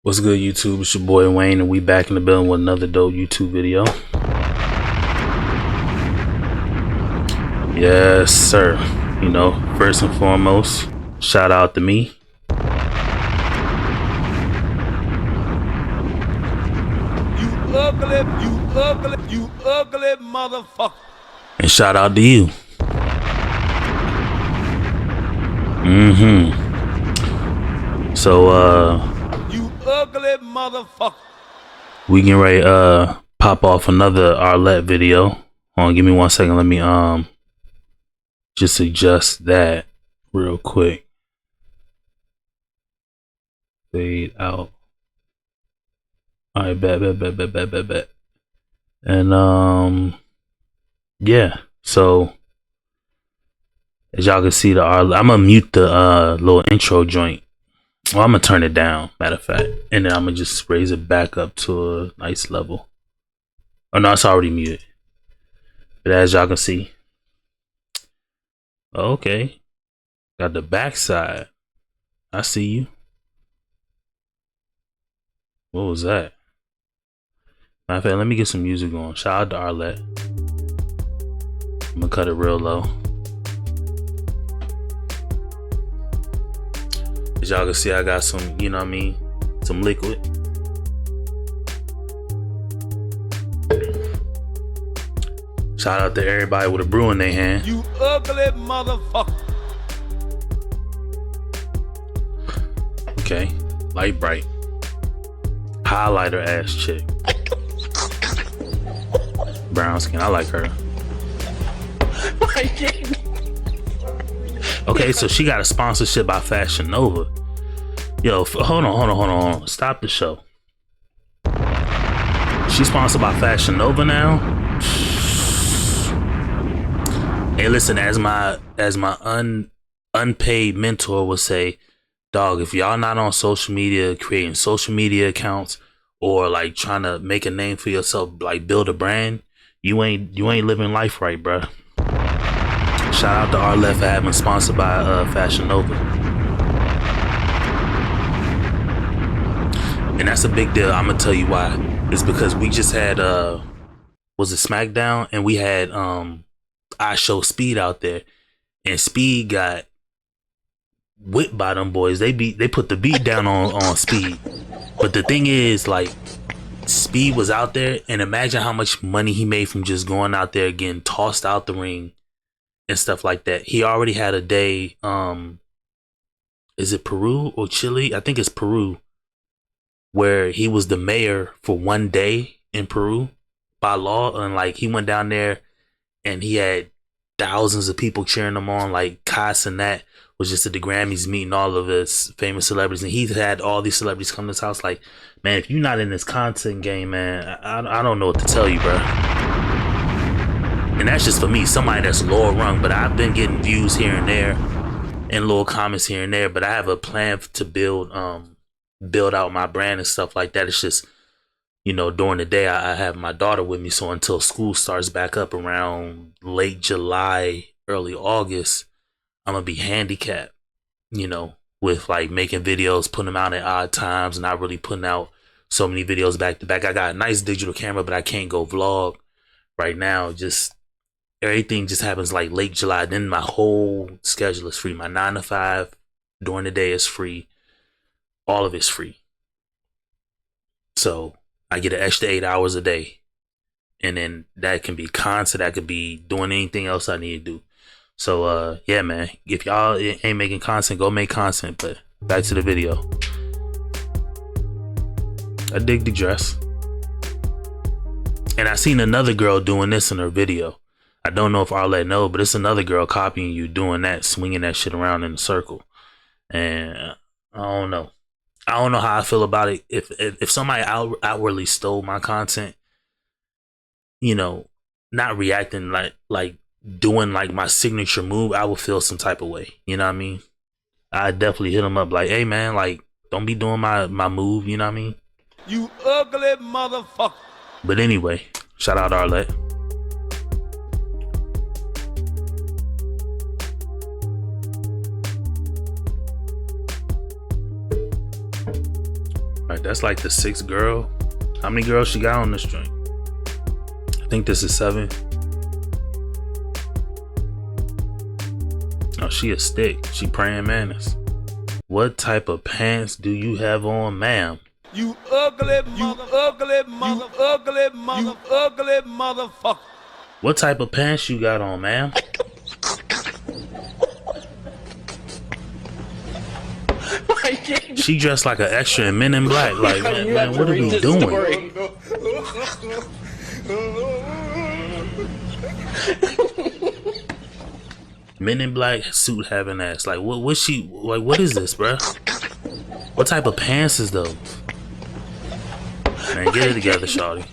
What's good, YouTube? It's your boy Wayne, and we back in the building with another dope YouTube video. Yes, sir. You know, first and foremost, shout out to me. You ugly motherfucker. And shout out to you. So, you ugly motherfucker. We getting ready pop off another Arlette video. Hold on, give me 1 second. Let me just adjust that real quick. Fade out. Alright, bet. And yeah, so as y'all can see, I'm gonna mute the little intro joint. Well, I'm gonna turn it down, matter of fact, and then I'm gonna just raise it back up to a nice level. Oh no, it's already muted. But as y'all can see, okay, got the backside. I see you. What was that? Matter of fact, let me get some music going. Shout out to Arlette. I'm gonna cut it real low. As y'all can see, I got some, you know what I mean, some liquid. Shout out to everybody with a brew in their hand. You ugly motherfucker. Okay, light bright. Highlighter ass chick. Brown skin, I like her. Okay, so she got a sponsorship by Fashion Nova. Yo, hold on. Stop the show. She's sponsored by Fashion Nova now. Hey, listen, as my unpaid mentor would say, dog, if y'all not on social media, creating social media accounts, or like trying to make a name for yourself, like build a brand, you ain't living life right, bruh. Shout out to Arlette for having sponsored by Fashion Nova. And that's a big deal. I'm gonna tell you why. It's because we just had was it SmackDown, and we had I Show Speed out there, and Speed got whipped by them boys. They put the beat down on Speed. But the thing is, like, Speed was out there, and imagine how much money he made from just going out there, getting tossed out the ring and stuff like that. He already had a day, is it Peru or Chile? I think it's Peru, where he was the mayor for 1 day in Peru by law. And like, he went down there and he had thousands of people cheering him on. Like Kai Cenat was just at the Grammys meeting all of his famous celebrities, and he had all these celebrities come to his house. Like, man, if you're not in this content game, man, I don't know what to tell you, bro. And that's just for me, somebody that's lower rung, but I've been getting views here and there and little comments here and there. But I have a plan to build out my brand and stuff like that. It's just, you know, during the day I have my daughter with me, so until school starts back up around late July, early August, I'm gonna be handicapped, you know, with like making videos, putting them out at odd times, and not really putting out so many videos back to back. I got a nice digital camera, but I can't go vlog right now. Just everything just happens like late July. Then my whole schedule is free. My 9 to 5 during the day is free. All of it's free. So I get an extra 8 hours a day. And then that can be content. That could be doing anything else I need to do. So yeah, man, if y'all ain't making content, go make content. But back to the video. I dig the dress. And I seen another girl doing this in her video. I don't know if Arlette know, but it's another girl copying you doing that, swinging that shit around in a circle. And I don't know. I don't know how I feel about it. If somebody outwardly stole my content, you know, not reacting like doing like my signature move, I would feel some type of way. You know what I mean? I definitely hit them up like, hey man, like, don't be doing my move. You know what I mean? You ugly motherfucker. But anyway, shout out Arlette. Alright, that's like the 6th girl. How many girls she got on this joint? I think this is 7. Oh, she a stick. She praying mantis. What type of pants do you have on, ma'am? You ugly motherfucker. What type of pants you got on, ma'am? She dressed like an extra in Men in Black. Like, man, what are we doing? Men in Black suit having ass. Like, what she, like, what is this, bruh? What type of pants is those? Man, get it together, shawty.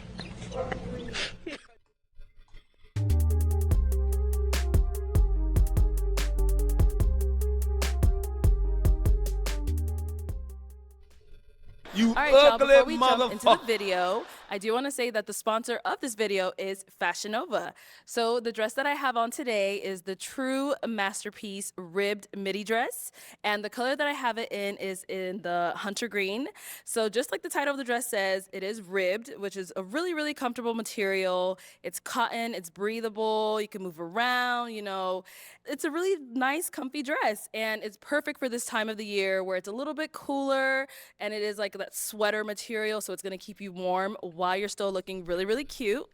You All right, y'all, ugly before we jump into the motherfucker. video, I do want to say that the sponsor of this video is Fashion Nova. So the dress that I have on today is the True Masterpiece Ribbed Midi Dress. And the color that I have it in is in the hunter green. So just like the title of the dress says, it is ribbed, which is a really, really comfortable material. It's cotton, it's breathable, you can move around, you know. It's a really nice, comfy dress. And it's perfect for this time of the year where it's a little bit cooler and it is like that sweater material, so it's gonna keep you warm while you're still looking really, really cute.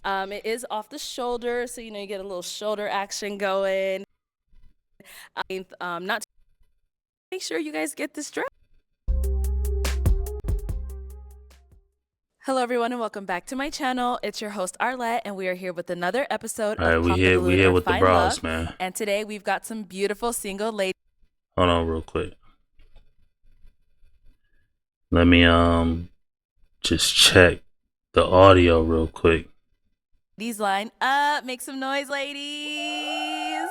It is off the shoulder, so you know you get a little shoulder action going. Not to make sure you guys get this dress. Hello everyone and welcome back to my channel. It's your host Arlette and we are here with another episode All right, of we here with the Fine bras, Love. man. And today we've got some beautiful single ladies. Hold on real quick. Let me just check the audio real quick. These line up, make some noise, ladies.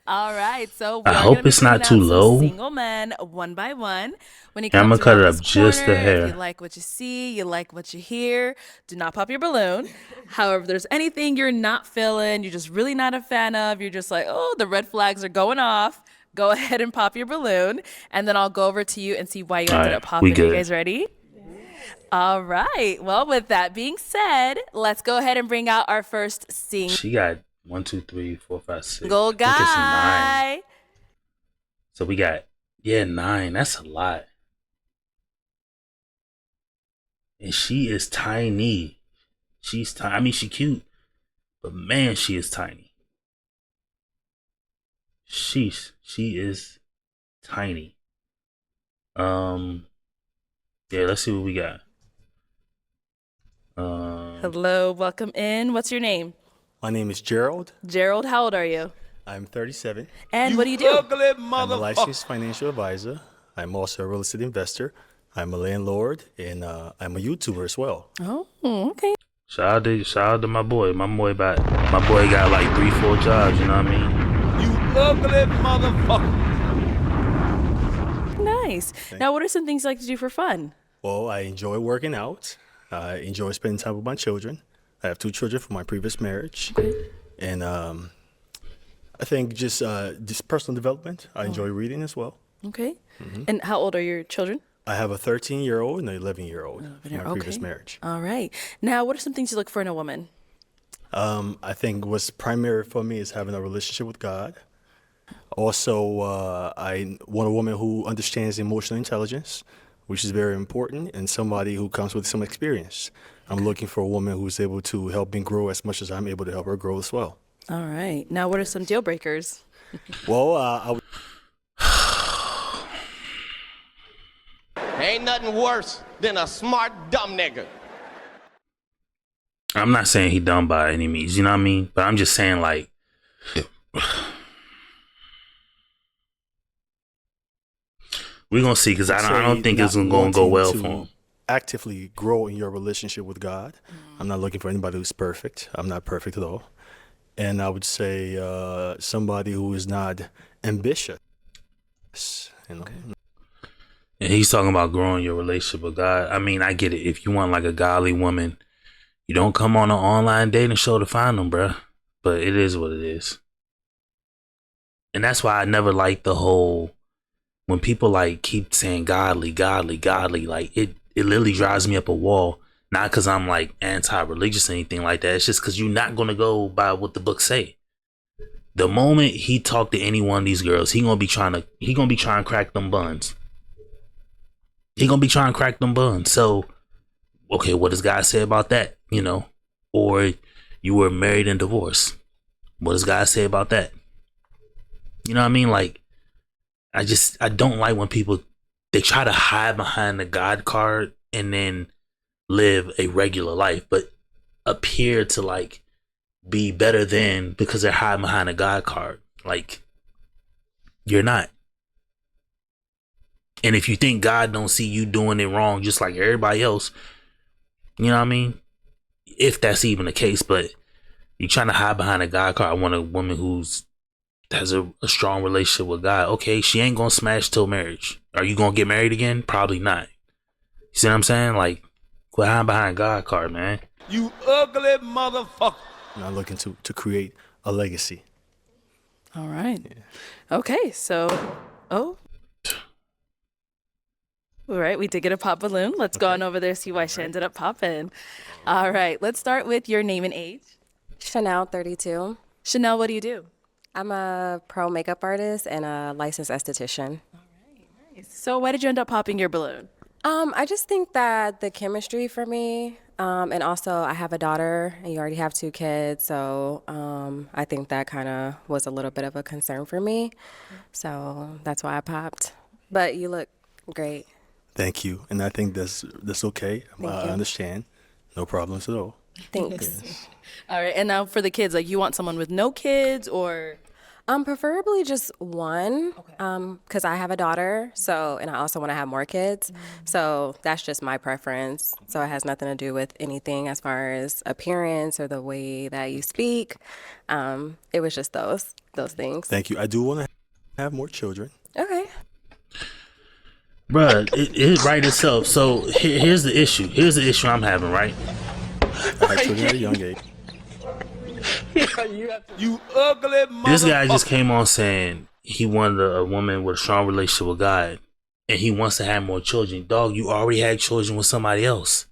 All right, so I hope it's not too low. Single men, one by one. When you Yeah, I'm come gonna cut it up this just a corner, hair. If you like what you see, you like what you hear, do not pop your balloon. However, if there's anything you're not feeling, you're just really not a fan of, you're just like, oh, the red flags are going off. Go ahead and pop your balloon, and then I'll go over to you and see why you ended up popping. Are you guys ready? All right. Well, with that being said, let's go ahead and bring out our first She got 1, 2, 3, 4, 5, 6. single guy. 9. So we got 9. That's a lot. And she is tiny. She's tiny. I mean, she cute, but man, she is tiny. She is tiny. Yeah, let's see what we got. Hello, welcome in. What's your name? My name is Gerald. Gerald, how old are you? I'm 37. And what do you do? Ugly I'm a motherfucker. licensed financial advisor. I'm also a real estate investor. I'm a landlord, and I'm a YouTuber as well. Oh, okay. Shout out to my boy. My boy got like 3, 4 jobs. You know what I mean? You ugly motherfucker. Nice. Now, what are some things you like to do for fun? Well, I enjoy working out. I enjoy spending time with my children. I have 2 children from my previous marriage. And I think just personal development. I enjoy reading as well. Okay. And how old are your children? I have a 13-year-old and an 11-year-old from my previous marriage. All right. Now, what are some things you look for in a woman? I think what's primary for me is having a relationship with God. Also, I want a woman who understands emotional intelligence, which is very important, and somebody who comes with some experience. I'm looking for a woman who's able to help me grow as much as I'm able to help her grow as well. All right. Now, what are some deal breakers? Well, I would Ain't nothing worse than a smart dumb nigga. I'm not saying he dumb by any means. You know what I mean? But I'm just saying like. We're gonna see, because I don't think it's gonna go well for him. actively grow in your relationship with God. I'm not looking for anybody who's perfect. I'm not perfect at all. And I would say somebody who is not ambitious. You know? Okay. And he's talking about growing your relationship with God. I mean, I get it. If you want like a godly woman, you don't come on an online dating show to find them, bruh. But it is what it is. And that's why I never liked the whole when people like keep saying godly, godly, godly, like it literally drives me up a wall. Not because I'm like anti-religious or anything like that. It's just because you're not gonna go by what the book say. The moment he talk to any one of these girls, he gonna be trying to crack them buns. He gonna be trying to crack them buns. So, okay, what does God say about that? You know, or you were married and divorced. What does God say about that? You know what I mean? Like, I don't like when people, they try to hide behind the God card and then live a regular life, but appear to like be better than because they're hiding behind a God card. Like, you're not. And if you think God don't see you doing it wrong just like everybody else, you know what I mean? If that's even the case, but you're trying to hide behind a God card. I want a woman who's has a strong relationship with God. Okay, she ain't gonna smash till marriage. Are you gonna get married again? Probably not. You see what I'm saying? Like, quit hiding behind God card, man. You ugly motherfucker. I'm not looking to create a legacy. All right. Okay, so, all right, we did get a pop balloon. Let's go on over there, see why she ended up popping. All right, let's start with your name and age. Chanel, 32. Chanel, what do you do? I'm a pro makeup artist and a licensed esthetician. So why did you end up popping your balloon? I just think that the chemistry for me, and also I have a daughter and you already have 2 kids, so I think that kind of was a little bit of a concern for me. So that's why I popped. But you look great. Thank you, and I think that's okay. Thank I you. understand. No problems at all. Thanks. All right, and now for the kids, like you want someone with no kids or? Preferably just one, because I have a daughter, so, and I also want to have more kids. So that's just my preference. So it has nothing to do with anything as far as appearance or the way that you speak. It was just those things. Thank you. I do want to have more children. Okay. Bruh, it right itself. So here's the issue. Here's the issue I'm having, right? I had children at a young age. You ugly motherfucker. This guy just came on saying he wanted a woman with a strong relationship with God and he wants to have more children. Dog, you already had children with somebody else.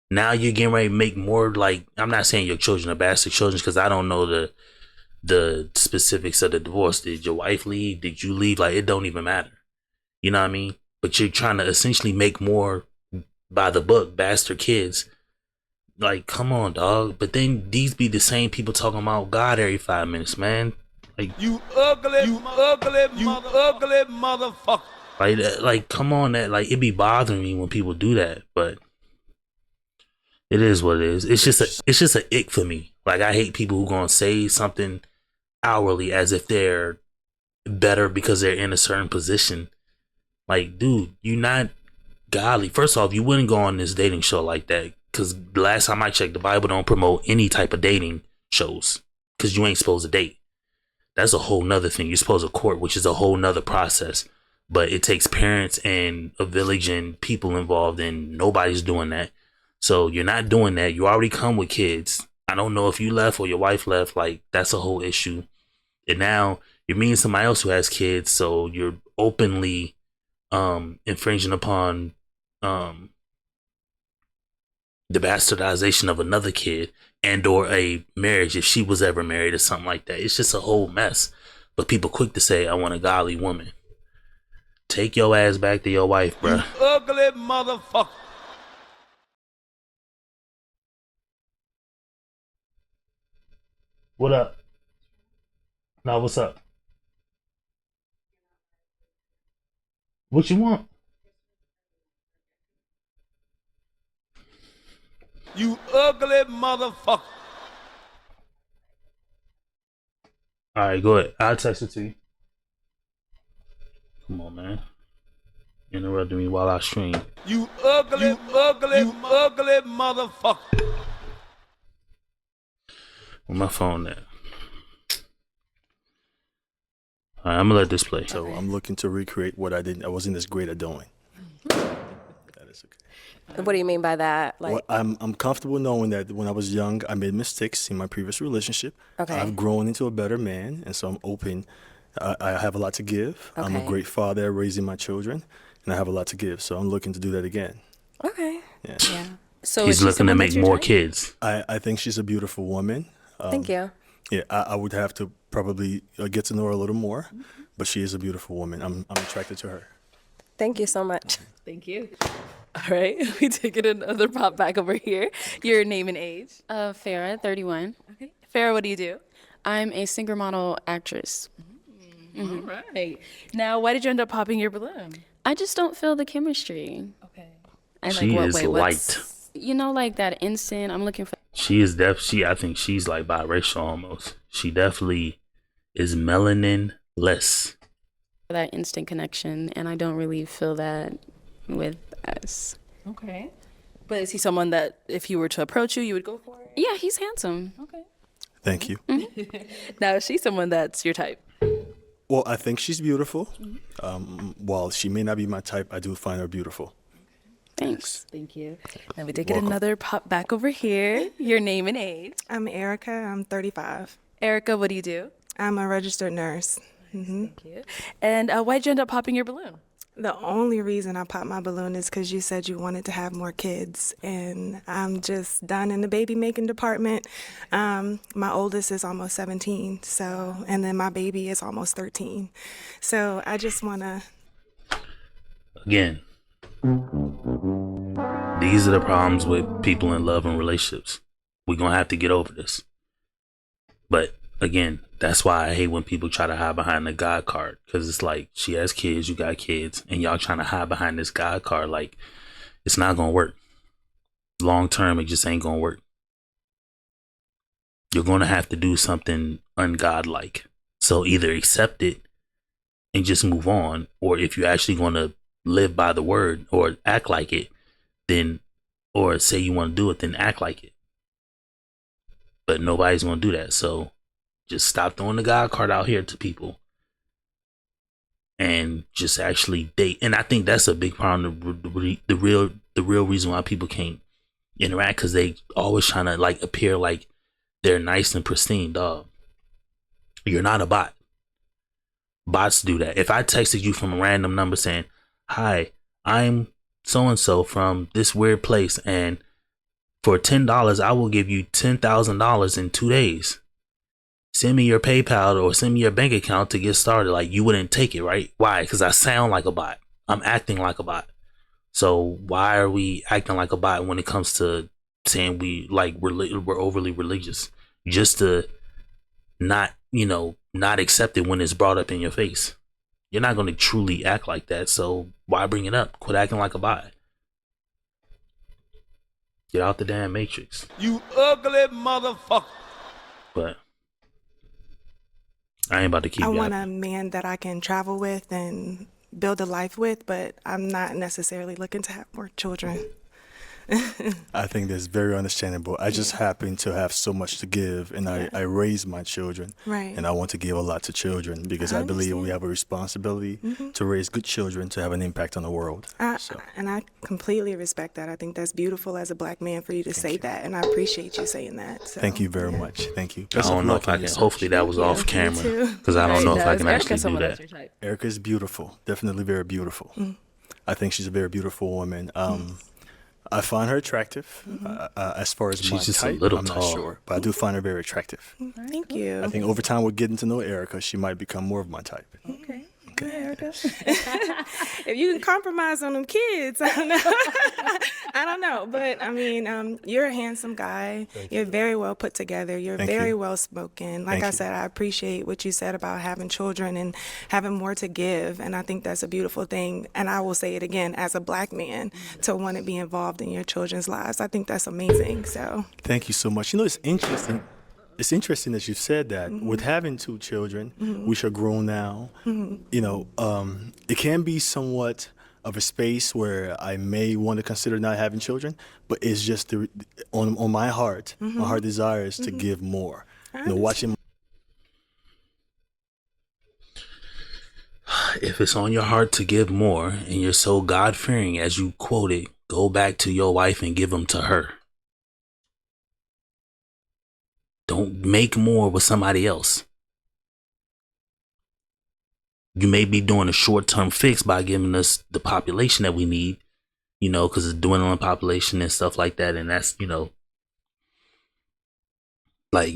Now you're getting ready to make more. Like, I'm not saying your children are bastard children because I don't know the specifics of the divorce. Did your wife leave? Did you leave? Like, it don't even matter. You know what I mean? But you're trying to essentially make more by the book bastard kids. Like, come on, dog. But then these be the same people talking about God every 5 minutes, man. Like, You ugly motherfucker. like, come on, that like it be bothering me when people do that. But it is what it is. It's just a ick for me. Like, I hate people who gonna say something hourly as if they're better because they're in a certain position. Like, dude, you not godly. First off, you wouldn't go on this dating show like that. Because the last time I checked, the Bible don't promote any type of dating shows. Because you ain't supposed to date. That's a whole nother thing. You're supposed to court, which is a whole nother process. But it takes parents and a village and people involved, and nobody's doing that. So you're not doing that. You already come with kids. I don't know if you left or your wife left. Like, that's a whole issue. And now you're meeting somebody else who has kids. So you're openly infringing upon the bastardization of another kid and or a marriage if she was ever married or something like that. It's just a whole mess. But people quick to say, I want a godly woman. Take your ass back to your wife, bruh. You ugly motherfucker. What up? Now, what's up? What you want? You ugly motherfucker. All right, go ahead. I'll text it to you. Come on, man. Interrupting me while I stream. You ugly motherfucker. Where my phone at? All right, I'm gonna let this play. So I'm looking to recreate what I wasn't as great at doing. That is okay. What do you mean by that? Like, Well, I'm comfortable knowing that when I was young, I made mistakes in my previous relationship. Okay. I've grown into a better man, and so I'm open I have a lot to give. I'm a Okay. great father at raising my children, and I have a lot to give. So I'm looking to do that again. Okay. Yeah. Yeah. So He's is she looking to someone make that's your more type? kids. I think she's a beautiful woman. Thank you. Yeah, I would have to probably get to know her a little more, but she is a beautiful woman. I'm attracted to her. Thank you so much. Thank you. All right, we take it another pop back over here. Your name and age. Farah, 31. Okay. Farah, what do you do? I'm a singer, model, actress. All right. Now, why did you end up popping your balloon? I just don't feel the chemistry. Okay. And She like, is light. you know, like that instant. I'm looking for She is I think she's like biracial almost. She definitely is melanin less. that instant connection, and I don't really feel that with us. Okay. But is he someone that if he were to approach you, you would go for it? Yeah, he's handsome. Okay. Thank you. Now, is she someone that's your type? Well, I think she's beautiful. While she may not be my type, I do find her beautiful. Thanks. Thank you. Now we take it Welcome. another pop back over here. Your name and age. I'm Erica. I'm 35. Erica, what do you do? I'm a registered nurse. Thank you. And why'd you end up popping your balloon? The only reason I popped my balloon is because you said you wanted to have more kids, and I'm just done in the baby making department. My oldest is almost 17, and then my baby is almost 13. So I just want to. Again, these are the problems with people in love and relationships. We're going to have to get over this. But again, that's why I hate when people try to hide behind the God card. Because it's like, she has kids, you got kids, and y'all trying to hide behind this God card. Like, it's not going to work. Long term, it just ain't going to work. You're going to have to do something ungodlike. So either accept it and just move on, or if you're actually going to live by the word or act like it, then, or say you want to do it, then act like it. But nobody's going to do that. So just stop throwing the God card out here to people and just actually date. And I think that's a big problem. The real reason why people can't interact, because they always trying to like appear like they're nice and pristine. Dog, you're not a bot. Bots do that. If I texted you from a random number saying, "Hi, I'm so and so from this weird place, and for $10, I will give you $10,000 in 2 days. Send me your PayPal or send me your bank account to get started." Like, you wouldn't take it, right? Why? Because I sound like a bot. I'm acting like a bot. So why are we acting like a bot when it comes to saying we're overly religious, just to not accept it when it's brought up in your face? You're not going to truly act like that. So why bring it up? Quit acting like a bot. Get out the damn matrix. You ugly motherfucker. But I ain't about to keep I you want out. a man that I can travel with and build a life with, but I'm not necessarily looking to have more children. I think that's very understandable. I just happen to have so much to give, and I raise my children, Right. and I want to give a lot to children because I believe we have a responsibility to raise good children to have an impact on the world. And I completely respect that. I think that's beautiful as a black man for you to say that, and I appreciate you saying that. So, Thank you very much. Thank you. I Best of don't know luck if I in can. your Hopefully that was off camera, because I don't know if I can actually do that. Erica is beautiful. Definitely very beautiful. I think she's a very beautiful woman. I find her attractive. As far as She's my just a type, little I'm not tall. sure, but I do find her very attractive. Thank you. I think over time, with getting to know Erica, she might become more of my type. Okay. If you can compromise on them kids, I don't know. I don't know, but I mean, you're a handsome guy. You're very well put together. You're Thank very you. well spoken. Like Thank I you. said, I appreciate what you said about having children and having more to give, and I think that's a beautiful thing. And I will say it again, as a black man, to want to be involved in your children's lives, I think that's amazing. So Thank you so much. You know, it's interesting. It's interesting that you said that. With having 2 children, which are grown now, it can be somewhat of a space where I may want to consider not having children, but it's just on my heart. My heart desires to give more. Watching. If it's on your heart to give more and you're so God-fearing, as you quoted, go back to your wife and give them to her. Don't make more with somebody else. You may be doing a short-term fix by giving us the population that we need, you know, because it's dwindling population and stuff like that. And that's, you know, like,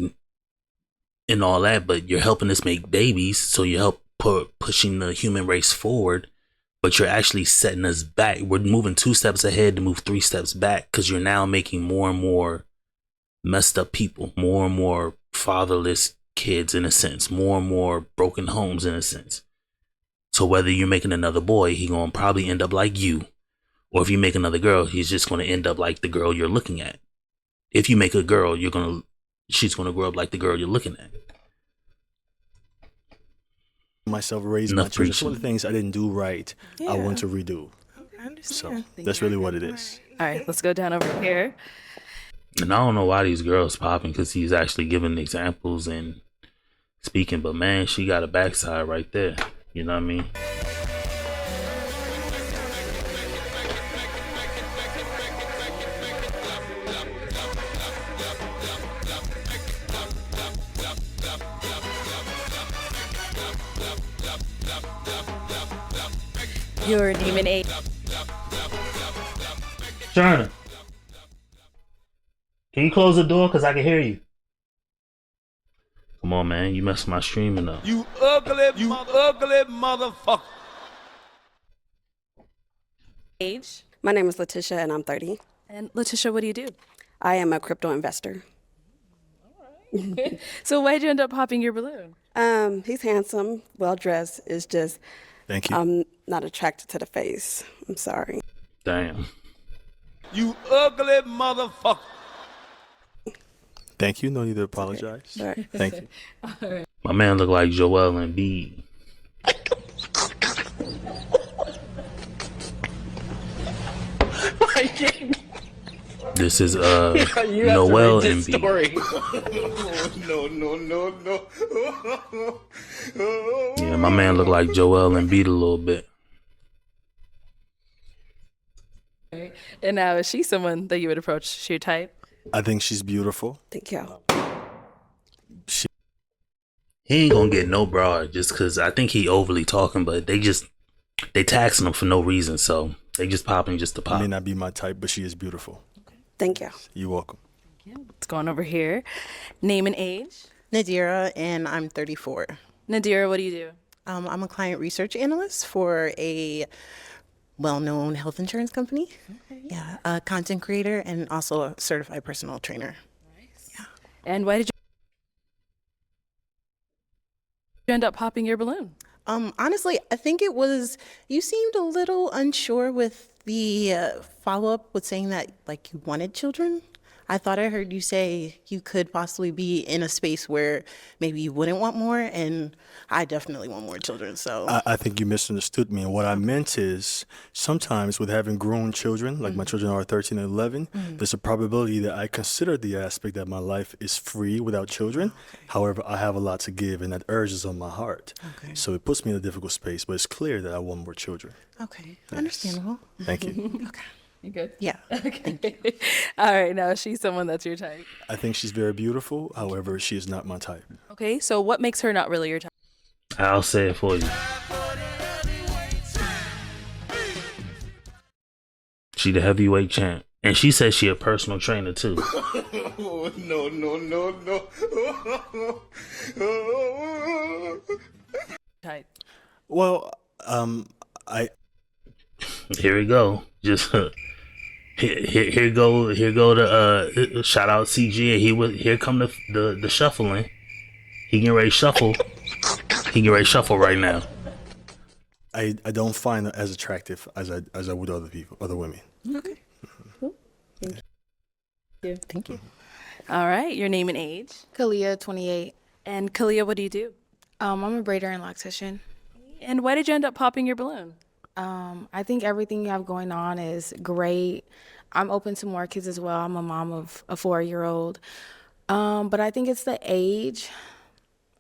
and all that, but you're helping us make babies. So you help pushing the human race forward, but you're actually setting us back. We're moving 2 steps ahead to move 3 steps back, because you're now making more and more messed up people, more and more fatherless kids in a sense, more and more broken homes in a sense. So whether you're making another boy, he gonna probably end up like you, or if you make another girl, he's just gonna end up like the girl you're looking at. If you make a girl, she's gonna grow up like the girl you're looking at. Myself raising my children. Some of the things I didn't do right, I want to redo. I understand. So that's really what it is. All right, let's go down over here. And I don't know why these girls popping, because he's actually giving examples and speaking, but man, she got a backside right there. You know what I mean? Your demon age. Sharna, can you close the door? Because I can hear you. Come on, man. You messing my streaming up. You ugly motherfucker. Age. My name is Letitia and I'm 30. And Letitia, what do you do? I am a crypto investor. So why'd you end up popping your balloon? He's handsome, well dressed. It's just Thank you. I'm not attracted to the face. I'm sorry. Damn. You ugly motherfucker. Thank you. No need to apologize. All right. Thank you. My man look like Joel Embiid. This is Noel Embiid. No. Yeah, my man look like Joel Embiid a little bit. And now, is she someone that you would approach? She your type? I think she's beautiful. Thank you. He ain't gonna get no broad just because I think he overly talking, but they taxing him for no reason, so they just popping just to pop. May not be my type, but she is beautiful. Thank you. You're welcome. What's going over here? Name and age? Nadira, and I'm 34. Nadira, what do you do? I'm a client research analyst for a well-known health insurance company. Okay. Yeah, a content creator and also a certified personal trainer. Nice. Yeah. And why did you end up popping your balloon? Honestly, I think it was, you seemed a little unsure with the follow-up with saying that, like, you wanted children. I thought I heard you say you could possibly be in a space where maybe you wouldn't want more, and I definitely want more children, so. I think you misunderstood me. And what I meant is sometimes with having grown children, like my children are 13 and 11, there's a probability that I consider the aspect that my life is free without children. Okay. However, I have a lot to give, and that urge is on my heart. Okay. So it puts me in a difficult space, but it's clear that I want more children. Okay, yes. Understandable. Thank you. Okay. You good? Yeah. Okay. All right. Now, is she someone that's your type? I think she's very beautiful. However, she is not my type. Okay. So what makes her not really your type? I'll say it for you. She the heavyweight champ. And she says she a personal trainer too. No. Type. Well, Here we go. Just here go to shout out CG. Here come the shuffling. He getting ready to shuffle. He getting ready to shuffle right now. I don't find her as attractive as I would other women. Okay. Cool. Thank you. Thank you. All right. Your name and age? Kalia, 28. And Kalia, what do you do? I'm a braider and loctician. And why did you end up popping your balloon? I think everything you have going on is great. I'm open to more kids as well. I'm a mom of a 4-year-old. But I think it's the age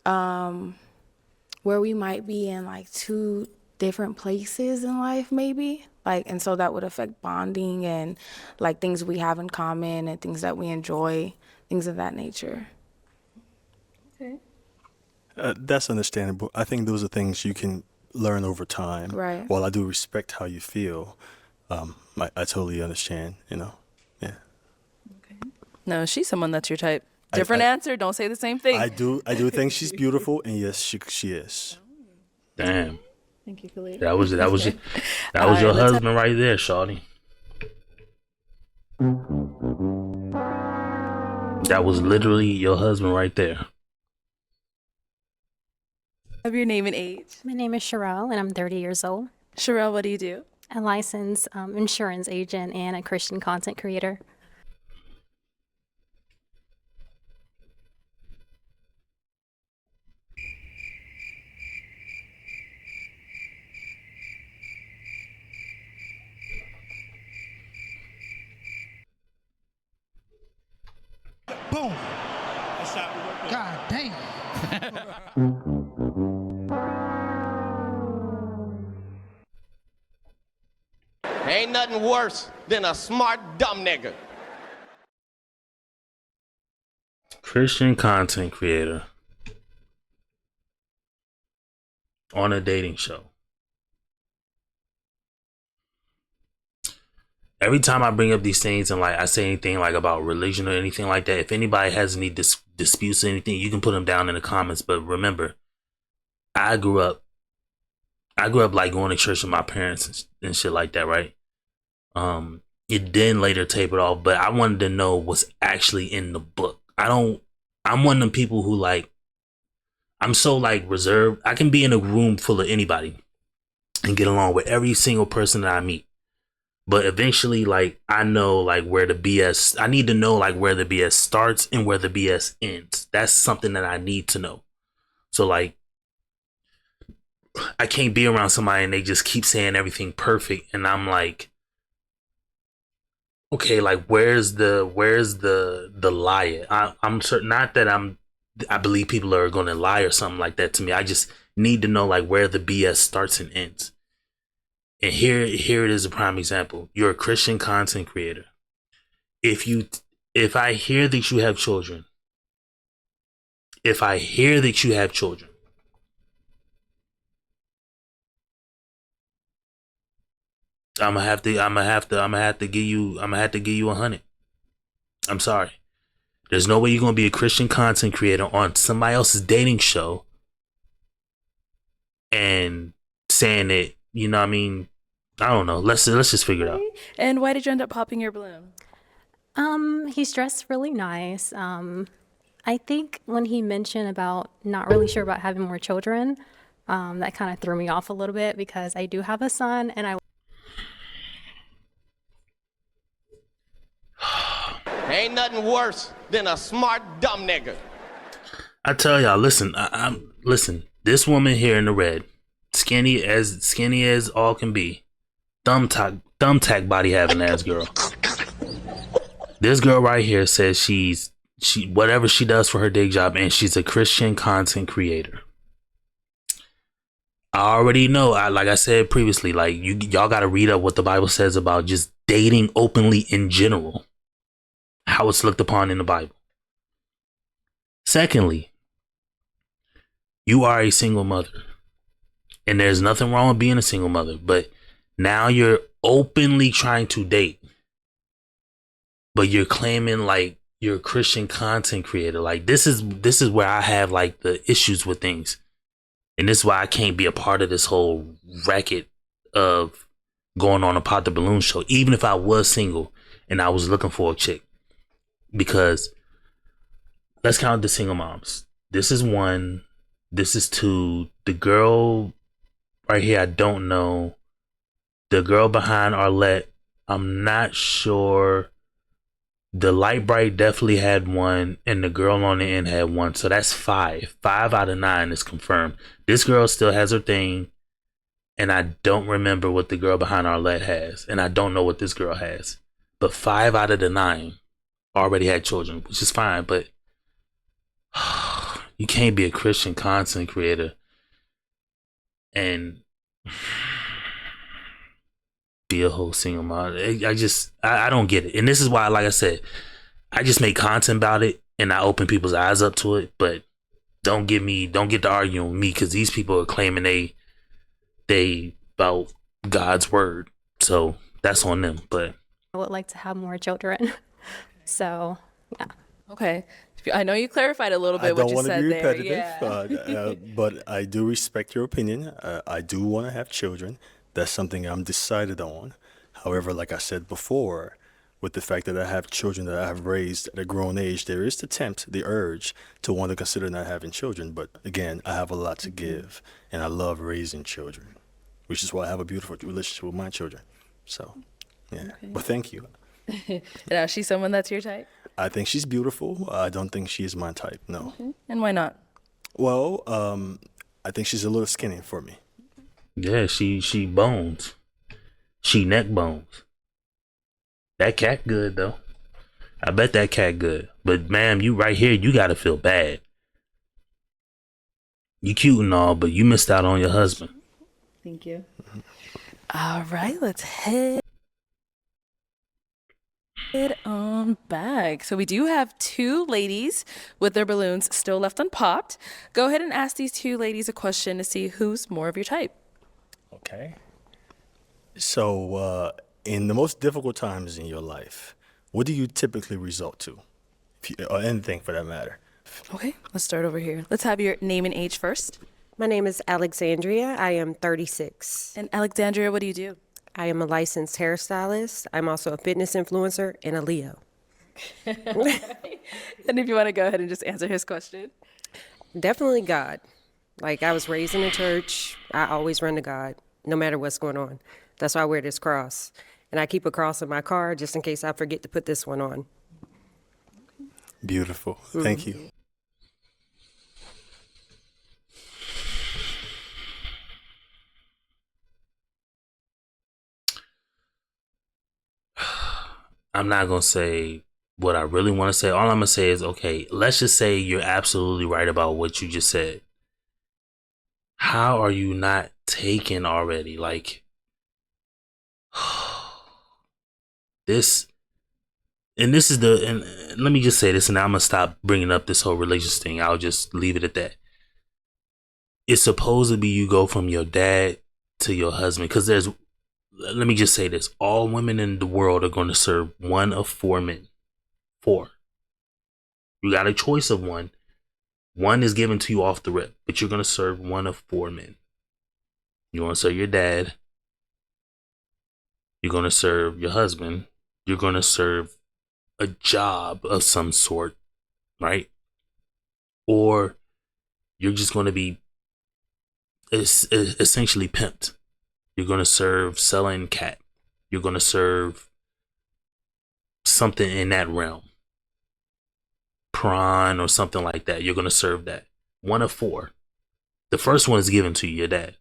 where we might be in like 2 different places in life maybe. And so that would affect bonding and like things we have in common and things that we enjoy, things of that nature. Okay. That's understandable. I think those are things you can learn over time. Right. While I do respect how you feel, I totally understand, Yeah. No, she's someone that's your type. Different answer. Don't say the same thing. I do think she's beautiful, and yes, she is. Damn. Thank you, Khalid. That was your let's husband right there, shawty. That was literally your husband right there. Have your name and age. My name is Sherelle, and I'm 30 years old. Sherelle, what do you do? A licensed insurance agent and a Christian content creator. Boom. God damn. Ain't nothing worse than a smart dumb nigga. Christian content creator on a dating show. Every time I bring up these things and like I say anything like about religion or anything like that, if anybody has any disputes or anything, you can put them down in the comments. But remember, I grew up like going to church with my parents and shit like that, right? It then later tapered off, but I wanted to know what's actually in the book. I'm one of them people who like, I'm so like reserved. I can be in a room full of anybody and get along with every single person that I meet. But eventually, like, I know like where the BS, I need to know like where the BS starts and where the BS ends. That's something that I need to know. So like, I can't be around somebody and they just keep saying everything perfect. And I'm like, okay, like where's the lie? I'm certain, not that I believe people are going to lie or something like that to me. I just need to know like where the BS starts and ends. And here it is, a prime example. You're a Christian content creator. If I hear that you have children, I'm gonna have to give you 100. I'm sorry. There's no way you're gonna be a Christian content creator on somebody else's dating show and saying it. You know what I mean? I don't know. Let's just figure it out. And why did you end up popping your balloon? He's dressed really nice. I think when he mentioned about not really sure about having more children, that kind of threw me off a little bit because I do have a son and I Ain't nothing worse than a smart dumb nigga. I tell y'all, listen, listen. This woman here in the red, skinny as all can be, thumbtack body having ass girl. This girl right here says she whatever she does for her day job, and she's a Christian content creator. I already know. Like I said previously, like y'all got to read up what the Bible says about just dating openly in general, how it's looked upon in the Bible. Secondly, you are a single mother, and there's nothing wrong with being a single mother, but now you're openly trying to date, but you're claiming like you're a Christian content creator. Like this is where I have like the issues with things, and this is why I can't be a part of this whole racket of going on a Pop the Balloon show, even if I was single and I was looking for a chick. Because let's count the single moms. This is one. This is two. The girl right here, I don't know. The girl behind Arlette, I'm not sure. The Light Bright definitely had one, and the girl on the end had one. So that's 5. 5 out of 9 is confirmed. This girl still has her thing, and I don't remember what the girl behind Arlette has, and I don't know what this girl has. But 5 out of the 9 already had children, which is fine, but you can't be a Christian content creator and be a whole single mom. I don't get it. And this is why, like I said, I just make content about it and I open people's eyes up to it, but don't get to arguing with me, because these people are claiming they about God's word. So that's on them. But I would like to have more children. So, yeah. Okay. I know you clarified a little bit I what don't you want to said be there. repetitive, Yeah. but I do respect your opinion. I do want to have children. That's something I'm decided on. However, like I said before, with the fact that I have children that I have raised at a grown age, there is the urge to want to consider not having children. But again, I have a lot to give, and I love raising children, which is why I have a beautiful relationship with my children. So, yeah. Okay. But thank you. Now, is she someone that's your type? I think she's beautiful. I don't think she is my type, no. Okay. And why not? Well, I think she's a little skinny for me. yeah, she bones. She neck bones. That cat good though. I bet that cat good. But ma'am, you right here, you gotta feel bad. You cute and all, but you missed out on your husband. Thank you. All right, let's head on back. So we do have 2 ladies with their balloons still left unpopped. Go ahead and ask these 2 ladies a question to see who's more of your type. Okay. So, in the most difficult times in your life, what do you typically resort to? Or anything for that matter. Okay, let's start over here. Let's have your name and age first. My name is Alexandria. I am 36. And Alexandria, what do you do? I am a licensed hairstylist. I'm also a fitness influencer and a Leo. And if you want to go ahead and just answer his question. Definitely God. Like, I was raised in a church. I always run to God, no matter what's going on. That's why I wear this cross. And I keep a cross in my car just in case I forget to put this one on. Beautiful. Thank you. I'm not gonna say what I really want to say. All I'm gonna say is, okay, let's just say you're absolutely right about what you just said. How are you not taken already? Like, this, and this is the, and let me just say this, and I'm gonna stop bringing up this whole religious thing. I'll just leave it at that. It's supposed to be you go from your dad to your husband, because there's, let me just say this, all women in the world are going to serve one of 4 men. 4. You got a choice of one. One is given to you off the rip, but you're going to serve one of 4 men. You're going to serve your dad. You're going to serve your husband. You're going to serve a job of some sort, right? Or you're just going to be essentially pimped. You're going to serve selling cat. You're going to serve something in that realm. Prawn or something like that. You're going to serve that. One of 4. The first one is given to you, your dad.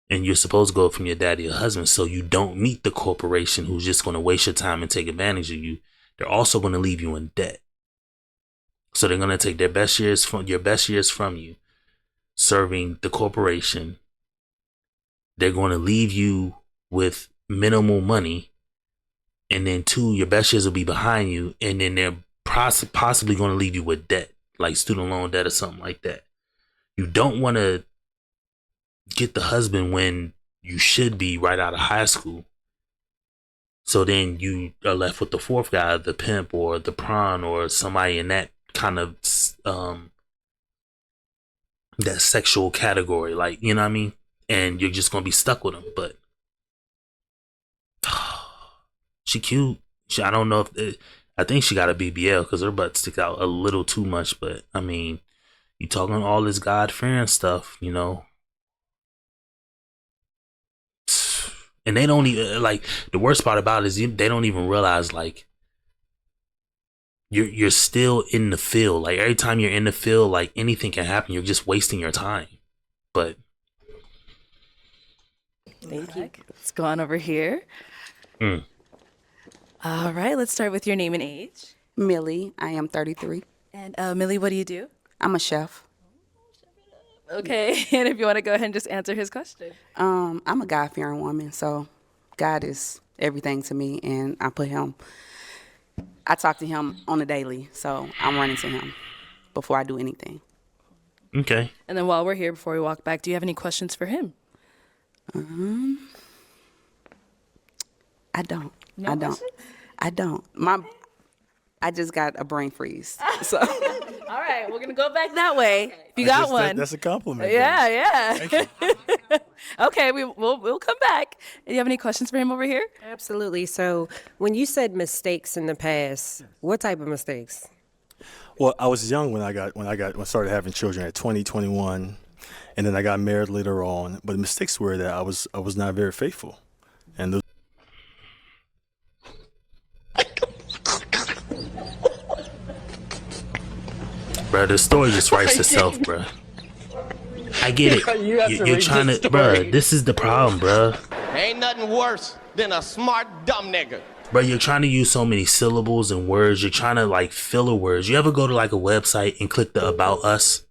And you're supposed to go from your dad to your husband, so you don't meet the corporation who's just going to waste your time and take advantage of you. They're also going to leave you in debt. So they're going to take their best years from your best years from you, serving the corporation. They're going to leave you with minimal money, and then 2, your best years will be behind you, and then they're possibly going to leave you with debt, like student loan debt or something like that. You don't want to get the husband when you should be right out of high school. So then you are left with the 4th guy, the pimp or the prawn or somebody in that kind of that sexual category, like, you know what I mean? And you're just gonna be stuck with him. But she cute. I don't know if I think she got a BBL because her butt sticks out a little too much. But I mean, you talking all this God-fearing stuff, you know. And they don't even, like, the worst part about it is they don't even realize, like, you're still in the field. Like, every time you're in the field, like, anything can happen. You're just wasting your time. But Thank you. Let's go on over here. All right, let's start with your name and age. Millie, I am 33. And Millie, what do you do? I'm a chef. Okay, and if you want to go ahead and just answer his question. I'm a God-fearing woman, so God is everything to me, and I talk to him on a daily, so I'm running to him before I do anything. Okay. And then while we're here, before we walk back, do you have any questions for him? I don't. No I don't. questions? I don't. I just got a brain freeze. So All right, we're gonna go back that way. If you got one, That's a compliment. yeah. Okay, we'll come back. Do you have any questions for him over here? Absolutely. So when you said mistakes in the past, what type of mistakes? Well, I was young when I started having children at 20, 21, and then I got married later on. But the mistakes were that I was not very faithful, and those Bro, the story just writes itself, bro. I get it. You're trying to, bro. This is the problem, bro. Ain't nothing worse than a smart dumb nigga. Bro, you're trying to use so many syllables and words. You're trying to like filler words. You ever go to like a website and click the About Us?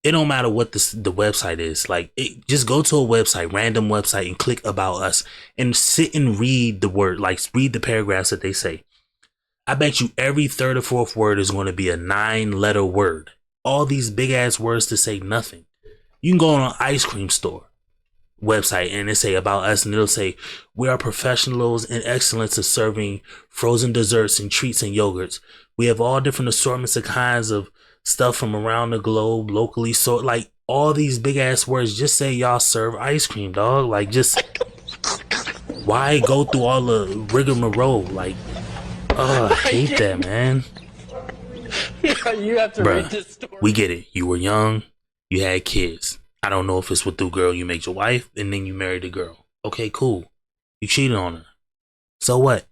It don't matter what the website is. Like, just go to a website, random website, and click About Us and sit and read the word, like read the paragraphs that they say. I bet you every third or fourth word is going to be a 9-letter word. All these big ass words to say nothing. You can go on an ice cream store website and it say About Us, and it'll say we are professionals in excellence of serving frozen desserts and treats and yogurts. We have all different assortments of kinds of stuff from around the globe, locally. So like all these big ass words, just say y'all serve ice cream, dog. Like, just why go through all the rigmarole? Like, oh, I hate that, man. You have to read this story. We get it. You were young. You had kids. I don't know if it's with the girl you made your wife and then you married the girl. Okay, cool. You cheated on her. So what?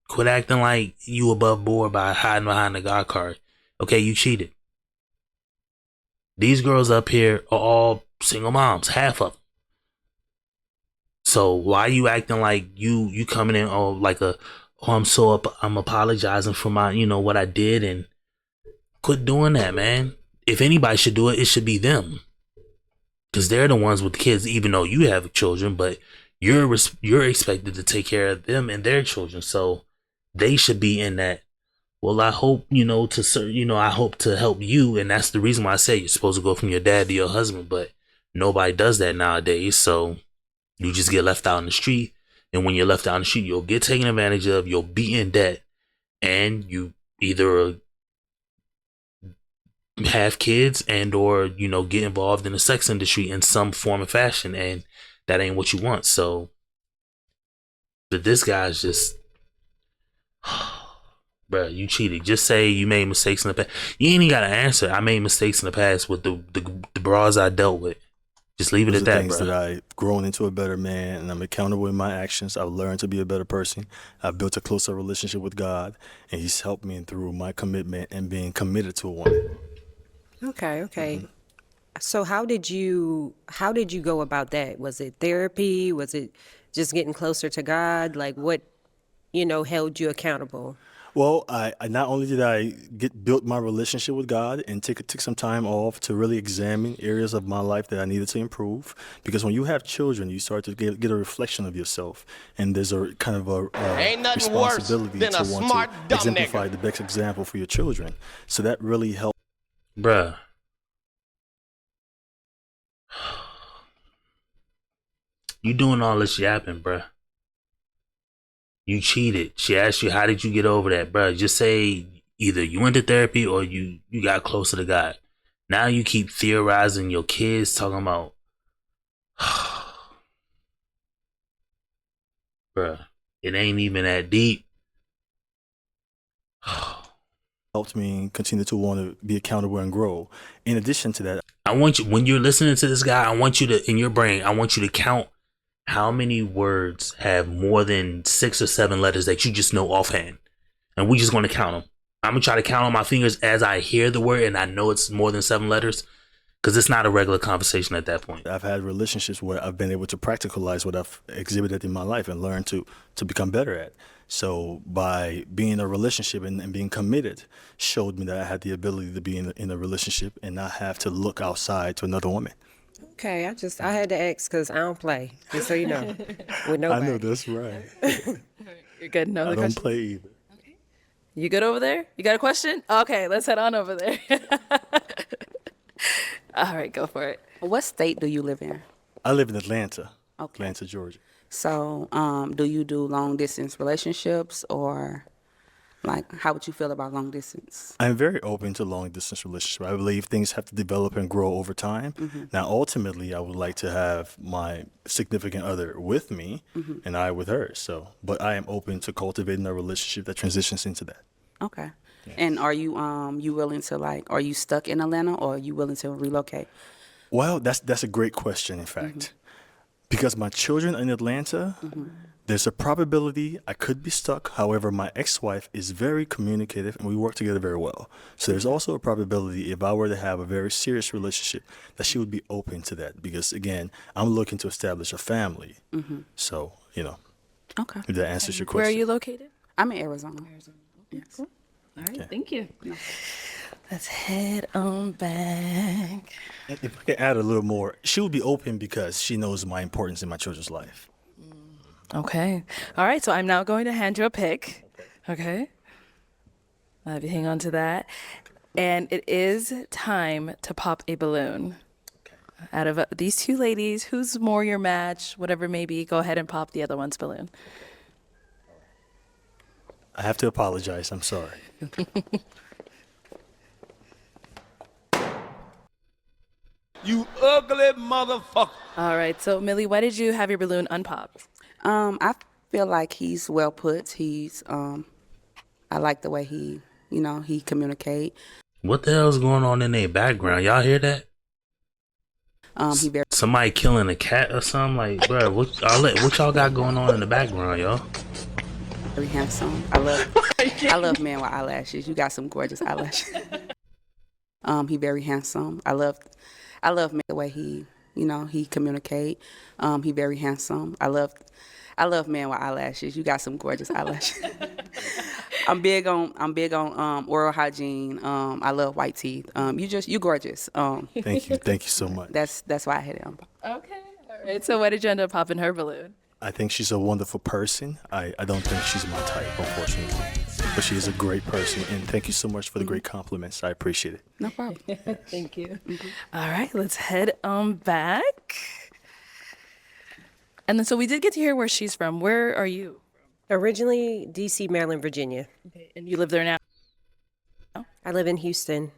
Quit acting like you above board by hiding behind the God card. Okay, you cheated. These girls up here are all single moms, half of them. So why you acting like you coming in I'm apologizing for my, what I did, and quit doing that, man. If anybody should do it, it should be them. Cause they're the ones with the kids, even though you have children, but you're expected to take care of them and their children. So they should be in that. Well, I hope, I hope to help you. And that's the reason why I say you're supposed to go from your dad to your husband, but nobody does that nowadays. So you just get left out in the street. And when you're left out in the street, you'll get taken advantage of, you'll be in debt, and you either have kids and or, get involved in the sex industry in some form or fashion. And that ain't what you want. So, but this guy's just, bro, you cheated. Just say you made mistakes in the past. You ain't even got to answer. I made mistakes in the past with the bras I dealt with. Just leave it at that, bro. Things that I've grown into a better man, and I'm accountable in my actions. I've learned to be a better person. I've built a closer relationship with God, and He's helped me through my commitment and being committed to a woman. Okay. Mm-hmm. So how did you go about that? Was it therapy? Was it just getting closer to God? Like, what, held you accountable? Well, I not only did I built my relationship with God and took some time off to really examine areas of my life that I needed to improve. Because when you have children, you start to get a reflection of yourself, and there's a kind of a responsibility to want to exemplify the best example for your children. So that really helped. Bruh. You doing all this yapping, bruh. You cheated. She asked you, how did you get over that, bruh? Just say either you went to therapy or you got closer to God. Now you keep theorizing your kids talking about, bruh, it ain't even that deep. Helped me continue to want to be accountable and grow. In addition to that, I want you, when you're listening to this guy, I want you to, in your brain, I want you to count how many words have more than 6 or 7 letters that you just know offhand. And we just going to count them. I'm going to try to count on my fingers as I hear the word and I know it's more than 7 letters, because it's not a regular conversation at that point. I've had relationships where I've been able to practicalize what I've exhibited in my life and learn to become better at. So by being in a relationship and being committed showed me that I had the ability to be in a relationship and not have to look outside to another woman. Okay, I had to ask because I don't play, just so you know, with nobody. I know that's right. You're good. No other I don't question? play either. Okay. You good over there? You got a question? Okay, let's head on over there. All right, go for it. What state do you live in? I live in Atlanta, Okay. Atlanta, Georgia. So, do you do long distance relationships, or like how would you feel about long distance? I'm very open to long distance relationships. I believe things have to develop and grow over time. Now, ultimately, I would like to have my significant other with me and I with her. So, but I am open to cultivating a relationship that transitions into that. Okay. And are you you willing to are you stuck in Atlanta, or are you willing to relocate? Well, that's a great question, in fact. Because my children are in Atlanta, there's a probability I could be stuck. However, my ex-wife is very communicative and we work together very well. So there's also a probability if I were to have a very serious relationship that she would be open to that. Because again, I'm looking to establish a family. So, Okay. if that answers your Where question. are you located? I'm in Arizona. Yes. Cool. All right, Okay. thank you. No. Let's head on back. And if I could add a little more, she would be open because she knows my importance in my children's life. Okay. All right, so I'm now going to hand you a pick. Okay. I'll have you hang on to that. And it is time to pop a balloon. Out of these two ladies, who's more your match, whatever it may be, go ahead and pop the other one's balloon. I have to apologize. I'm sorry. You ugly motherfucker. All right, so Millie, why did you have your balloon unpopped? I feel like he's well put. He's I like the way he communicate. What the hell's going on in their background? Y'all hear that? He very Somebody killing a cat or something? Like, bro, what y'all got going on in the background, y'all? very handsome. I love men with eyelashes. You got some gorgeous eyelashes. He very handsome. I love men the way he communicate. He very handsome. I love men with eyelashes. You got some gorgeous eyelashes. I'm big on oral hygiene. I love white teeth. You gorgeous. Thank you so much. That's why I had it on. Okay. All right, so why did you end up popping her balloon? I think she's a wonderful person. I don't think she's my type, unfortunately. But she is a great person. And thank you so much for the great compliments. I appreciate it. No problem. Thank you. All right, let's head on back. And then, so we did get to hear where she's from. Where are you? Originally, D.C., Maryland, Virginia. Okay, and you live there now? I live in Houston.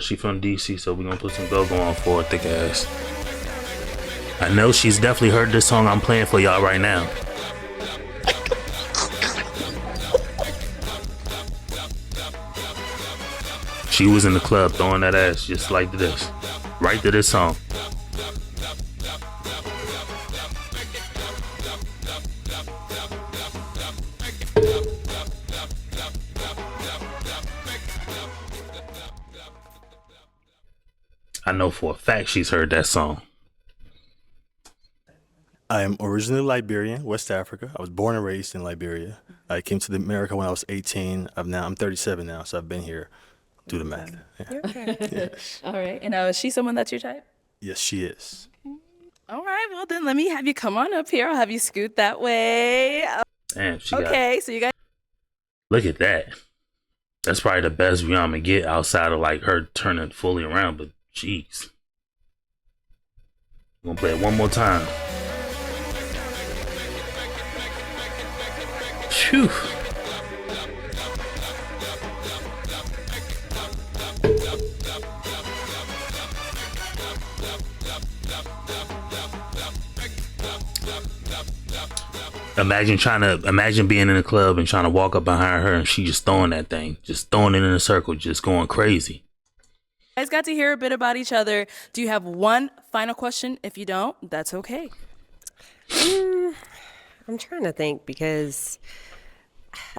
She from DC, so we're gonna put some go-go on for her thick ass. I know she's definitely heard this song I'm playing for y'all right now. She was in the club throwing that ass just like this, right to this song. I know for a fact she's heard that song. I am originally Liberian, West Africa. I was born and raised in Liberia. I came to America when I was 18. I'm 37 now, so I've been here. Do the math. Yeah. Yes. All right. And is she someone that's your type? Yes, she is. All right. Well, then let me have you come on up here. I'll have you scoot that way. Damn, she got. Okay. So you guys. Look at that. That's probably the best view I'm gonna get outside of like her turning fully around. But jeez, I'm gonna play it one more time. Phew. Imagine being in a club and trying to walk up behind her and she just throwing that thing, just throwing it in a circle, just going crazy. You guys got to hear a bit about each other. Do you have one final question? If you don't, that's okay. I'm trying to think because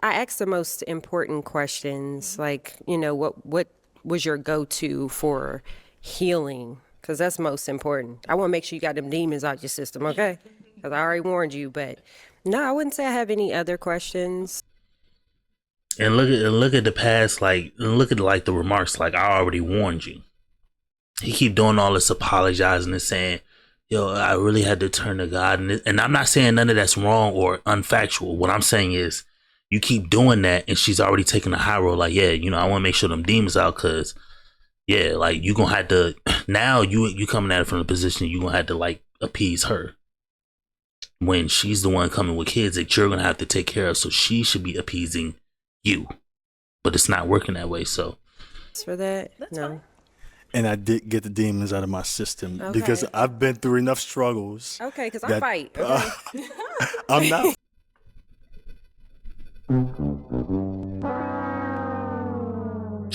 I asked the most important questions, like, what was your go-to for healing? Because that's most important. I want to make sure you got them demons out your system, okay? Because I already warned you, but no, I wouldn't say I have any other questions. And look at the past, look at the remarks, like I already warned you. He keep doing all this apologizing and saying, yo, I really had to turn to God. And I'm not saying none of that's wrong or unfactual. What I'm saying is you keep doing that and she's already taking a high road. Like, yeah, I want to make sure them demons out because, yeah, like you going to have to, now you coming at it from a position you going to have to like appease her when she's the one coming with kids that you're gonna have to take care of. So she should be appeasing you, but it's not working that way. So for that, no. And I did get the demons out of my system Okay. because I've been through enough struggles. Okay, because I fight. Okay. I'm not.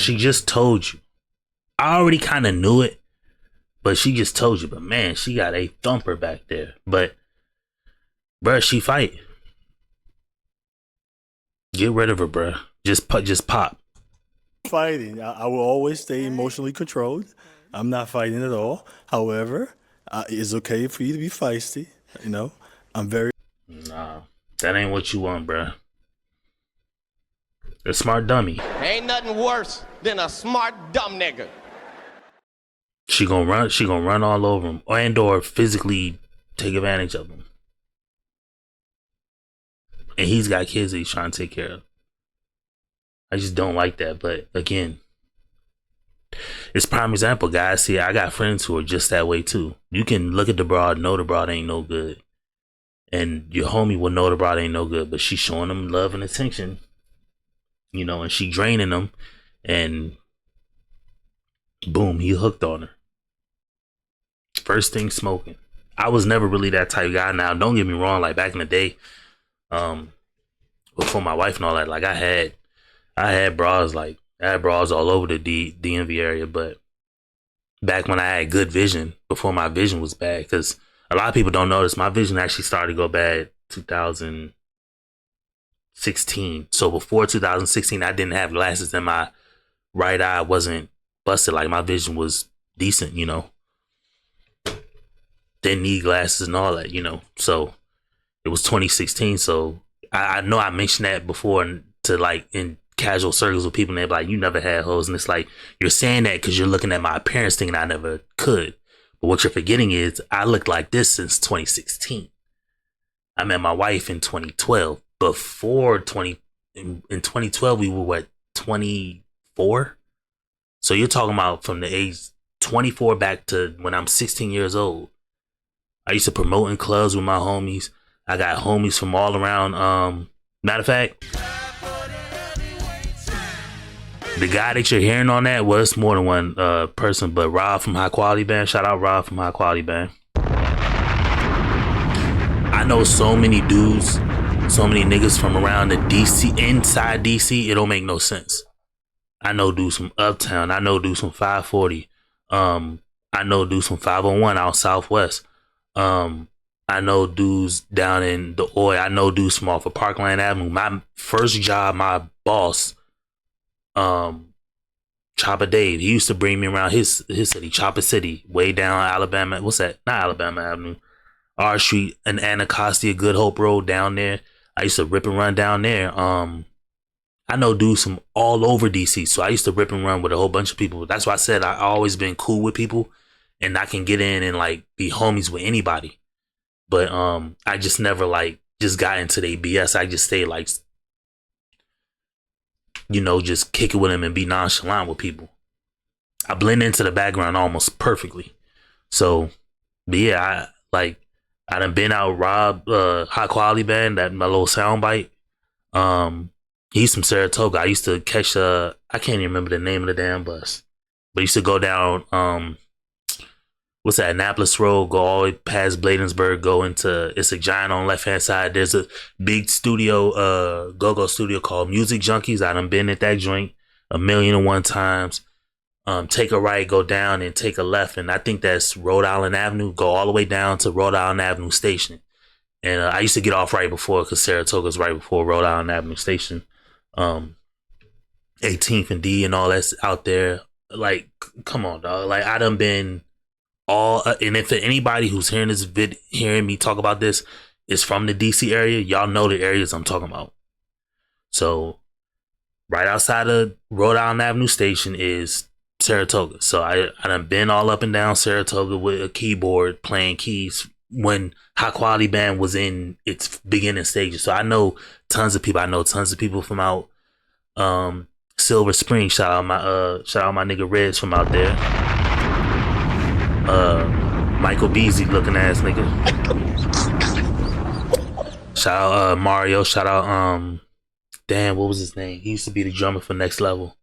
she just told you. I already kind of knew it, but she just told you. But man, she got a thumper back there. But bruh, she fight. Get rid of her, bruh. Just pop. Fighting. I will always stay emotionally controlled. I'm not fighting at all. However, it's okay for you to be feisty. You know, I'm very. Nah, that ain't what you want, bruh. A smart dummy. Ain't nothing worse than a smart dumb nigga. She gonna run all over him, or physically take advantage of him. And he's got kids that he's trying to take care of. I just don't like that. But again, it's prime example, guys. See, I got friends who are just that way too. You can look at the broad, know the broad ain't no good. And your homie will know the broad ain't no good, but she's showing them love and attention. You know, and she draining them, and boom, he hooked on her. First thing smoking. I was never really that type of guy. Now, don't get me wrong, like back in the day, before my wife and all that, like I had bras, like I had bras all over the DMV area, but back when I had good vision, before my vision was bad, because a lot of people don't notice, my vision actually started to go bad 2016. So before 2016, I didn't have glasses and my right eye wasn't busted. Like my vision was decent, you know. Didn't need glasses and all that, you know. So it was 2016. So I know I mentioned that before to like in casual circles with people, and they're like, you never had hoes. And it's like, you're saying that because you're looking at my appearance thinking I never could. But what you're forgetting is I looked like this since 2016. I met my wife in 2012. In 2012, we were what, 24? So you're talking about from the age 24 back to when I'm 16 years old. I used to promote in clubs with my homies. I got homies from all around. Matter of fact, the guy that you're hearing on that was more than one person, but Rob from High Quality Band. Shout out Rob from High Quality Band. I know so many dudes, so many niggas from around the DC, inside DC, it don't make no sense. I know dudes from Uptown. I know dudes from 540. I know dudes from 501 out Southwest. I know dudes down in the Oi. I know dudes from off of Parkland Avenue. My first job, my boss, Chopper Dave, he used to bring me around his city, Chopper City, way down Alabama. What's that? Not Alabama Avenue. R Street and Anacostia, Good Hope Road down there. I used to rip and run down there. I know dudes from all over DC, so I used to rip and run with a whole bunch of people. That's why I said I always been cool with people, and I can get in and like be homies with anybody. But I just never like just got into the BS. I just stay like, you know, just kick it with them and be nonchalant with people. I blend into the background almost perfectly. So, but yeah, I done been out Rob High Quality Band, that my little soundbite. He's from Saratoga. I used to catch I can't even remember the name of the damn bus, but I used to go down what's that, Annapolis Road, go all the way past Bladensburg, go into, it's a giant on the left hand side. There's a big studio, go-go studio called Music Junkies. I done been at that joint 1,000,001 times. Take a right, go down, and take a left, and I think that's Rhode Island Avenue. Go all the way down to Rhode Island Avenue Station. And I used to get off right before, because Saratoga's right before Rhode Island Avenue Station. 18th and D and all that's out there. Like, come on, dog. Like, I done been all, and if anybody who's hearing this hearing me talk about this is from the DC area, y'all know the areas I'm talking about. So, right outside of Rhode Island Avenue Station is Saratoga. So I done been all up and down Saratoga with a keyboard playing keys when High Quality Band was in its beginning stages. So I know tons of people. I know tons of people from out Silver Spring. Shout out my nigga Reds from out there. Michael Beasley looking ass nigga. Shout out Mario. Shout out damn, what was his name? He used to be the drummer for Next Level.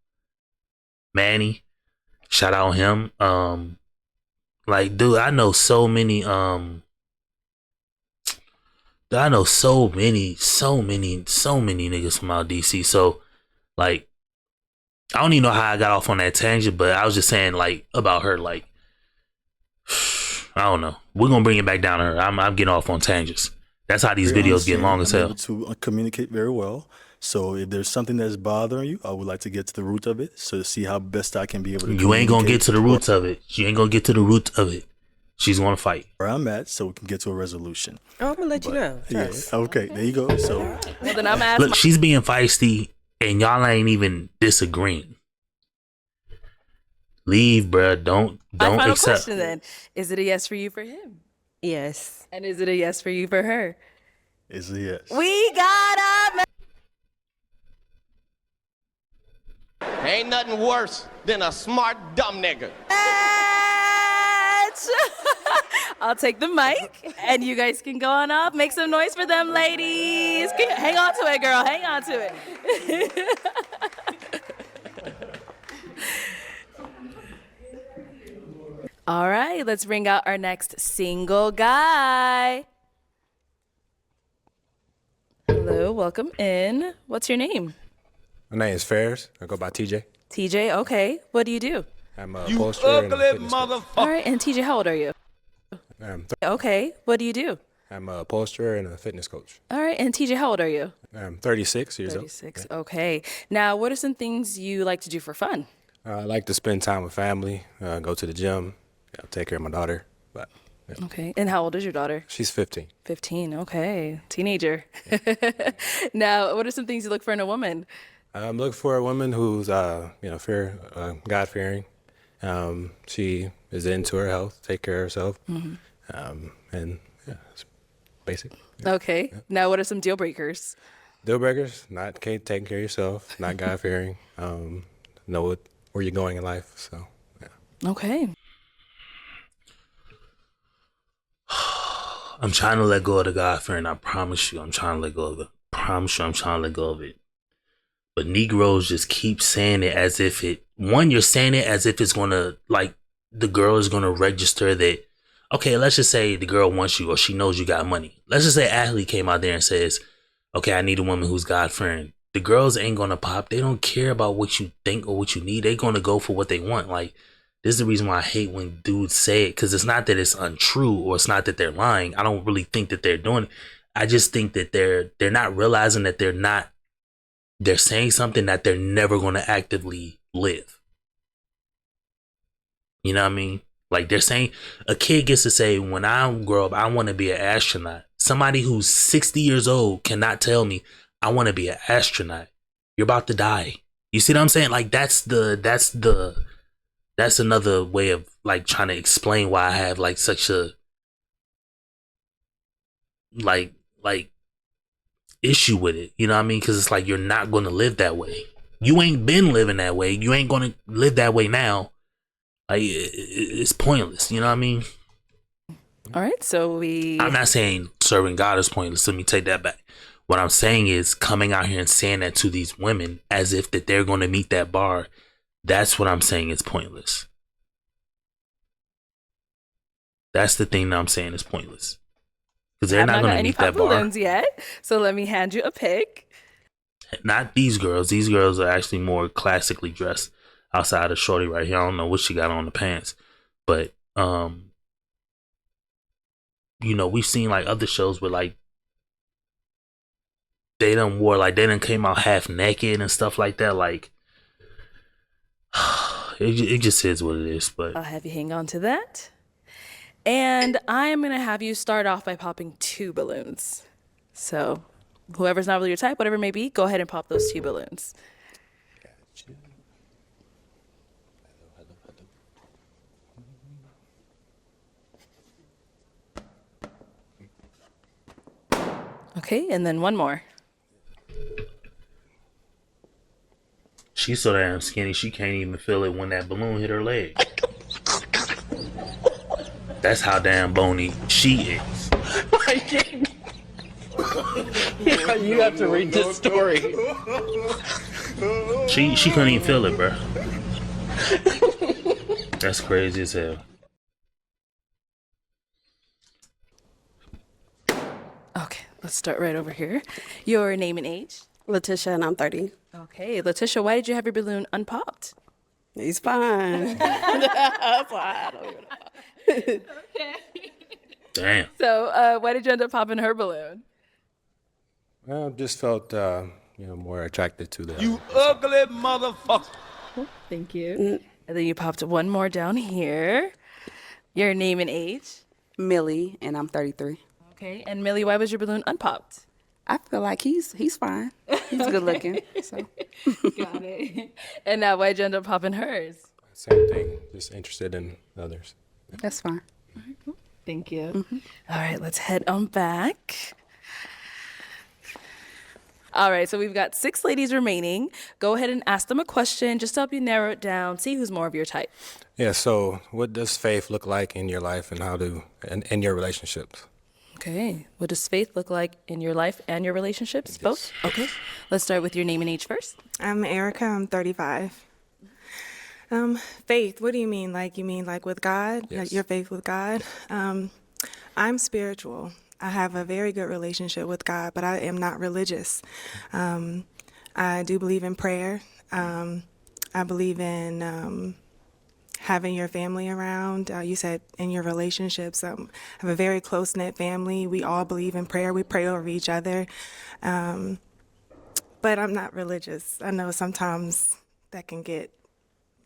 Manny. Shout out him. Like, dude, I know so many niggas from out DC. So like, I don't even know how I got off on that tangent, but I was just saying like about her, like I don't know. We're gonna bring it back down to her. I'm getting off on tangents. That's how these videos get long as hell. Able to communicate very well. So if there's something that's bothering you, I would like to get to the root of it. So to see how best I can be able to. You ain't gonna get to the roots of it. You ain't gonna get to the root of it. She's gonna fight. Where I'm at, so we can get to a resolution. Oh, I'm gonna let you know. Yeah. Okay. There you go. So. Well, then I'm asking. Look, she's being feisty, and y'all ain't even disagreeing. Leave, bruh. Don't My final accept. question then: is it a yes for you for him? Yes. And is it a yes for you for her? Is a yes. We got a. Ain't nothing worse than a smart dumb nigga. I'll take the mic, and you guys can go on up. Make some noise for them, ladies. Hang on to it, girl. Hang on to it. All right, let's bring out our next single guy. Hello, welcome in. What's your name? My name is Ferris. I go by TJ. TJ, okay. What do you do? I'm a upholsterer and a fitness coach. All right, and TJ, how old are you? Okay, what do you do? I'm a upholsterer and a fitness coach. All right, and TJ, how old are you? I'm 36 years 36, okay. Now, what are some things you like to do for fun? old. I like to spend time with family, go to the gym, take care of my daughter. But Okay, and how old is your daughter? she's 15. 15, okay. Teenager. Now, what are some things you look for in a woman? I'm looking for a woman who's, God-fearing. She is into her health, take care of herself, Mhm. and it's basic. Okay, now what are some deal breakers? Deal breakers: not taking care of yourself, not God-fearing, know where you're going in life. So, Okay. I'm trying to let go of the God-fearing. I promise you, I'm trying to let go of it. Promise you, I'm trying to let go of it. But Negroes just keep saying it as if it. One, you're saying it as if it's gonna, like, the girl is gonna register that. Okay, let's just say the girl wants you or she knows you got money. Let's just say athlete came out there and says, okay, I need a woman who's God-fearing. The girls ain't gonna pop. They don't care about what you think or what you need. They're gonna go for what they want. Like, this is the reason why I hate when dudes say it, because it's not that it's untrue or it's not that they're lying. I don't really think that they're doing it. I just think that they're not realizing that they're saying something that they're never going to actively live. You know what I mean? Like, they're saying, a kid gets to say, when I grow up, I want to be an astronaut. Somebody who's 60 years old cannot tell me, I want to be an astronaut. You're about to die. You see what I'm saying? Like, that's another way of, like, trying to explain why I have, like, such a, like issue with it. You know what I mean? Because it's like, you're not going to live that way. You ain't been living that way. You ain't going to live that way now. Like, it's pointless. You know what I mean? All right, so I'm not saying serving God is pointless. Let me take that back. What I'm saying is coming out here and saying that to these women as if that they're going to meet that bar. That's what I'm saying is pointless. That's the thing that I'm saying is pointless. Because they're not going to meet that bar. Balloons yet, so let me hand you a pick. Not these girls. These girls are actually more classically dressed outside of Shorty right here. I don't know what she got on the pants. But, you know, we've seen like other shows where like they done came out half naked and stuff like that. Like, it just is what it is. But I'll have you hang on to that. And I'm going to have you start off by popping 2 balloons. So whoever's not really your type, whatever it may be, go ahead and pop those 2 balloons. Okay, and then one more. she's so damn skinny she can't even feel it when that balloon hit her leg. That's how damn bony she is. Yeah, you have to read this story. She couldn't even feel it, bro. That's crazy as hell. Okay, let's start right over here. Your name and age? Letitia, and I'm 30. Okay, Letitia, why did you have your balloon unpopped? He's fine. That's why I don't even know. Damn. So, why did you end up popping her balloon? Well, just felt more attracted to the. You ugly motherfucker. Thank you. And then you popped one more down here. Your name and age? Millie, and I'm 33. Okay, and Millie, why was your balloon unpopped? I feel like he's fine. He's good looking. So. Got it. And now, why'd you end up popping hers? Same thing. Just interested in others. That's fine. Thank you. All right, let's head on back. All right, so we've got 6 ladies remaining. Go ahead and ask them a question just to help you narrow it down, see who's more of your type. Yeah. So, what does faith look like in your life, and in your relationships? Okay, what does faith look like in your life and your relationships? Both? Okay, let's start with your name and age first. I'm Erica. I'm 35. Faith, what do you mean? You mean with God? Yes. Like your faith with God? I'm spiritual. I have a very good relationship with God, but I am not religious. I do believe in prayer. I believe in having your family around. You said in your relationships. I have a very close-knit family. We all believe in prayer. We pray over each other. But I'm not religious. I know sometimes that can get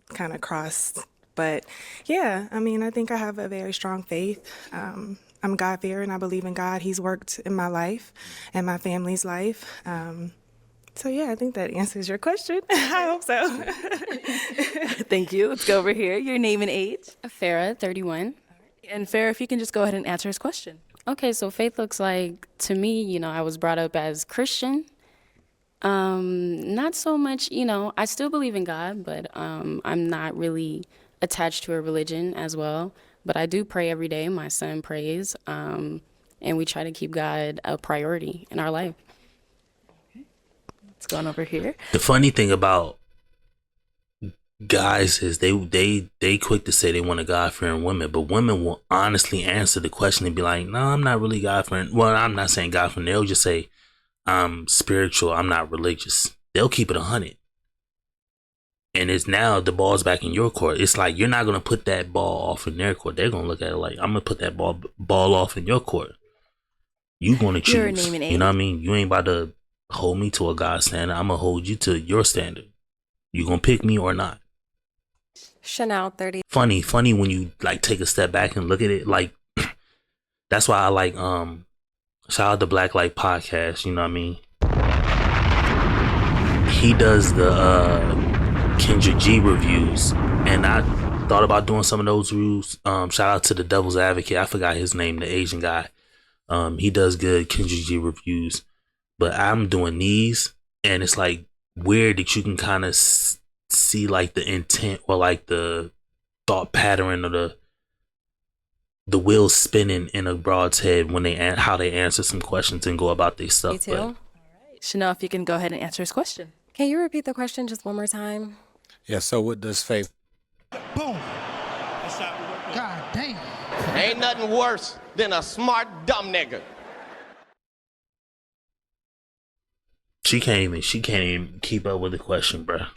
kind of crossed. But yeah, I think I have a very strong faith. I'm God-fearing. I believe in God. He's worked in my life and my family's life. So yeah, I think that answers your question. I hope so. Thank you. Let's go over here. Your name and age? Farah, 31. And Farah, if you can just go ahead and answer his question. Okay, so faith looks like, to me, I was brought up as Christian. Not so much, I still believe in God, but I'm not really attached to a religion as well. But I do pray every day. My son prays, and we try to keep God a priority in our life. Let's go on over here. The funny thing about guys is they quick to say they want a God-fearing woman, but women will honestly answer the question and be like, no, I'm not really God-fearing. Well, I'm not saying God-fearing. They'll just say, I'm spiritual. I'm not religious. They'll keep it 100. And it's now the ball's back in your court. It's like you're not going to put that ball off in their court. They're going to look at it like, I'm going to put that ball off in your court. You're going to choose. Your name and age. You know what I mean? You ain't about to hold me to a God standard. I'm going to hold you to your standard. You going to pick me or not? Chanel, 30. Funny when you take a step back and look at it. That's why I like, shout out to Black Light Podcast. You know what I mean? He does the, Kendrick G reviews, and I thought about doing some of those reviews. Shout out to the Devil's Advocate. I forgot his name, the Asian guy. He does good Kendrick G reviews, but I'm doing these, and it's weird that you can kind of see the intent or the thought pattern of the wheels spinning in a broad's head when how they answer some questions and go about their stuff. Me too. All right. Chanel, if you can go ahead and answer his question. Can you repeat the question just one more time? Yeah. So, what does faith? Boom. God damn. Ain't nothing worse than a smart dumb nigga. She can't even keep up with the question, bruh.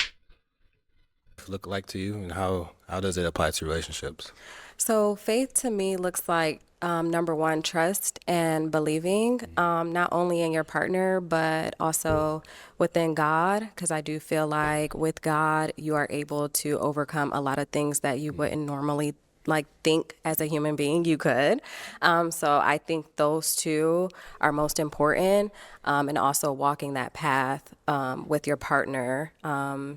Look like to you, and how does it apply to relationships? So faith to me looks like number one, trust and believing, not only in your partner, but also within God, because I do feel like with God, you are able to overcome a lot of things that you wouldn't normally think as a human being you could. So I think those two are most important, and also walking that path with your partner,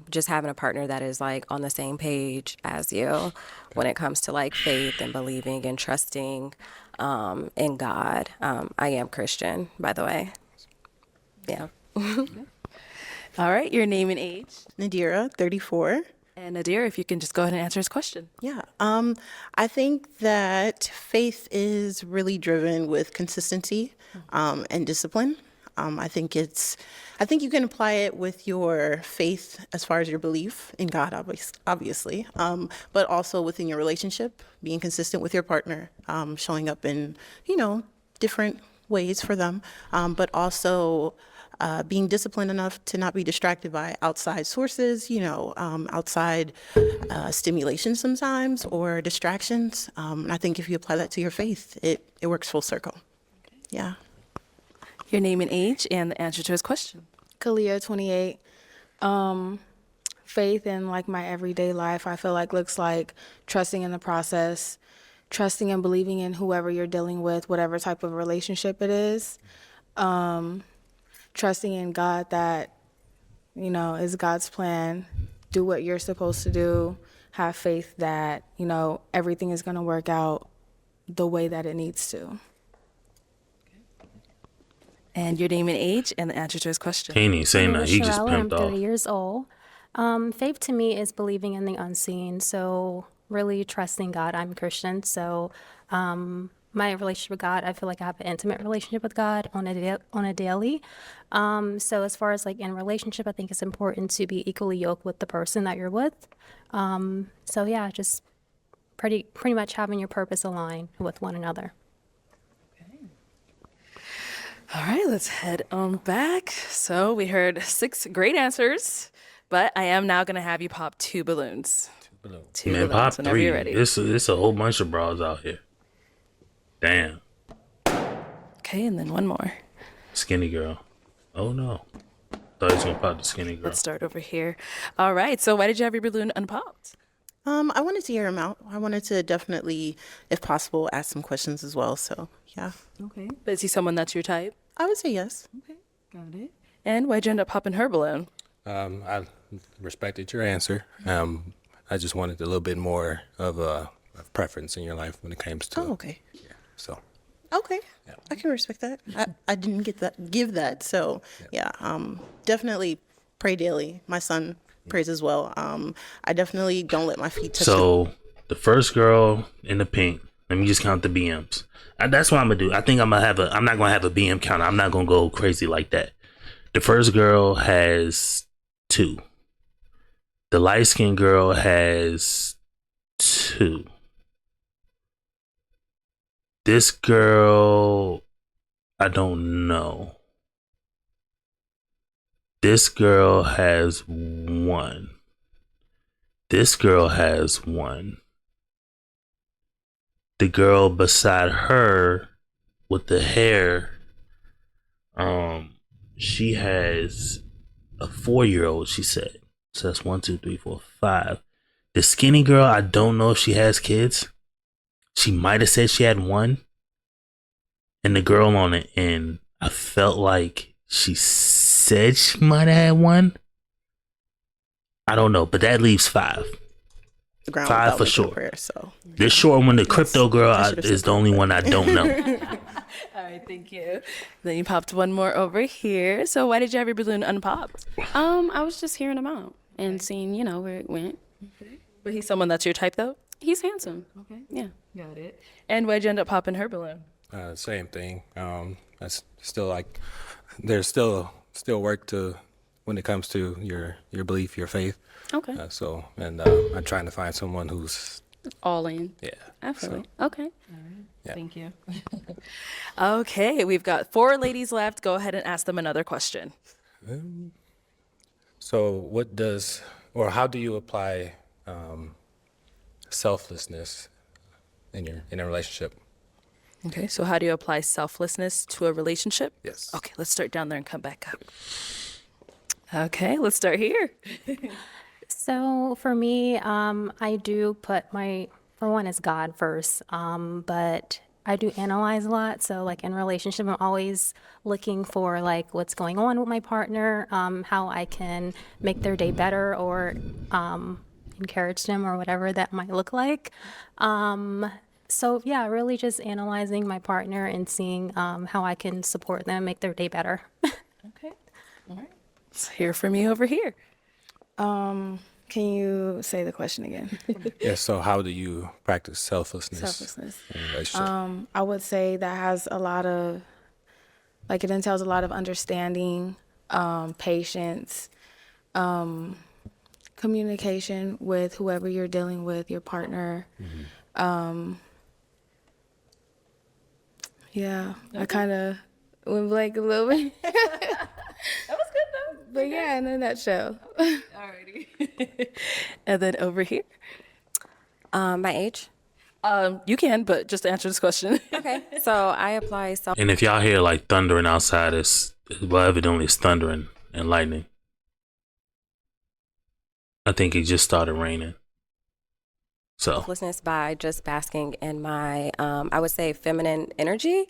just having a partner that is on the same page as you when it comes to faith and believing and trusting in God. I am Christian, by the way. Yeah. All right, your name and age? Nadira, 34. And Nadir, if you can just go ahead and answer his question. Yeah. I think that faith is really driven with consistency and discipline. I think you can apply it with your faith as far as your belief in God, obviously, but also within your relationship, being consistent with your partner, showing up in, different ways for them, but also being disciplined enough to not be distracted by outside sources, outside stimulation sometimes or distractions. And I think if you apply that to your faith, it works full circle. Yeah. Your name and age and the answer to his question. Kalia, 28. Faith in like my everyday life, I feel like looks like trusting in the process, trusting and believing in whoever you're dealing with, whatever type of relationship it is. Trusting in God that, is God's plan. Do what you're supposed to do. Have faith that, everything is going to work out the way that it needs to. And your name and age and the answer to his question. He ain't even saying that. He just Sherelle, I'm pimped 30 off. years old. Faith to me is believing in the unseen. So really trusting God. I'm Christian. So my relationship with God, I feel like I have an intimate relationship with God on a daily. So as far as like in relationship, I think it's important to be equally yoked with the person that you're with. So yeah, just pretty much having your purpose align with one another. All right, let's head on back. So we heard 6 great answers, but I am now going to have you pop 2 balloons. Two Man, balloons pop whenever 3. you're ready. It's a whole bunch of bras out here. Damn. Okay, and then one more. Skinny girl. Oh no. Thought he was gonna pop the skinny girl. Let's start over here. All right, so why did you have your balloon unpopped? I wanted to hear him out. I wanted to definitely, if possible, ask some questions as well. So, yeah. Okay. But is he someone that's your type? I would say yes. Okay, got it. And why'd you end up popping her balloon? I respected your answer. I just wanted a little bit more of a preference in your life when it comes to. Oh, okay. Yeah. So. Okay. Yeah. I can respect that. I didn't give that. So, yeah. Definitely pray daily. My son prays as well. I definitely don't let my feet touch. So the first girl in the pink. Let me just count the BMs. That's what I'm gonna do. I think I'm not gonna have a BM counter. I'm not gonna go crazy like that. The first girl has 2. The light skinned girl has 2. This girl, I don't know. This girl has 1. This girl has 1. The girl beside her with the hair, she has a 4-year-old, she said. So that's 1, 2, 3, 4, 5. The skinny girl, I don't know if she has kids. She might have said she had 1. And the girl on it, and I felt like she said she might have had 1. I don't know, but that leaves 5. 5 for sure. Prayer, so. This short one, the crypto girl, is the only one I don't know. All right, thank you. Then you popped one more over here. So why did you have your balloon unpopped? I was just hearing him out and seeing, where it went. Okay. But he's someone that's your type, though? He's handsome. Okay. Yeah. Got it. And why'd you end up popping her balloon? Same thing. That's still like, there's still work to when it comes to your belief, your faith. Okay. I'm trying to find someone who's all in. Yeah. Absolutely. So. Okay. All right. Yeah. Thank you. Okay, we've got 4 ladies left. Go ahead and ask them another question. So how do you apply selflessness in a relationship? Okay, so how do you apply selflessness to a relationship? Yes. Okay, let's start down there and come back up. Okay, let's start here. So for me, I do put for one, is God first, but I do analyze a lot. So like in relationship, I'm always looking for like what's going on with my partner, how I can make their day better or encourage them or whatever that might look like. So yeah, really just analyzing my partner and seeing how I can support them, make their day better. Okay, all right. Let's hear from you over here. Can you say the question again? Yeah, so how do you practice selflessness? Selflessness. In a relationship? I would say that has a lot of, like, it entails a lot of understanding, patience, communication with whoever you're dealing with, your partner. Yeah, I kind of went blank a little bit. That was good though. But yeah, in a nutshell. Alrighty. And then over here. My age? You can, but just to answer this question. Okay. So I apply self. And if y'all hear like thundering outside, well, evidently it's thundering and lightning. I think it just started raining. So Selflessness by just basking in my, I would say, feminine energy.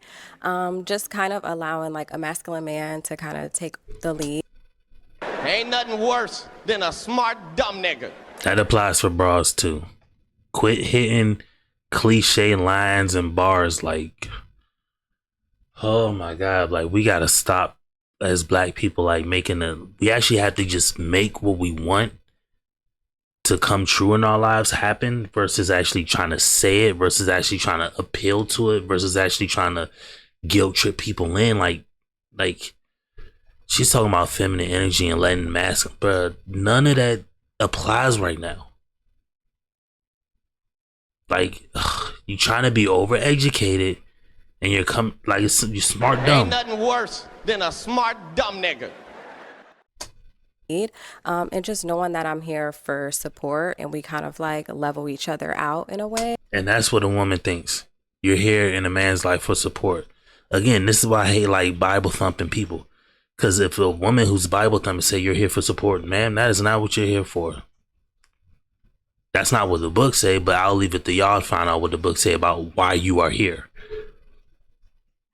Just kind of allowing like a masculine man to kind of take the lead. Ain't nothing worse than a smart dumb nigga. that applies for bras too. Quit hitting cliche lines and bars like, oh my God, like we gotta stop as black people like we actually have to just make what we want to come true in our lives happen versus actually trying to say it, versus actually trying to appeal to it, versus actually trying to guilt trip people in. Like she's talking about feminine energy and letting masculine, but none of that applies right now. Like you trying to be overeducated and you're you're smart dumb. Ain't nothing worse than a smart dumb nigga. And just knowing that I'm here for support and we kind of like level each other out in a way. And that's what a woman thinks. You're here in a man's life for support. Again, this is why I hate like Bible thumping people. Because if a woman who's Bible thumping say you're here for support, ma'am, that is not what you're here for. That's not what the book say, but I'll leave it to y'all to find out what the book say about why you are here.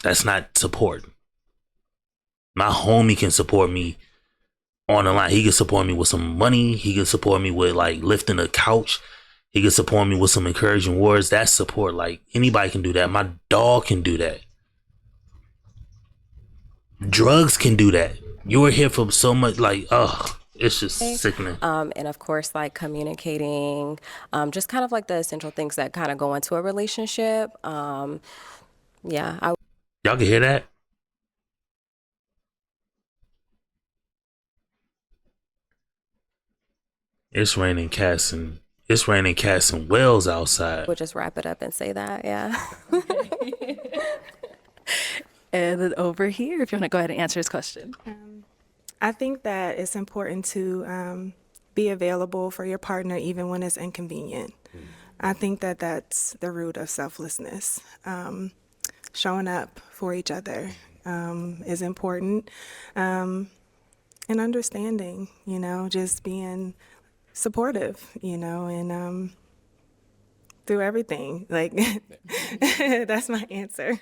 That's not support. My homie can support me on the line. He can support me with some money. He can support me with like lifting a couch. He can support me with some encouraging words. That's support. Like anybody can do that. My dog can do that. Drugs can do that. You were here for so much, like, it's just sickening. And of course, like communicating, just kind of like the essential things that kind of go into a relationship. Y'all can hear that? It's raining cats and whales outside. We'll just wrap it up and say that, yeah. And then over here, if you want to go ahead and answer his question. I think that it's important to be available for your partner even when it's inconvenient. I think that that's the root of selflessness. Showing up for each other is important. And understanding, just being supportive, and through everything. Like, that's my answer.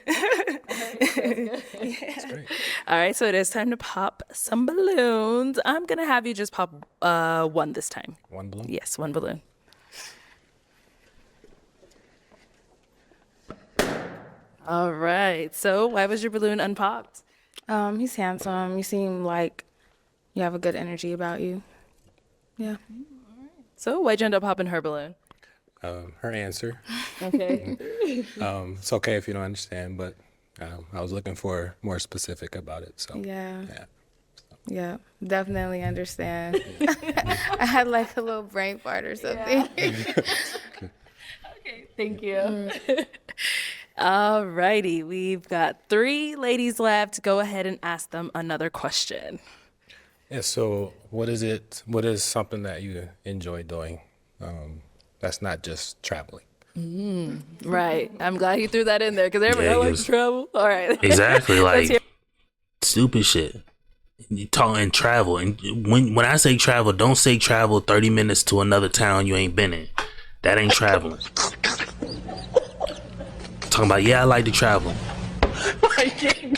That's great. All right, so it is time to pop some balloons. I'm going to have you just pop one this time. One balloon? Yes, one balloon. All right, so why was your balloon unpopped? He's handsome. You seem like you have a good energy about you. Yeah. So why'd you end up popping her balloon? Her answer. Okay. It's okay if you don't understand, but I was looking for more specific about it. So Yeah, definitely understand. I had like a little brain fart or something. Okay, thank you. All righty, we've got 3 ladies left. Go ahead and ask them another question. Yeah, so what is something that you enjoy doing that's not just traveling? Right. I'm glad you threw that in there because everybody likes to travel. All right. Exactly. Like stupid shit. You talk and travel. And when I say travel, don't say travel 30 minutes to another town you ain't been in. That ain't traveling. Talking about, I like to travel.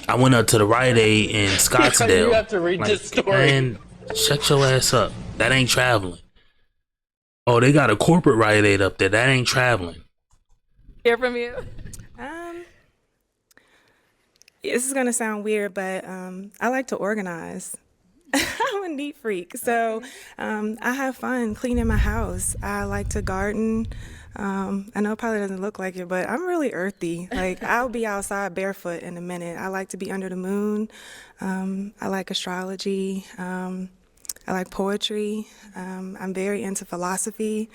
I went up to the Rite Aid in Scottsdale. You have to read this story. Man, shut your ass up. That ain't traveling. Oh, they got a corporate Rite Aid up there. That ain't traveling. Hear from you? This is gonna sound weird, but I like to organize. I I'm a neat freak. So I have fun cleaning my house. I like to garden. I know it probably doesn't look like it, but I'm really earthy. Like, I'll be outside barefoot in a minute. I like to be under the moon. I like astrology. I like poetry. I'm very into philosophy.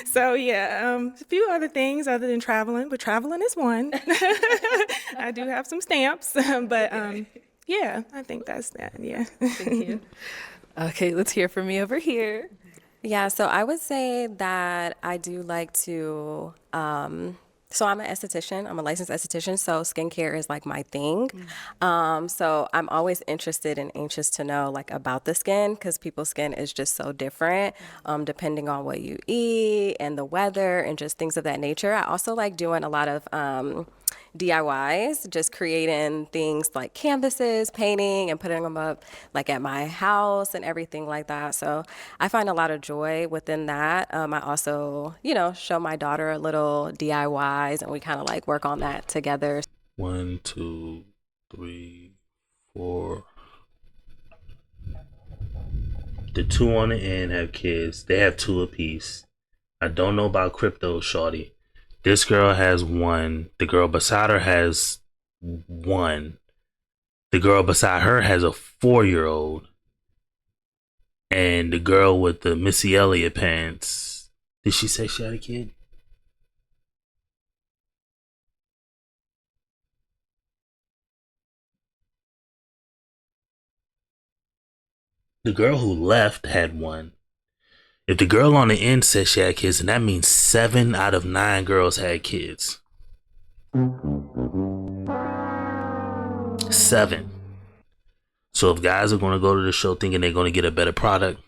So yeah, a few other things other than traveling, but traveling is one. I do have some stamps, but yeah, I think that's that. Yeah. Thank you. Okay, let's hear from me over here. Yeah, so I would say that I do like to, so I'm an esthetician. I'm a licensed esthetician, so skincare is like my thing. So I'm always interested and anxious to know like about the skin because people's skin is just so different depending on what you eat and the weather and just things of that nature. I also like doing a lot of DIYs, just creating things like canvases, painting, and putting them up like at my house and everything like that. So I find a lot of joy within that. I also, show my daughter a little DIYs, and we kind of like work on that together. 1, 2, 3, 4. The two on the end have kids. They have 2 apiece. I don't know about crypto, shorty. This girl has 1. The girl beside her has 1. The girl beside her has a 4-year-old. And the girl with the Missy Elliott pants, did she say she had a kid? The girl who left had 1. If the girl on the end said she had kids, then that means 7 out of 9 girls had kids. 7. So if guys are going to go to the show thinking they're going to get a better product,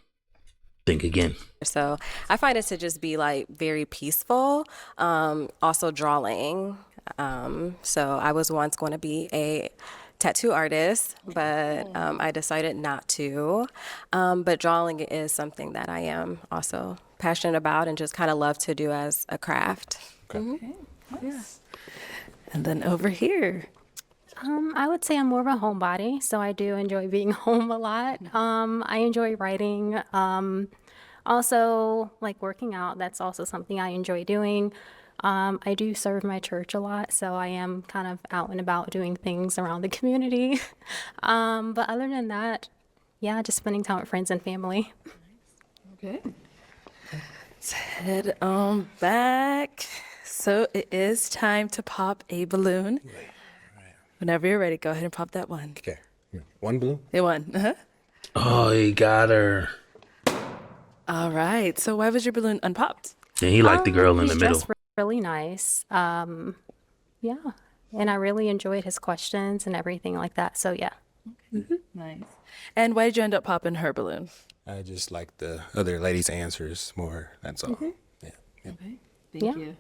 think again. So I find it to just be like very peaceful. Also drawing. So I was once going to be a tattoo artist, but I decided not to. But drawing is something that I am also passionate about and just kind of love to do as a craft. Okay. Yes. And then over here. I would say I'm more of a homebody, so I do enjoy being home a lot. I enjoy writing. Also, like working out, that's also something I enjoy doing. I do serve my church a lot, so I am kind of out and about doing things around the community. But other than that, yeah, just spending time with friends and family. Okay. Let's head on back. So it is time to pop a balloon. Whenever you're ready, go ahead and pop that one. Okay. 1 balloon? It won. Uh-huh. Oh, he got her. All right. So why was your balloon unpopped? And he liked the girl in He's the middle. dressed really nice. Yeah, and I really enjoyed his questions and everything like that. So yeah. Nice. And why did you end up popping her balloon? I just like the other lady's answers more. That's all. Yeah. Okay. Thank you.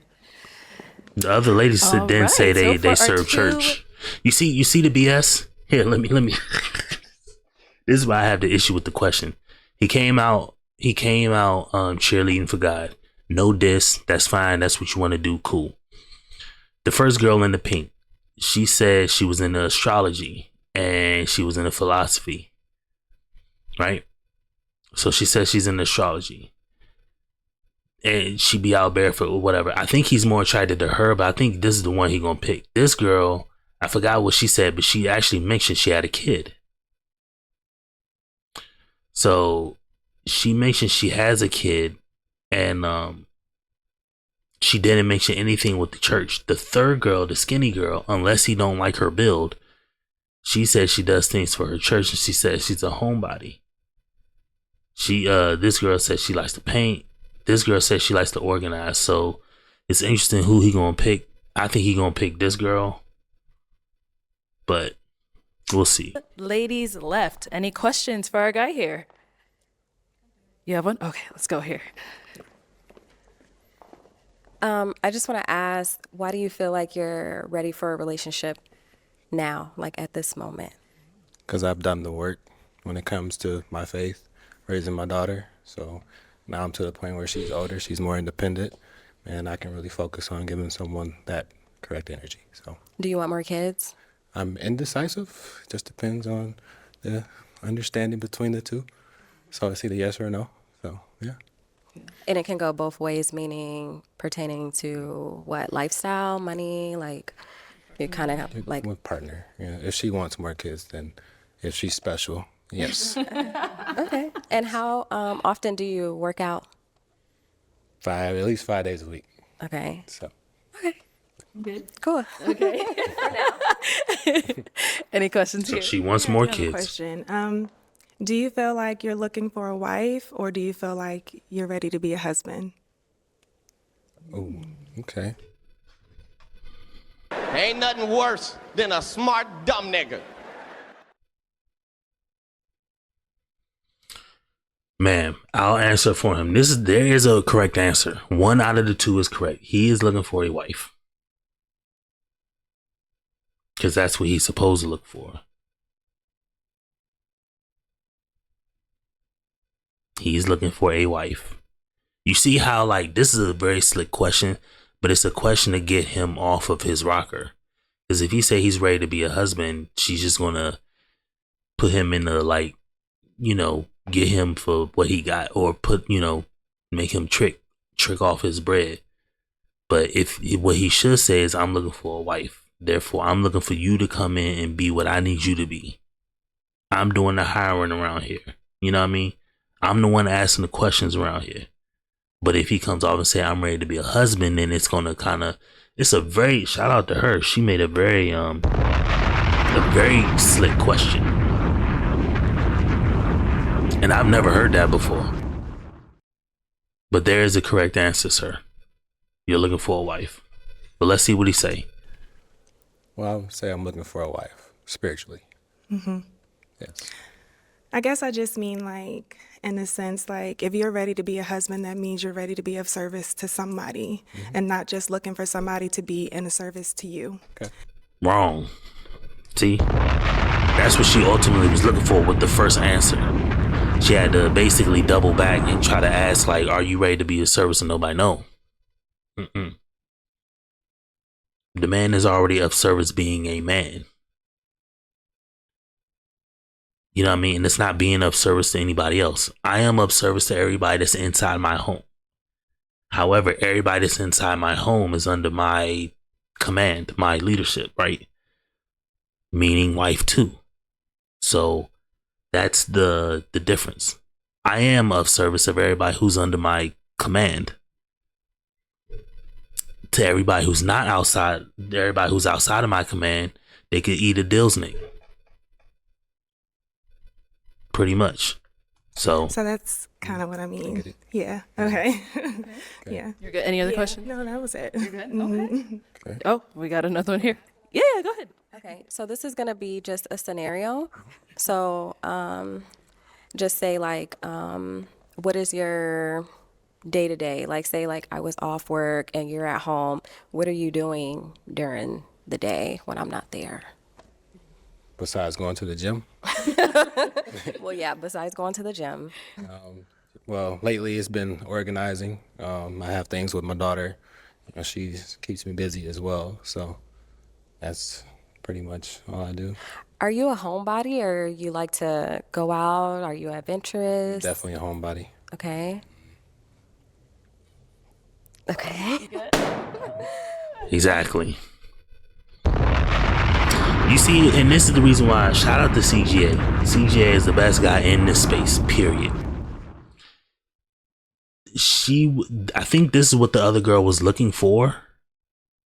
The other ladies All didn't right, say so they for our serve church. You see the BS? Here, let me. This is why I have the issue with the question. He came out cheerleading for God. No diss. That's fine. That's what you want to do. Cool. The first girl in the pink, she said she was into astrology and she was into philosophy. Right? So she says she's into astrology. And she be out barefoot or whatever. I think he's more attracted to her, but I think this is the one he gonna pick. This girl, I forgot what she said, but she actually mentioned she had a kid. So she mentioned she has a kid, and she didn't mention anything with the church. The third girl, the skinny girl, unless he don't like her build, she says she does things for her church, and she says she's a homebody. This girl says she likes to paint. This girl says she likes to organize. So it's interesting who he gonna pick. I think he gonna pick this girl, but we'll see. Ladies left. Any questions for our guy here? You have one? Okay, let's go here. I just want to ask, why do you feel like you're ready for a relationship now, like at this moment? Because I've done the work when it comes to my faith, raising my daughter. So now I'm to the point where she's older, she's more independent, and I can really focus on giving someone that correct energy. So, Do you want more kids? I'm indecisive. Just depends on the understanding between the two. So it's either yes or no. So, yeah. And it can go both ways, meaning pertaining to what, lifestyle, money, like you kind of like With partner. Yeah. If she wants more kids, then if she's special, yes. Okay. And how often do you work out? At least 5 days a week. Okay. So. Good. Cool. Okay. Any questions So here? she wants Yeah, I more do have a kids. question. Do you feel like you're looking for a wife, or do you feel like you're ready to be a husband? Oh, okay. Ain't nothing worse than a smart dumb nigga. Ma'am, I'll answer for him. There is a correct answer. One out of the two is correct. He is looking for a wife. Because that's what he's supposed to look for. He's looking for a wife. You see how, like, this is a very slick question, but it's a question to get him off of his rocker. Because if he say he's ready to be a husband, she's just going to put him in the, like, you know, get him for what he got, or make him trick off his bread. But what he should say is, I'm looking for a wife. Therefore, I'm looking for you to come in and be what I need you to be. I'm doing the hiring around here. You know what I mean? I'm the one asking the questions around here. But if he comes off and say, I'm ready to be a husband, then it's going to it's a very, shout out to her. She made a very slick question. And I've never heard that before. But there is a correct answer, sir. You're looking for a wife. But let's see what he say. Well, I would say I'm looking for a wife, spiritually. Mm-hmm. Yes. I guess I just mean, like, in a sense, like, if you're ready to be a husband, that means you're ready to be of service to somebody, and not just looking for somebody to be in a service to you. Okay. Wrong. See? That's what she ultimately was looking for with the first answer. She had to basically double back and try to ask, like, are you ready to be of service? And nobody know. Mm-mm. The man is already of service being a man. You know what I mean? And it's not being of service to anybody else. I am of service to everybody that's inside my home. However, everybody that's inside my home is under my command, my leadership, right? Meaning wife too. So that's the difference. I am of service of everybody who's under my command. To everybody who's not outside, everybody who's outside of my command, they could eat a dill's nick. Pretty much. So that's kind of what I mean. Yeah. Okay. Yeah. You're good. Any other questions? No, that was it. You're good? Mhm. Okay. Oh, we got another one here. Yeah, go ahead. Okay, so this is gonna be just a scenario. So just say like, what is your day to day? Like, say like I was off work and you're at home. What are you doing during the day when I'm not there? Besides going to the gym? Well, yeah, besides going to the gym. Well, lately it's been organizing. I have things with my daughter. She keeps me busy as well. So that's pretty much all I do. Are you a homebody, or you like to go out? Are you adventurous? Definitely a homebody. Okay. Okay. exactly. You see, and this is the reason why, shout out to CGA. CGA is the best guy in this space, period. I think this is what the other girl was looking for,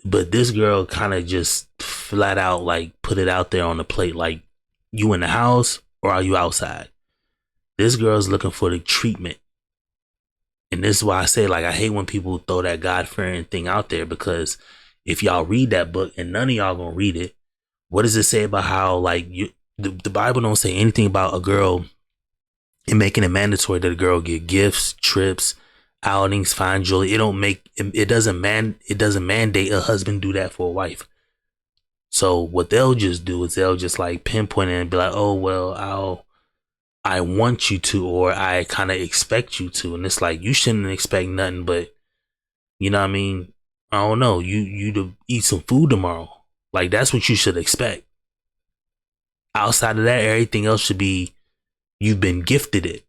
but this girl kind of just flat out like put it out there on the plate, like, you in the house or are you outside? This girl's looking for the treatment. And this is why I say, like, I hate when people throw that God-fearing thing out there, because if y'all read that book, and none of y'all gonna read it, what does it say about how, like, the Bible don't say anything about a girl and making it mandatory that a girl get gifts, trips, outings, fine jewelry. It doesn't mandate a husband do that for a wife. So what they'll just do is they'll just like pinpoint it and be like, oh well, I want you to, or I kind of expect you to. And it's like, you shouldn't expect nothing but, you know what I mean? I don't know, you to eat some food tomorrow. Like, that's what you should expect. Outside of that, everything else should be You've been gifted it.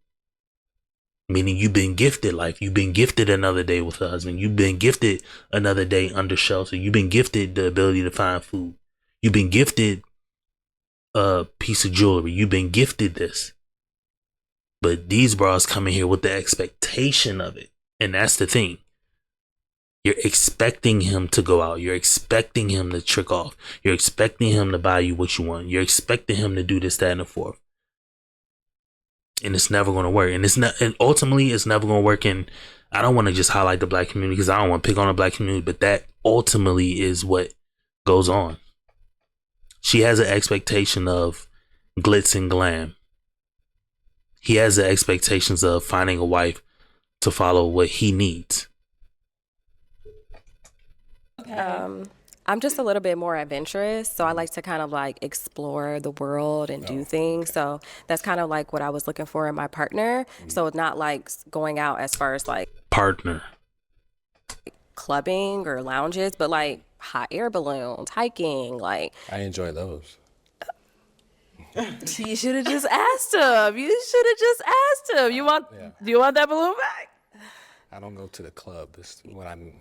Meaning you've been gifted life. You've been gifted another day with a husband. You've been gifted another day under shelter. You've been gifted the ability to find food. You've been gifted a piece of jewelry. You've been gifted this. But these bras come in here with the expectation of it. And that's the thing. You're expecting him to go out. You're expecting him to trick off. You're expecting him to buy you what you want. You're expecting him to do this, that, and the fourth. And it's never going to work. And ultimately it's never going to work. And I don't want to just highlight the black community because I don't want to pick on the black community, but that ultimately is what goes on. She has an expectation of glitz and glam. He has the expectations of finding a wife to follow what he needs. I'm just a little bit more adventurous, so I like to kind of like explore the world and do things. So that's kind of like what I was looking for in my partner. So it's not like going out as far as like Partner. clubbing or lounges, but like hot air balloons, hiking, like. I enjoy those. You should have just asked him. Do you want that balloon back? I don't go to the club. It's when I'm.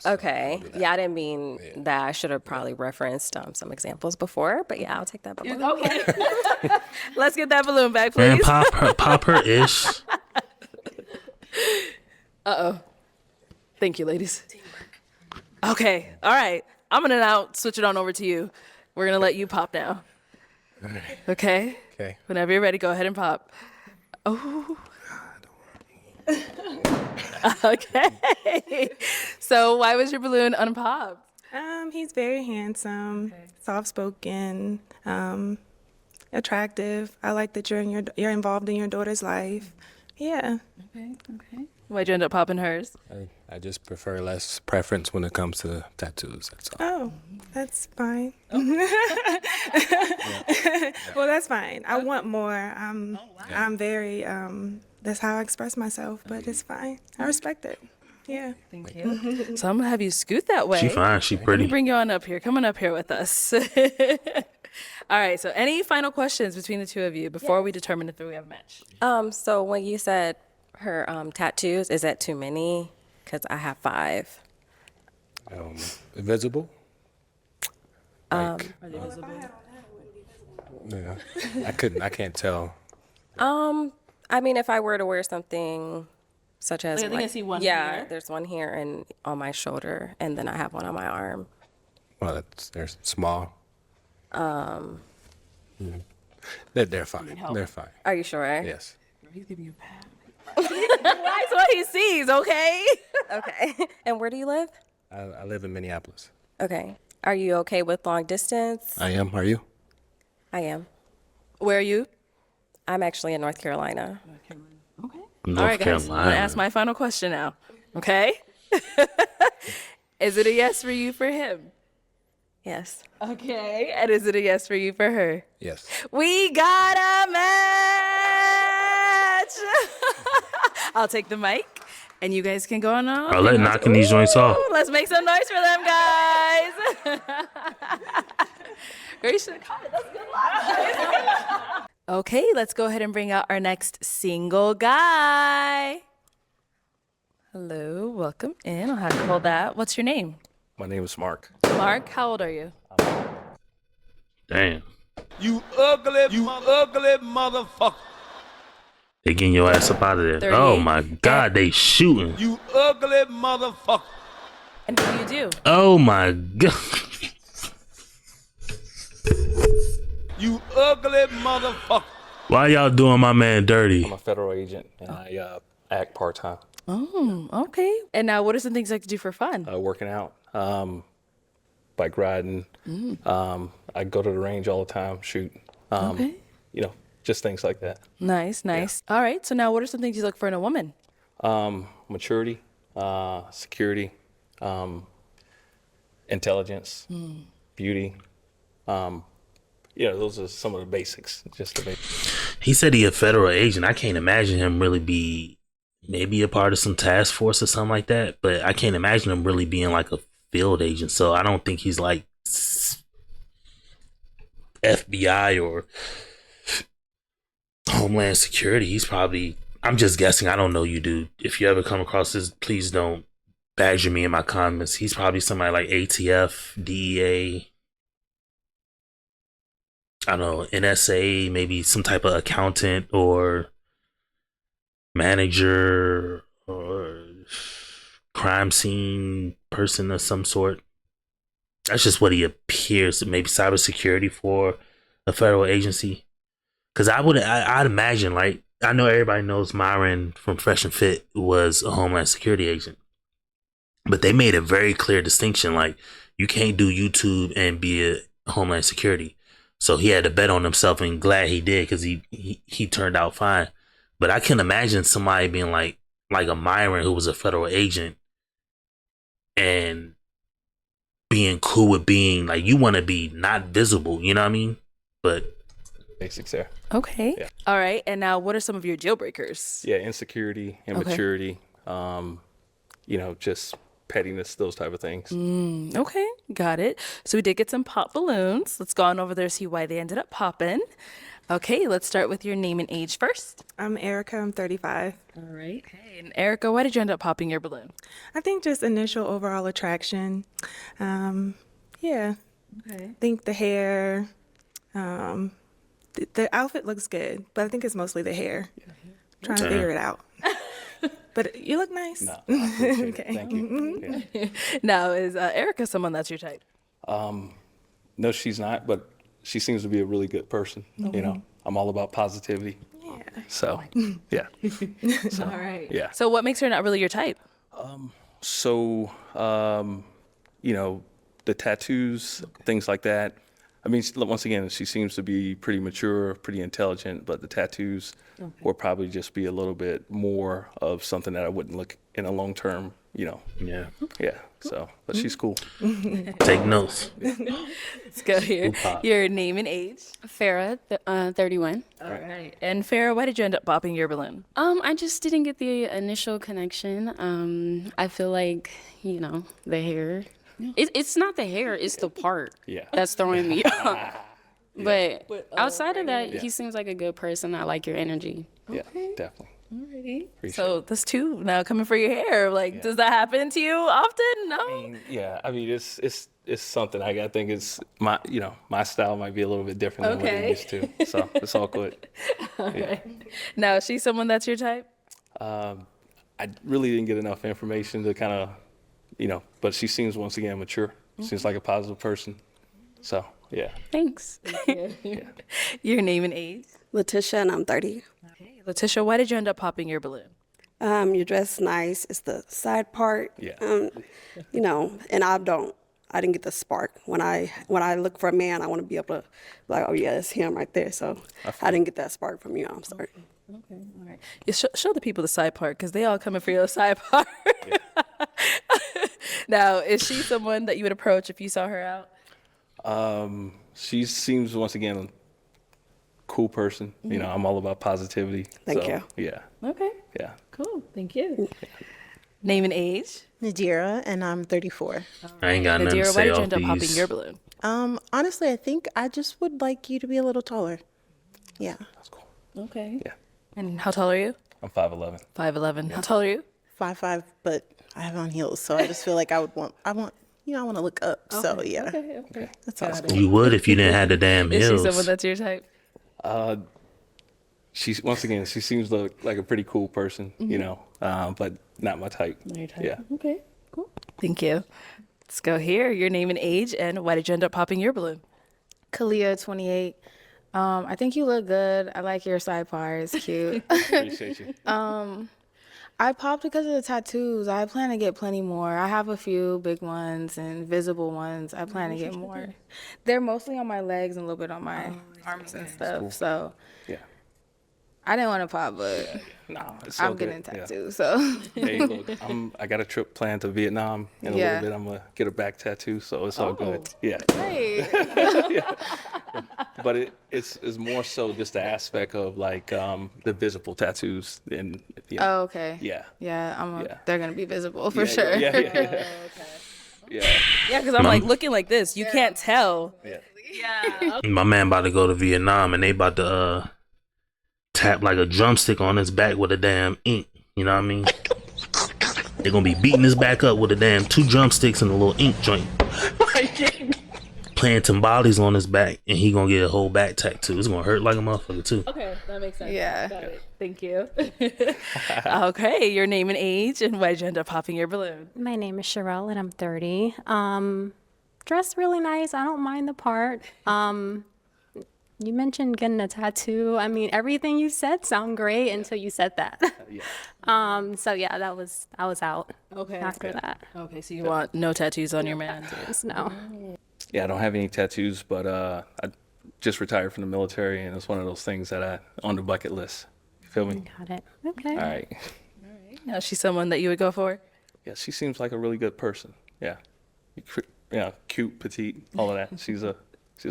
Okay. Yeah, I didn't mean that. I should have probably referenced some examples before, but yeah, I'll take that balloon. Okay. Let's get that balloon back, Man, please. pop her ish. Uh-oh. Thank you, ladies. Okay. All right. I'm going to now switch it on over to you. We're going to let you pop now. Okay? Okay. Whenever you're ready, go ahead and pop. Oh. Okay. So why was your balloon unpopped? He's very handsome, soft-spoken, attractive. I like that you're involved in your daughter's life. Yeah. Okay. Why'd you end up popping hers? I just prefer less preference when it comes to tattoos. That's all. Oh, that's fine. Well, that's fine. I want more. I'm very. That's how I express myself, but it's fine. I respect it. Yeah. Thank you. So I'm gonna have you scoot that way. She fine. She Let pretty. me bring you on up here. Come on up here with us. All right. So any final questions between the two of you before we determine if we have a match? So when you said her tattoos, is that too many? Because I have 5. Invisible? Are they visible? Yeah. I can't tell. I mean, if I were to wear something such as I think I see one yeah, here. there's one here and on my shoulder, and then I have one on my arm. Well, they're small. They're fine. They're fine. Are you sure? Yes. He's giving you a pat. That's what he sees, okay? Okay. And where do you live? I live in Minneapolis. Okay. Are you okay with long distance? I am. Are you? I am. Where are you? I'm actually in North Carolina. Okay. North All right, guys. I'm Carolina. gonna ask my final question now. Okay? Is it a yes for you for him? Yes. Okay. And is it a yes for you for her? Yes. We got a match. I'll take the mic, and you guys can go on. I'll let knocking these joints off. Let's make some noise for them, guys. Girl, you should have caught it. That's good luck. Okay, let's go ahead and bring out our next single guy. Hello, welcome in. I'll have to hold that. What's your name? My name is Mark. Mark, how old are you? Damn. You ugly motherfucker. They getting your ass up out of there. 38. Oh my God, they shooting. You ugly motherfucker. And what do you do? Oh my God. You ugly motherfucker. Why y'all doing my man dirty? I'm a federal agent and I act part-time. Oh, okay. And now what are some things I could do for fun? Working out, bike riding. I go to the range all the time, shoot. Okay. Just things like that. Nice. All right, so now what are some things you look for in a woman? Maturity, security, intelligence, beauty. Those are some of the basics. Just the basics. He said he a federal agent. I can't imagine him really be maybe a part of some task force or something like that. But I can't imagine him really being like a field agent. So I don't think he's like FBI or Homeland Security. He's probably. I'm just guessing. I don't know you, dude. If you ever come across this, please don't badger me in my comments. He's probably somebody like ATF, DEA. I don't know, NSA, maybe some type of accountant or manager or crime scene person of some sort. That's just what he appears. Maybe cybersecurity for a federal agency. Because I'd imagine, like, I know everybody knows Myron from Fresh and Fit was a Homeland Security agent, but they made a very clear distinction. Like, you can't do YouTube and be a Homeland Security. So he had to bet on himself, and glad he did, because he turned out fine. But I can imagine somebody being like a Myron who was a federal agent and being cool with being like, you want to be not visible, you know what I mean? But basics there. Okay. Yeah. All right. And now, what are some of your deal breakers? Yeah, insecurity, immaturity, just pettiness, those type of things. Okay, got it. So we did get some pop balloons. Let's go on over there, see why they ended up popping. Okay, let's start with your name and age first. I'm Erica. I'm 35. All right. Okay, and Erica, why did you end up popping your balloon? I think just initial overall attraction. Yeah. Okay. I think the hair, the outfit looks good, but I think it's mostly the hair. Trying to figure it out. But you look nice. No, I appreciate Okay. it. Thank you. Yeah. Now, is Erica someone that's your type? No, she's not, but she seems to be a really good person. You know, I'm all about positivity. Yeah. So, yeah. So, All right. Yeah. So what makes her not really your type? So, the tattoos, things like that. I mean, once again, she seems to be pretty mature, pretty intelligent, but the tattoos will probably just be a little bit more of something that I wouldn't look in a long term, Yeah. Yeah. So, but she's cool. Take notes. Let's go here. Your name and age. Farah, 31. All right. And Farah, why did you end up popping your balloon? I just didn't get the initial connection. I feel like, the hair. It's not the hair, it's the part that's throwing me off. But outside of that, he seems like a good person. I like your energy. Yeah, definitely. Alrighty. So that's two now coming for your hair. Like, does that happen to you often? No. I mean, it's something. I think it's my style might be a little bit different than what it used to. So it's all good. All right. Now, is she someone that's your type? I really didn't get enough information to kind of, but she seems once again mature. Seems like a positive person. So yeah. Thanks. Your name and age. Letitia, and I'm 30. Okay. Letitia, why did you end up popping your balloon? You dress nice. It's the side part. Yeah. And I didn't get the spark. When I look for a man, I want to be able to be like, oh yeah, it's him right there. So I didn't get that spark from you. I'm sorry. Okay. All right. You show the people the side part, because they all coming for your side part. Now, is she someone that you would approach if you saw her out? She seems once again a cool person. I'm all about positivity. Thank you. Yeah. Okay. Yeah. Cool. Thank you. Name and age. Nadira, and I'm 34. I ain't got nothing to Nadira, say why did you off end up popping these. your balloon? Honestly, I think I just would like you to be a little taller. Yeah. That's cool. Okay. Yeah. And how tall are you? I'm 5'11". 5'11". How tall are you? 5'5", but I have on heels, so I just feel like I want to look up. So yeah. Okay. That's all. You would if you didn't have the damn Is she heels. someone that's your type? She seems like a pretty cool person. But not my type. Not your type. Yeah. Okay. Cool. Thank you. Let's go here. Your name and age, and why did you end up popping your balloon? Kalia, 28. I think you look good. I like your side part. It's cute. Appreciate you. I popped because of the tattoos. I plan to get plenty more. I have a few big ones and visible ones. I plan to get more. They're mostly on my legs and a little bit on my arms and stuff. Cool. So Yeah. I didn't want to pop, but No, it's all I'm good. getting Yeah. tattoos. So Hey, look, I got a trip planned to Vietnam in a little bit. I'm gonna get a back tattoo, so it's all good. Yeah. Great. But it's more so just the aspect of like the visible tattoos and Oh, okay. Yeah. Yeah, they're gonna be visible for Yeah, sure. Yeah. Yeah, because I'm like looking like this. You can't tell. Yeah. Yeah. My man about to go to Vietnam, and they about to tap like a drumstick on his back with a damn ink. You know what I mean? They're gonna be beating his back up with a damn 2 drumsticks and a little ink joint. Playing timbales on his back, and he gonna get a whole back tattoo. It's gonna hurt like a motherfucker too. Okay, that makes sense. Yeah. Got it. Thank you. Okay, your name and age, and why did you end up popping your balloon? My name is Sherelle and I'm 30. Dressed really nice. I don't mind the part. You mentioned getting a tattoo. I mean, everything you said sound great until you said that. So yeah, I was out. Okay. After that. Okay, so you want no tattoos on your man? No. Yeah, I don't have any tattoos, but I just retired from the military, and it's one of those things that I on the bucket list. You feel me? Got it. Okay. All right. Now, she's someone that you would go for? Yeah, she seems like a really good person. Yeah, yeah, cute, petite, all of that. She's a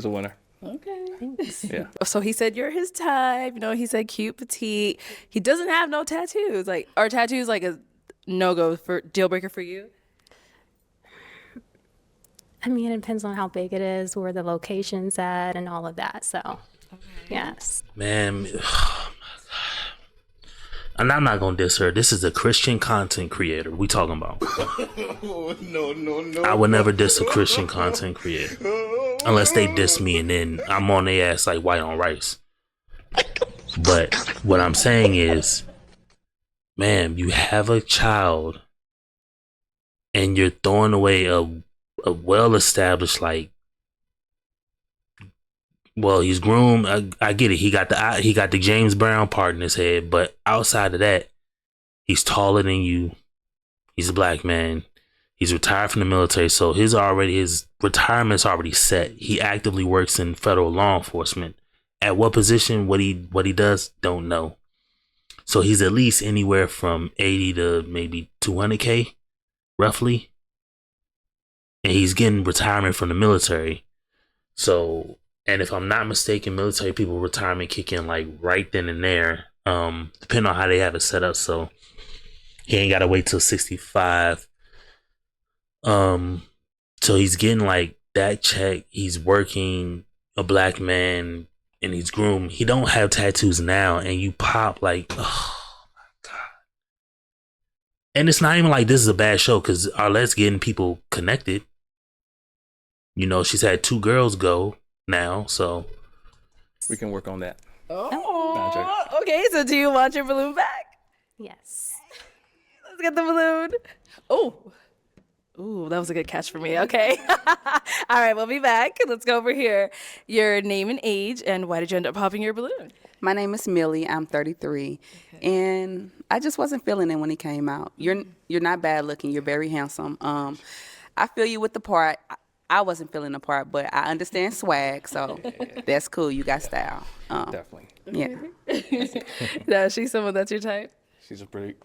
winner. Okay. Thanks. Yeah. So he said you're his type. You know, he said cute, petite. He doesn't have no tattoos. Like, are tattoos like a no-go for deal breaker for you? I mean, it depends on how big it is, where the location's at, and all of that. So, yes. Man, and I'm not gonna diss her. This is a Christian content creator we talking about. No. I would never diss a Christian content creator unless they diss me, and then I'm on their ass like white on rice. But what I'm saying is, man, you have a child and you're throwing away a well-established, like, well, he's groomed. I get it. He got the James Brown part in his head, but outside of that, he's taller than you. He's a black man. He's retired from the military, so his retirement's already set. He actively works in federal law enforcement. At what position, what he does, don't know. So he's at least anywhere from 80 to maybe 200K, roughly. And he's getting retirement from the military. So, and if I'm not mistaken, military people retirement kick in like right then and there, depending on how they have it set up. So he ain't got to wait till 65. So he's getting like that check. He's working, a black man, and he's groomed. He don't have tattoos now, and you pop like, oh my God. And it's not even like this is a bad show, because Arlette's getting people connected. You know, she's had 2 girls go now, so We can work on that. Oh, okay. So do you want your balloon back? Yes. Let's get the balloon. Oh. Ooh, that was a good catch for me. Okay. All right, we'll be back. Let's go over here. Your name and age, and why did you end up popping your balloon? My name is Millie. I'm 33, and I just wasn't feeling it when he came out. You're not bad looking. You're very handsome. I feel you with the part. I wasn't feeling the part, but I understand swag, so that's cool. You got style. Definitely. Yeah. Now, she's someone that's your type?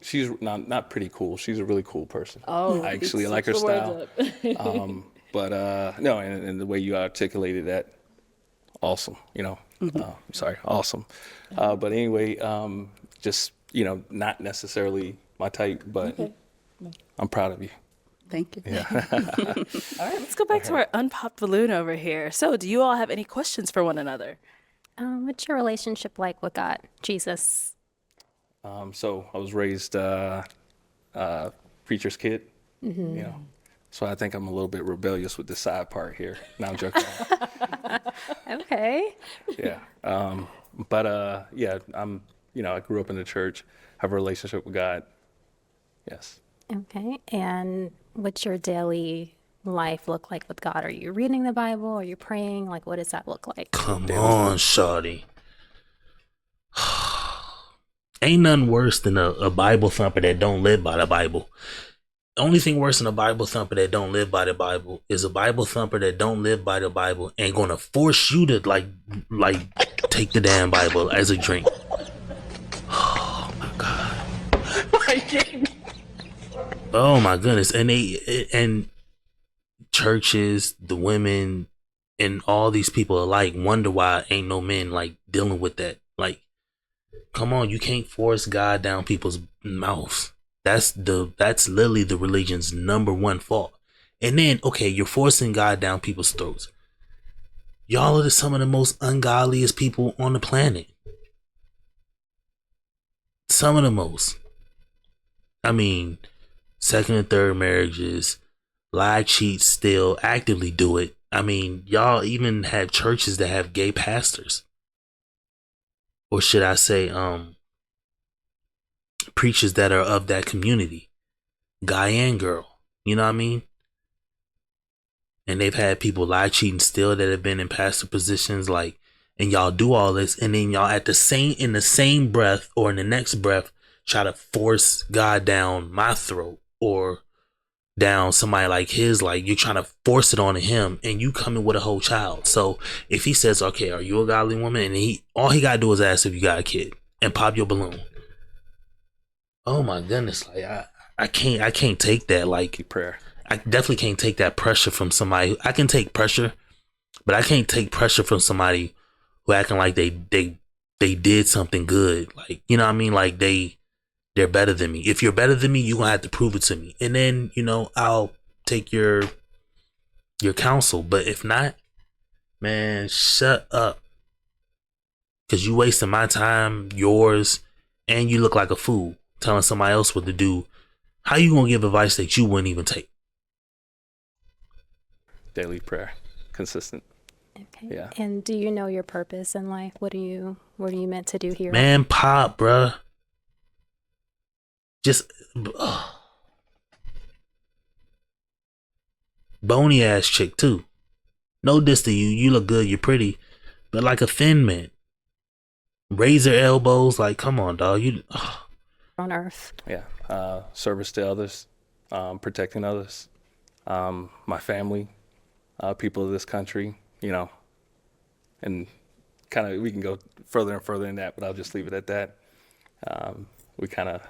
She's not pretty cool. She's a really cool person. Oh, I actually like her style. But no, and the way you articulated that, awesome. You know, sorry, awesome. But anyway, just not necessarily my type, but I'm proud of you. Thank you. Yeah. All right, let's go back to our unpopped balloon over here. So, do you all have any questions for one another? What's your relationship like with God, Jesus? So I was raised preacher's kid, so I think I'm a little bit rebellious with the side part here. Now I'm joking. Okay. Yeah. But yeah, I grew up in the church, have a relationship with God. Yes. Okay. And what's your daily life look like with God? Are you reading the Bible? Are you praying? Like, what does that look like? Come on, shawty. Ain't nothing worse than a Bible thumper that don't live by the Bible. The only thing worse than a Bible thumper that don't live by the Bible is a Bible thumper that don't live by the Bible and gonna force you to like take the damn Bible as a drink. Oh my God. Oh my goodness. And churches, the women, and all these people alike wonder why ain't no men like dealing with that. Like, come on, you can't force God down people's mouths. That's literally the religion's #1 fault. And then, okay, you're forcing God down people's throats. Y'all are some of the most ungodliest people on the planet. some of the most. I mean, second and third marriages, lie, cheat, still actively do it. I mean, y'all even have churches that have gay pastors. Or should I say, preachers that are of that community, guy and girl. You know what I mean? And they've had people lie, cheat, and steal that have been in pastor positions, like, and y'all do all this, and then y'all in the same breath or in the next breath try to force God down my throat or down somebody like his, like you're trying to force it onto him, and you coming with a whole child. So if he says, okay, are you a godly woman? And all he gotta do is ask if you got a kid and pop your balloon. Oh my goodness, like I can't take that. Like prayer. I definitely can't take that pressure from somebody. I can take pressure, but I can't take pressure from somebody who acting like they did something good. Like, you know what I mean? Like they're better than me. If you're better than me, you're gonna have to prove it to me. And then, you know, I'll take your counsel. But if not, man, shut up. Cause you wasting my time, yours, and you look like a fool telling somebody else what to do. How you gonna give advice that you wouldn't even take? Daily prayer, consistent. Okay. Yeah. And do you know your purpose in life? What are you meant to do here? Man, pop, bruh. Just bony ass chick too. No diss to you. You look good. You're pretty, but like a thin man. Razor elbows. Like, come on, dog. You on earth. Yeah. Service to others, protecting others, my family, people of this country, you know, and kind of we can go further and further in that, but I'll just leave it at that. We kind of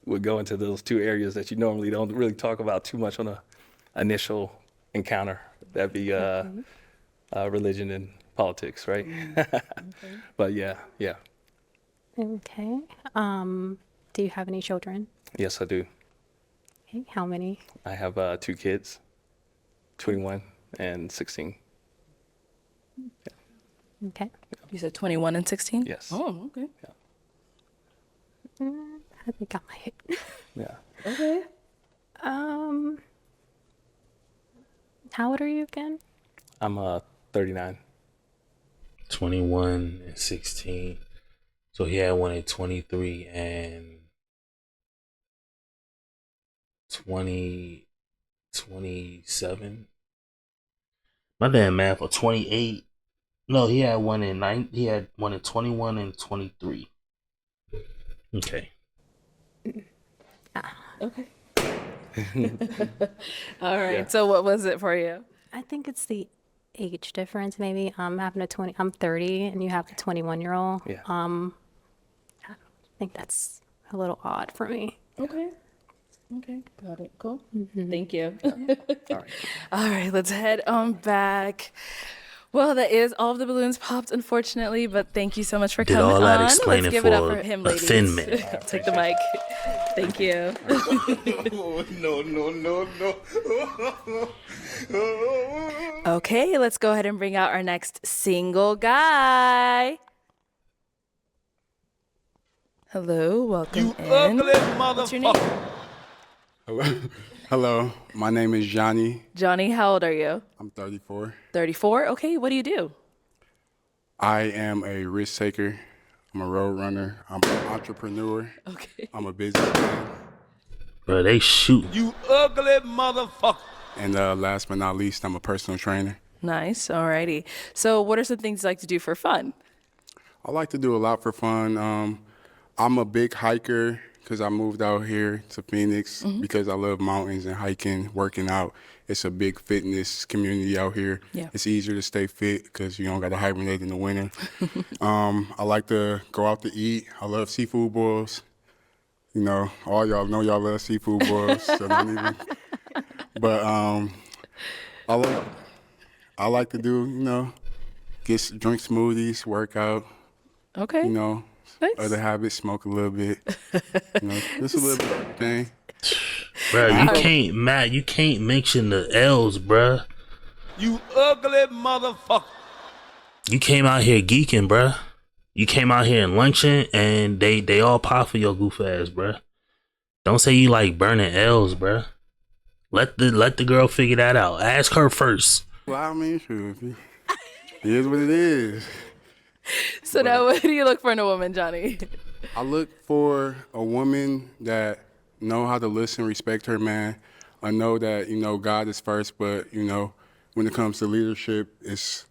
would go into those two areas that you normally don't really talk about too much on a initial encounter. That'd be religion and politics, right? Okay. But yeah. Okay. Do you have any children? Yes, I do. Okay. How many? I have 2 kids, 21 and 16. Yeah. Okay. You said 21 and 16? Yes. Oh, okay. Yeah. I think I might. Yeah. Okay. How old are you again? I'm 39. 21 and 16. So he had one at 23 and 27. My damn math for 28. No, he had one in 9. He had one in 21 and 23. Okay. Okay. All right. Yeah. So what was it for you? I think it's the age difference. Maybe I'm 30 and you have a 21-year-old. Yeah. I think that's a little odd for me. Okay. Okay. Got it. Cool. Thank you. All right. All right. Let's head on back. Well, that is all of the balloons popped, unfortunately, but thank you so much for Did coming all that on. explaining Let's give it up for for him, a ladies. thin man. Take the mic. Thank you. No. Okay, let's go ahead and bring out our next single guy. Hello, welcome in. Ugly What's your name? Hello, my name is Johnny. Johnny, how old are you? I'm 34. 34? Okay, what do you do? I am a risk taker. I'm a road runner. I'm an entrepreneur. Okay. I'm a businessman. Bro, they shoot. You ugly motherfucker. And last but not least, I'm a personal trainer. Nice, alrighty. So what are some things you like to do for fun? I like to do a lot for fun. I'm a big hiker because I moved out here to Phoenix because I love mountains and hiking, working out. It's a big fitness community out here. Yeah. It's easier to stay fit because you don't got to hibernate in the winter. I like to go out to eat. I love seafood boils. You know, all y'all know y'all love seafood boils. So don't even. But I like to do, drink smoothies, work out. Okay. Nice. Other habits, smoke a little bit. Just a little bit of everything. Bro, you can't mention the L's, bruh. You ugly motherfucker. You came out here geeking, bruh. You came out here and lunching, and they all pop for your goof ass, bruh. Don't say you like burning L's, bruh. Let the girl figure that out. Ask her first. Well, I mean, sure. It is what it is. So now, what do you look for in a woman, Johnny? I look for a woman that know how to listen, respect her man. I know that, God is first, but, when it comes to leadership, it's,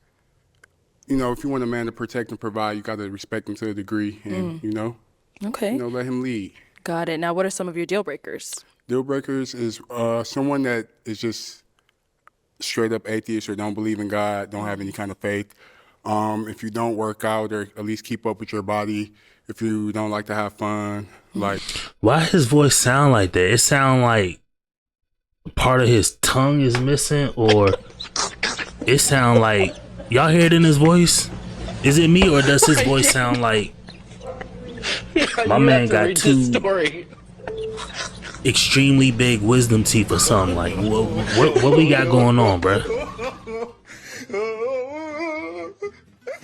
if you want a man to protect and provide, you got to respect him to a degree and, Okay. let him lead. Got it. Now, what are some of your deal breakers? Deal breakers is someone that is just straight up atheist or don't believe in God, don't have any kind of faith. If you don't work out or at least keep up with your body, if you don't like to have fun, like. Why his voice sound like that? It sound like part of his tongue is missing, or it sound like, y'all hear it in his voice? Is it me, or does his voice sound like my man got two extremely big wisdom teeth or something? Like, what we got going on, bruh?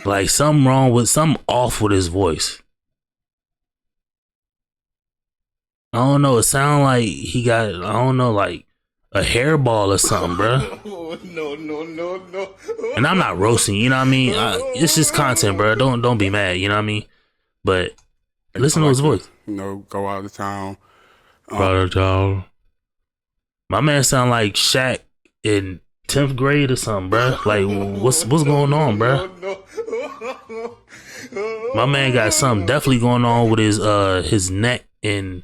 Like, something off with his voice. I don't know. It sound like he got, I don't know, like a hairball or something, bruh. No. And I'm not roasting, you know what I mean? It's just content, bruh. Don't be mad, you know what I mean? But listen to his voice. Go out of town. My man sound like Shaq in 10th grade or something, bruh. Like, what's going on, bruh? My man got something definitely going on with his neck and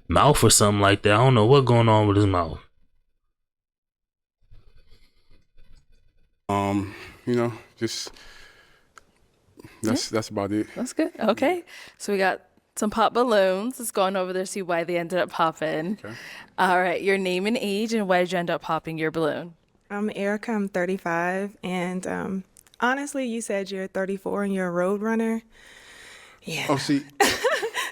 mouth or something like that. I don't know what's going on with his mouth. Just that's about it. That's good. Okay. So we got some pop balloons. Let's go on over there, see why they ended up popping. Okay. All right. Your name and age, and why did you end up popping your balloon? I'm Erica. I'm 35. And honestly, you said you're 34 and you're a road runner. Yeah. Oh, see.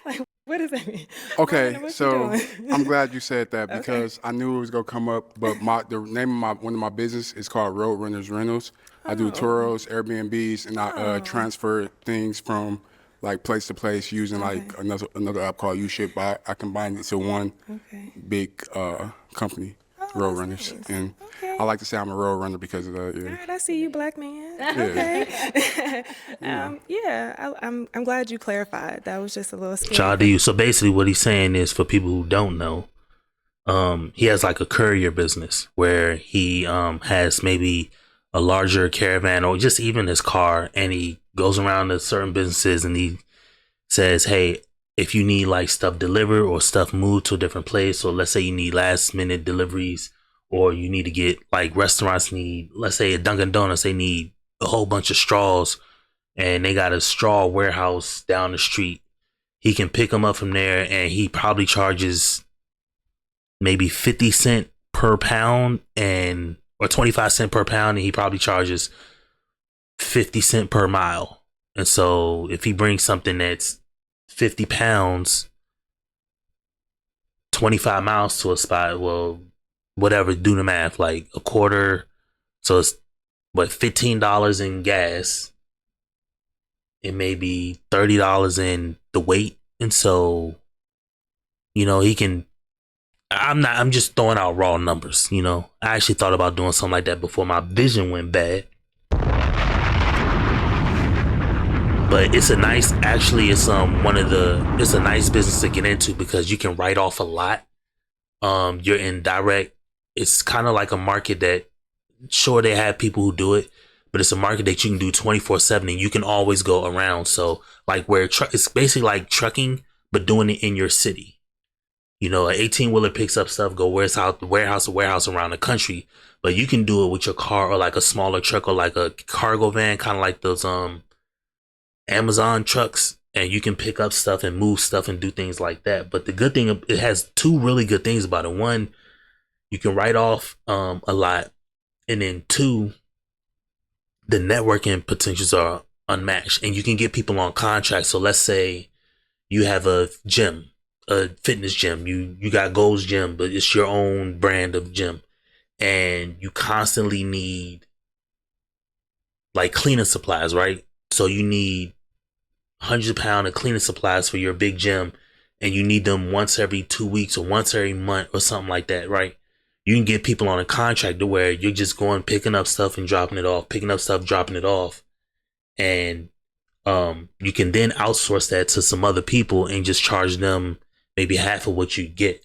Like, what does that mean? Okay, What so you doing? I'm glad you said that because I knew it was gonna come up. But the name of one of my business is called Road Runners Rentals. I do Turos, Airbnbs, and I transfer things from like place to place using like another app called UShip. I combined it to one big company, Road Runners, and I like to say I'm a road runner because of that. Yeah. All right, I see you, black man. Yeah. Okay. I'm glad you clarified. That was just a little scary. Shout out to you. So basically what he's saying is, for people who don't know, he has like a courier business where he has maybe a larger caravan or just even his car, and he goes around to certain businesses and he says, hey, if you need like stuff delivered or stuff moved to a different place, or let's say you need last minute deliveries, or you need to get like restaurants need, let's say a Dunkin' Donuts, they need a whole bunch of straws and they got a straw warehouse down the street. He can pick them up from there, and he probably charges maybe 50 cents per pound or 25 cents per pound, and he probably charges 50 cents per mile. And so if he brings something that's 50 pounds, 25 miles to a spot, well, whatever, do the math, like a quarter. So it's $15 in gas. It may be $30 in the weight. And so, he can, I'm just throwing out raw numbers, I actually thought about doing something like that before my vision went bad. But it's a nice business to get into because you can write off a lot. You're in direct. It's kind of like a market that, sure, they have people who do it, but it's a market that you can do 24/7 and you can always go around. So like it's basically like trucking, but doing it in your city. An 18-wheeler picks up stuff, go warehouse to warehouse around the country, but you can do it with your car or like a smaller truck or like a cargo van, kind of like those Amazon trucks, and you can pick up stuff and move stuff and do things like that. But the good thing, it has two really good things about it. One, you can write off a lot, and then two, the networking potentials are unmatched, and you can get people on contract. So let's say you have a gym, a fitness gym, you got Gold's Gym, but it's your own brand of gym, and you constantly need like cleaning supplies, right? So you need £100 of cleaning supplies for your big gym, and you need them once every 2 weeks or once every month or something like that, right? You can get people on a contract to where you're just going picking up stuff and dropping it off, picking up stuff, dropping it off, and you can then outsource that to some other people and just charge them maybe half of what you get.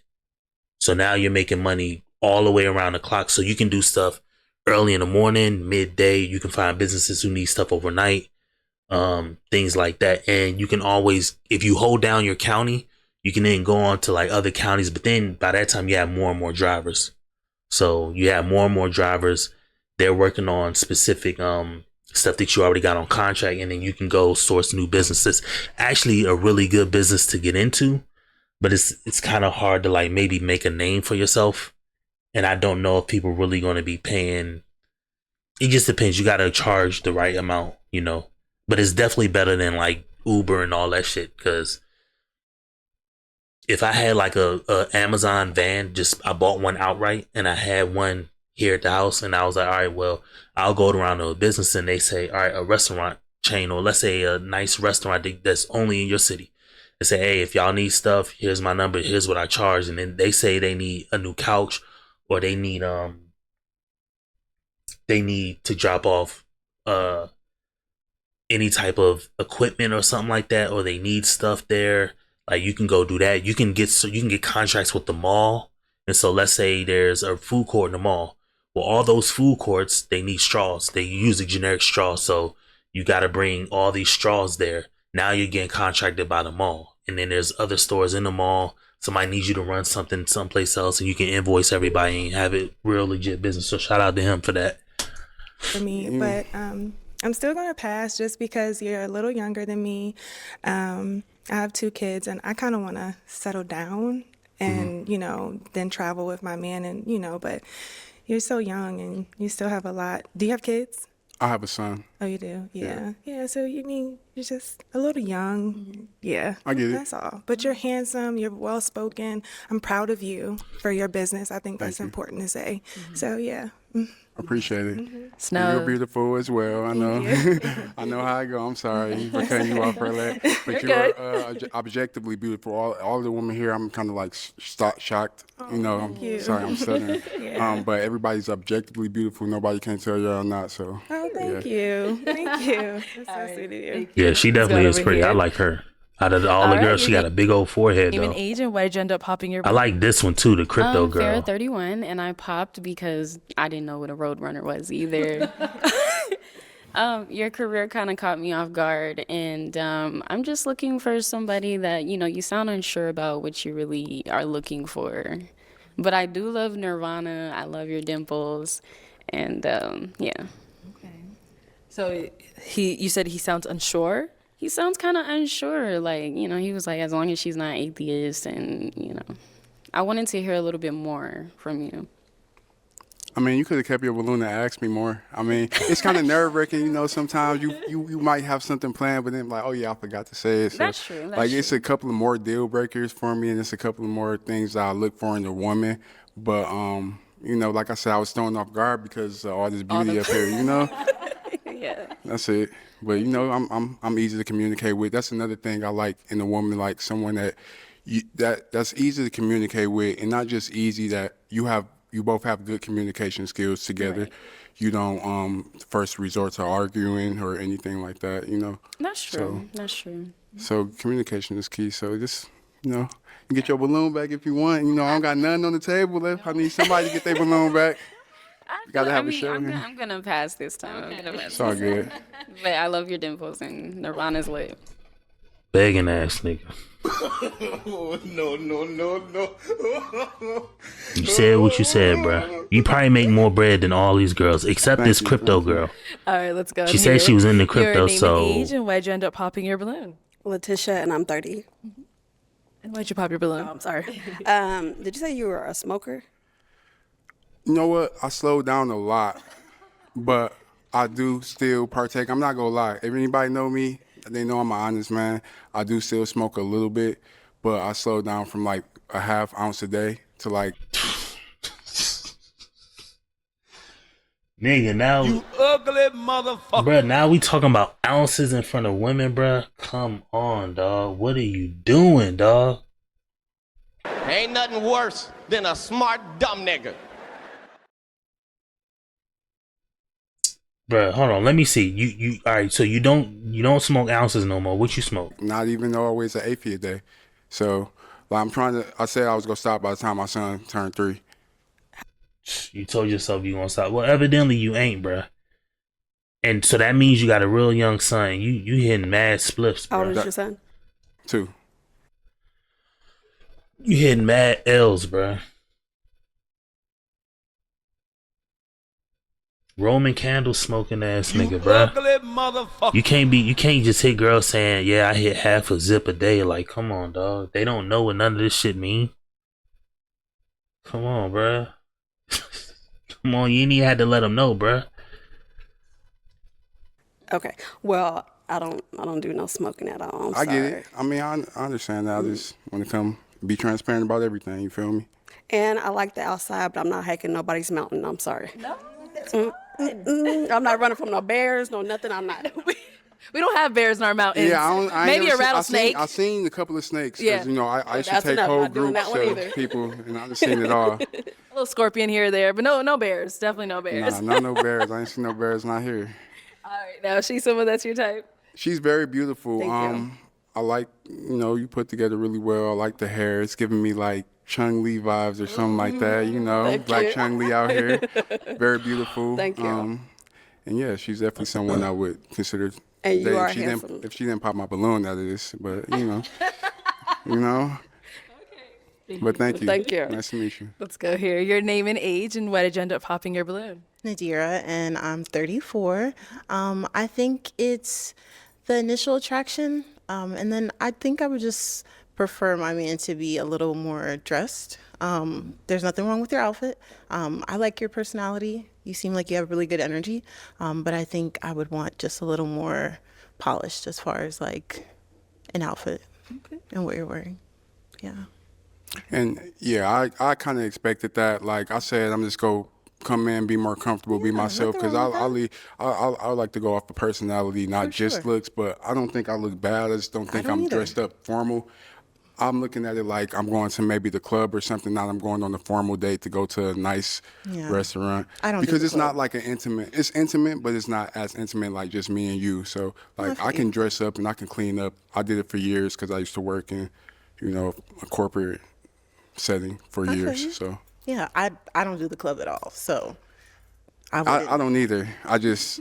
So now you're making money all the way around the clock. So you can do stuff early in the morning, midday. You can find businesses who need stuff overnight, things like that. And you can always, if you hold down your county, you can then go on to like other counties. But then by that time, you have more and more drivers. So you have more and more drivers. They're working on specific stuff that you already got on contract, and then you can go source new businesses. Actually, a really good business to get into, but it's kind of hard to like maybe make a name for yourself. And I don't know if people really going to be paying. It just depends. You got to charge the right amount, you know. But it's definitely better than like Uber and all that shit. Because if I had like a Amazon van, I bought one outright, and I had one here at the house, and I was like, all right, well, I'll go around to a business, and they say, all right, a restaurant chain, or let's say a nice restaurant that's only in your city. They say, hey, if y'all need stuff, here's my number, here's what I charge. And then they say they need a new couch, or they need to drop off any type of equipment or something like that, or they need stuff there. Like, you can go do that. You can get contracts with the mall. And so let's say there's a food court in the mall. Well, all those food courts, they need straws. They use a generic straw. So you got to bring all these straws there. Now you're getting contracted by the mall. And then there's other stores in the mall. Somebody needs you to run something someplace else, and you can invoice everybody and have it real legit business. So shout out to him for that. For me, but I'm still going to pass just because you're a little younger than me. I have 2 kids, and I kind of want to settle down and, you know, then travel with my man, and, you know, but you're so young and you still have a lot. Do you have kids? I have a son. Oh, you do? Yeah. So you mean you're just a little young. Yeah. I get it. That's all. But you're handsome. You're well spoken. I'm proud of you for your business. I think that's important to say. So yeah. Appreciate it. Snow. You're beautiful as well. I know. I know how I go. I'm sorry for cutting you off earlier. But you're objectively beautiful. All the women here, I'm kind of like shocked. You know, I'm sorry, I'm stuttering. But everybody's objectively beautiful. Nobody can tell you I'm not. So. Oh, thank you. Thank you. That's so sweet of you. Yeah, she definitely is pretty. I like her. Out of all the girls, she got a big old forehead, Even though. age, and why'd you end up popping your I like this one, too, the crypto girl. Farrah 31, and I popped because I didn't know what a roadrunner was either. Your career kind of caught me off guard, and I'm just looking for somebody that, you know, you sound unsure about what you really are looking for. But I do love Nirvana. I love your dimples, and yeah. Okay. So you said he sounds unsure? He sounds kind of unsure. Like, you know, he was like, as long as she's not atheist, and, you know, I wanted to hear a little bit more from you. I mean, you could have kept your balloon and asked me more. I mean, it's kind of nerve-wracking, you know, sometimes you might have something planned, but then like, oh yeah, I forgot to say it. So, That's true. It's a couple of more deal breakers for me, and it's a couple of more things that I look for in a woman. But, you know, like I said, I was thrown off guard because all this beauty up here, you know? Yeah. That's it. But, you know, I'm easy to communicate with. That's another thing I like in a woman, like someone that's easy to communicate with, and not just easy, that you both have good communication skills together. Right. You don't first resort to arguing or anything like that, you know. That's true. That's true. So communication is key. So just, you know, you get your balloon back if you want. You know, I don't got nothing on the table left. I need somebody to get their balloon back. You gotta have a show. I'm gonna pass this time. Okay. I'm gonna pass. It's all good. But I love your dimples, and Nirvana's lit. Begging ass nigga. No. You said what you said, bro. You probably make more bread than all these girls, except this crypto girl. All right, let's go. She said she was in the crypto, your name so. And age, and why'd you end up popping your balloon? Letitia, and I'm 30. And why'd you pop your balloon? Oh, I'm sorry. Did you say you were a smoker? You know what? I slowed down a lot, but I do still partake. I'm not gonna lie. If anybody know me, they know I'm an honest man. I do still smoke a little bit, but I slowed down from like a half ounce a day to like. Nigga, now You ugly motherfucker. bruh, now we talking about ounces in front of women, bruh. Come on, dog. What are you doing, dog? Ain't nothing worse than a smart dumb nigga. Bruh, hold on. Let me see. You all right? So you don't smoke ounces no more. What you smoke? Not even always an eighth a day. So like I said I was gonna stop by the time my son turned 3. You told yourself you gonna stop. Well, evidently you ain't, bruh. And so that means you got a real young son. You hitting mad spliffs, How old bruh. is your son? 2. You hitting mad L's, bruh. Roman candle smoking ass nigga, bruh. Ugly motherfucker. You can't just hit girls saying, yeah, I hit half a zip a day. Like, come on, dog. They don't know what none of this shit mean. Come on, bruh. Come on, you ain't even had to let them know, bruh. Okay. Well, I don't do no smoking at all. I'm I get sorry. it. I mean, I understand that. I just want to come be transparent about everything. You feel me? And I like the outside, but I'm not hiking nobody's mountain. I'm sorry. No. I'm not running from no bears, no nothing. I'm not. We don't have bears in our mountains. Yeah, I ain't Maybe never a rattlesnake. I seen a couple of snakes. 'Cause, Yeah. you know, I used to That's take enough. whole Not doing groups that one of either. people, and I just seen it all. A little scorpion here or there, but no bears. Definitely no bears. Nah, no bears. I ain't seen no bears not here. All right, now she's someone that's your type. She's very beautiful. Thank you. I like, you put together really well. I like the hair. It's giving me like Chung-Li vibes or something like that, Thank Black you. Chung-Li out here. Very beautiful. Thank you. And yeah, she's definitely someone I would consider. And you dating. are If she handsome. If she didn't pop my balloon, that is. But you know. But thank you. Thank you. Nice to meet you. Let's go here. Your name and age, and why did you end up popping your balloon? Nadira, and I'm 34. I think it's the initial attraction, and then I think I would just prefer my man to be a little more dressed. There's nothing wrong with your outfit. I like your personality. You seem like you have really good energy, but I think I would want just a little more polished as far as like an outfit and what you're wearing. Yeah. And yeah, I kind of expected that. Like I said, I'm just go come in, be more comfortable, be myself, because I like to go off the personality, not just looks. But I don't think I look bad. I just don't think I'm dressed up formal. I'm looking at it like I'm going to maybe the club or something. Not I'm going on a formal date to go to a nice restaurant. I don't do because the it's club. not like an intimate. It's intimate, but it's not as intimate like just me and you. So like I can dress up and I can clean up. I did it for years because I used to work in, a corporate setting for years. So Yeah, I don't do the club at all. So I don't either. I dressed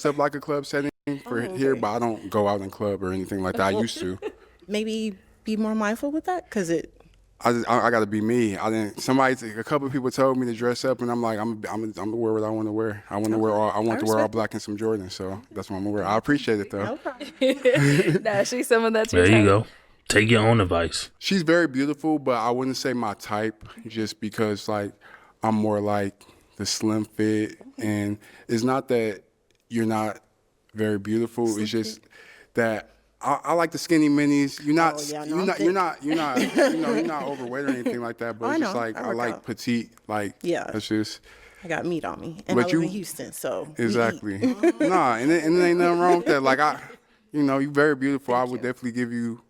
up like a club setting for here, but I don't go out in club or anything like that. I used to. maybe be more mindful with that because I got to be me. A couple of people told me to dress up, and I'm like, I'm gonna wear what I want to wear. I want to wear all black and some Jordans, so that's what I'm gonna wear. I appreciate it though. No problem. Nah, she's someone that's your There type. you go. Take your own advice. She's very beautiful, but I wouldn't say my type, just because like I'm more like the slim fit, and it's not that you're not very beautiful. It's just that I like the skinny minis. You're not overweight or anything like that. But I it's just know. like I I work like out. petite. Like that's just. I got meat on me, and But I live you- in Houston, so we Exactly. eat. Nah, and it ain't nothing wrong with that. Like you're very beautiful. I would definitely give you,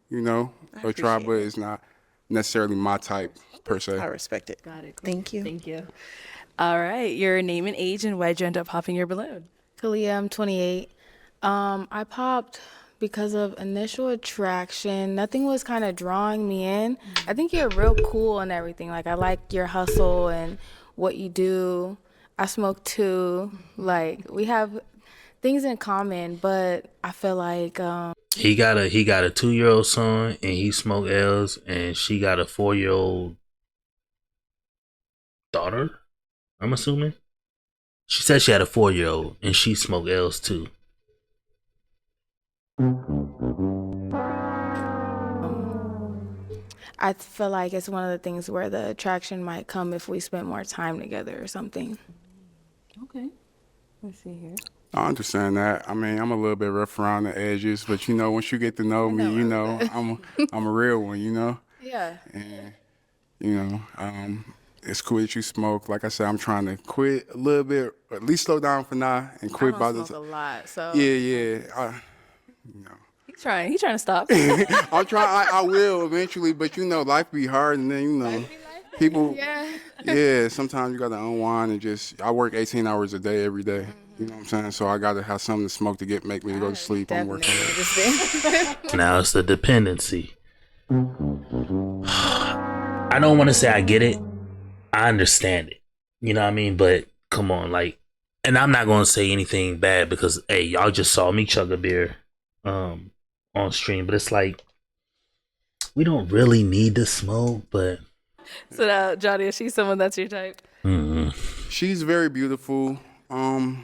a try, but it's not necessarily my type per se. I respect it. Got it. Thank you. Thank you. All right. Your name and age, and why did you end up popping your balloon? Kalia, I'm 28. I popped because of initial attraction. Nothing was kind of drawing me in. I think you're real cool and everything. Like, I like your hustle and what you do. I smoke too. Like, we have things in common, but I feel like He got a 2-year-old son, and he smoke L's, and she got a 4-year-old daughter. I'm assuming. She said she had a 4-year-old, and she smoked L's too. I feel like it's one of the things where the attraction might come if we spend more time together or something. Okay. Let's see here. I understand that. I mean, I'm a little bit rough around the edges, but once you get to know me, I'm a real one, Yeah. and it's cool that you smoke. Like I said, I'm trying to quit a little bit, or at least slow down for now and quit I by don't the smoke a lot, so Yeah. He's trying to stop. I'm trying. I will eventually, but life be hard, and then people. Yeah, sometimes you gotta unwind and just. I work 18 hours a day every day. You know what I'm saying? So I gotta have something to smoke to make me go to sleep. I'm working. Now it's the dependency. I don't want to say I get it. I understand it. You know what I mean? But come on, and I'm not gonna say anything bad because hey, y'all just saw me chug a beer, on stream. But it's like we don't really need to smoke, but. So now, Johnny, is she someone that's your type? Mm-hmm. She's very beautiful. You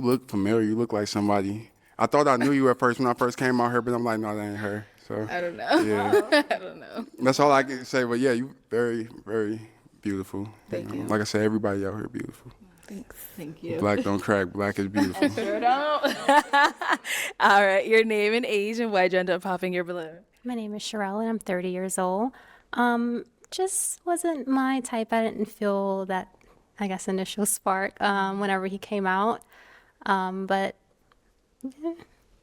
look familiar. You look like somebody. I thought I knew you at first when I first came out here, but I'm like, no, that ain't her. So I don't know. Yeah. I don't know. That's all I can say. But yeah, you very, very beautiful. Thank you. Like I said, everybody out here beautiful. Thanks. Thank you. Black don't crack. Black is beautiful. Sure don't. All right, your name and age and why'd you end up popping your balloon? My name is Sherelle and I'm 30 years old. Just wasn't my type. I didn't feel that, I guess, initial spark whenever he came out. But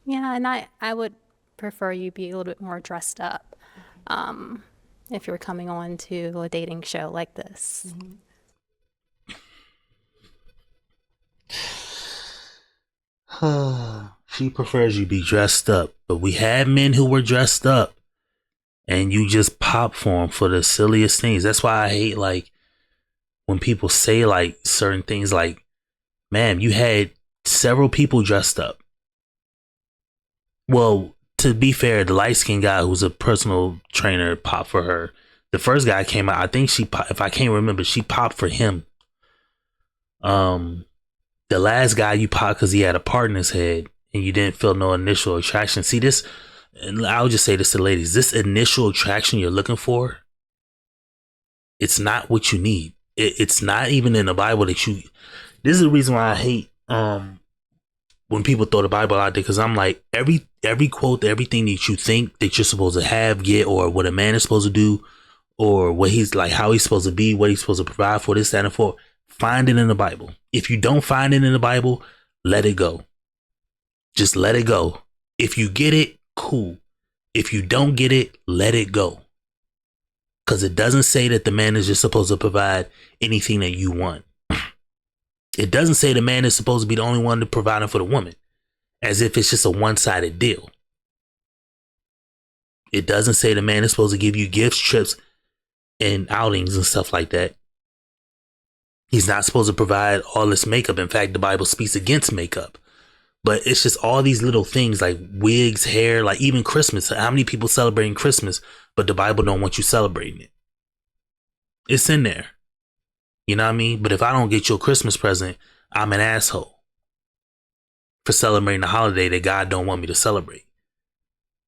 yeah, and I would prefer you be a little bit more dressed up if you're coming on to a dating show like this. She prefers you be dressed up, but we had men who were dressed up and you just pop for them for the silliest things. That's why I hate when people say certain things like, ma'am, you had several people dressed up. Well, to be fair, the light-skinned guy who's a personal trainer popped for her. The first guy came out, I think if I can't remember, she popped for him. The last guy you popped because he had a part in his head and you didn't feel no initial attraction. See this, and I'll just say this to ladies, this initial attraction you're looking for, it's not what you need. It's not even in the Bible this is the reason why I hate when people throw the Bible out there, because I'm like, every quote, everything that you think that you're supposed to have, get, or what a man is supposed to do, or what he's like, how he's supposed to be, what he's supposed to provide for, this, that, and for, find it in the Bible. If you don't find it in the Bible, let it go. Just let it go. If you get it, cool. If you don't get it, let it go. Because it doesn't say that the man is just supposed to provide anything that you want. It doesn't say the man is supposed to be the only one to provide for the woman, as if it's just a one-sided deal. It doesn't say the man is supposed to give you gifts, trips, and outings and stuff like that. He's not supposed to provide all this makeup. In fact, the Bible speaks against makeup. But it's just all these little things like wigs, hair, like even Christmas. How many people celebrating Christmas, but the Bible don't want you celebrating it? It's in there. You know what I mean? But if I don't get you a Christmas present, I'm an asshole for celebrating a holiday that God don't want me to celebrate.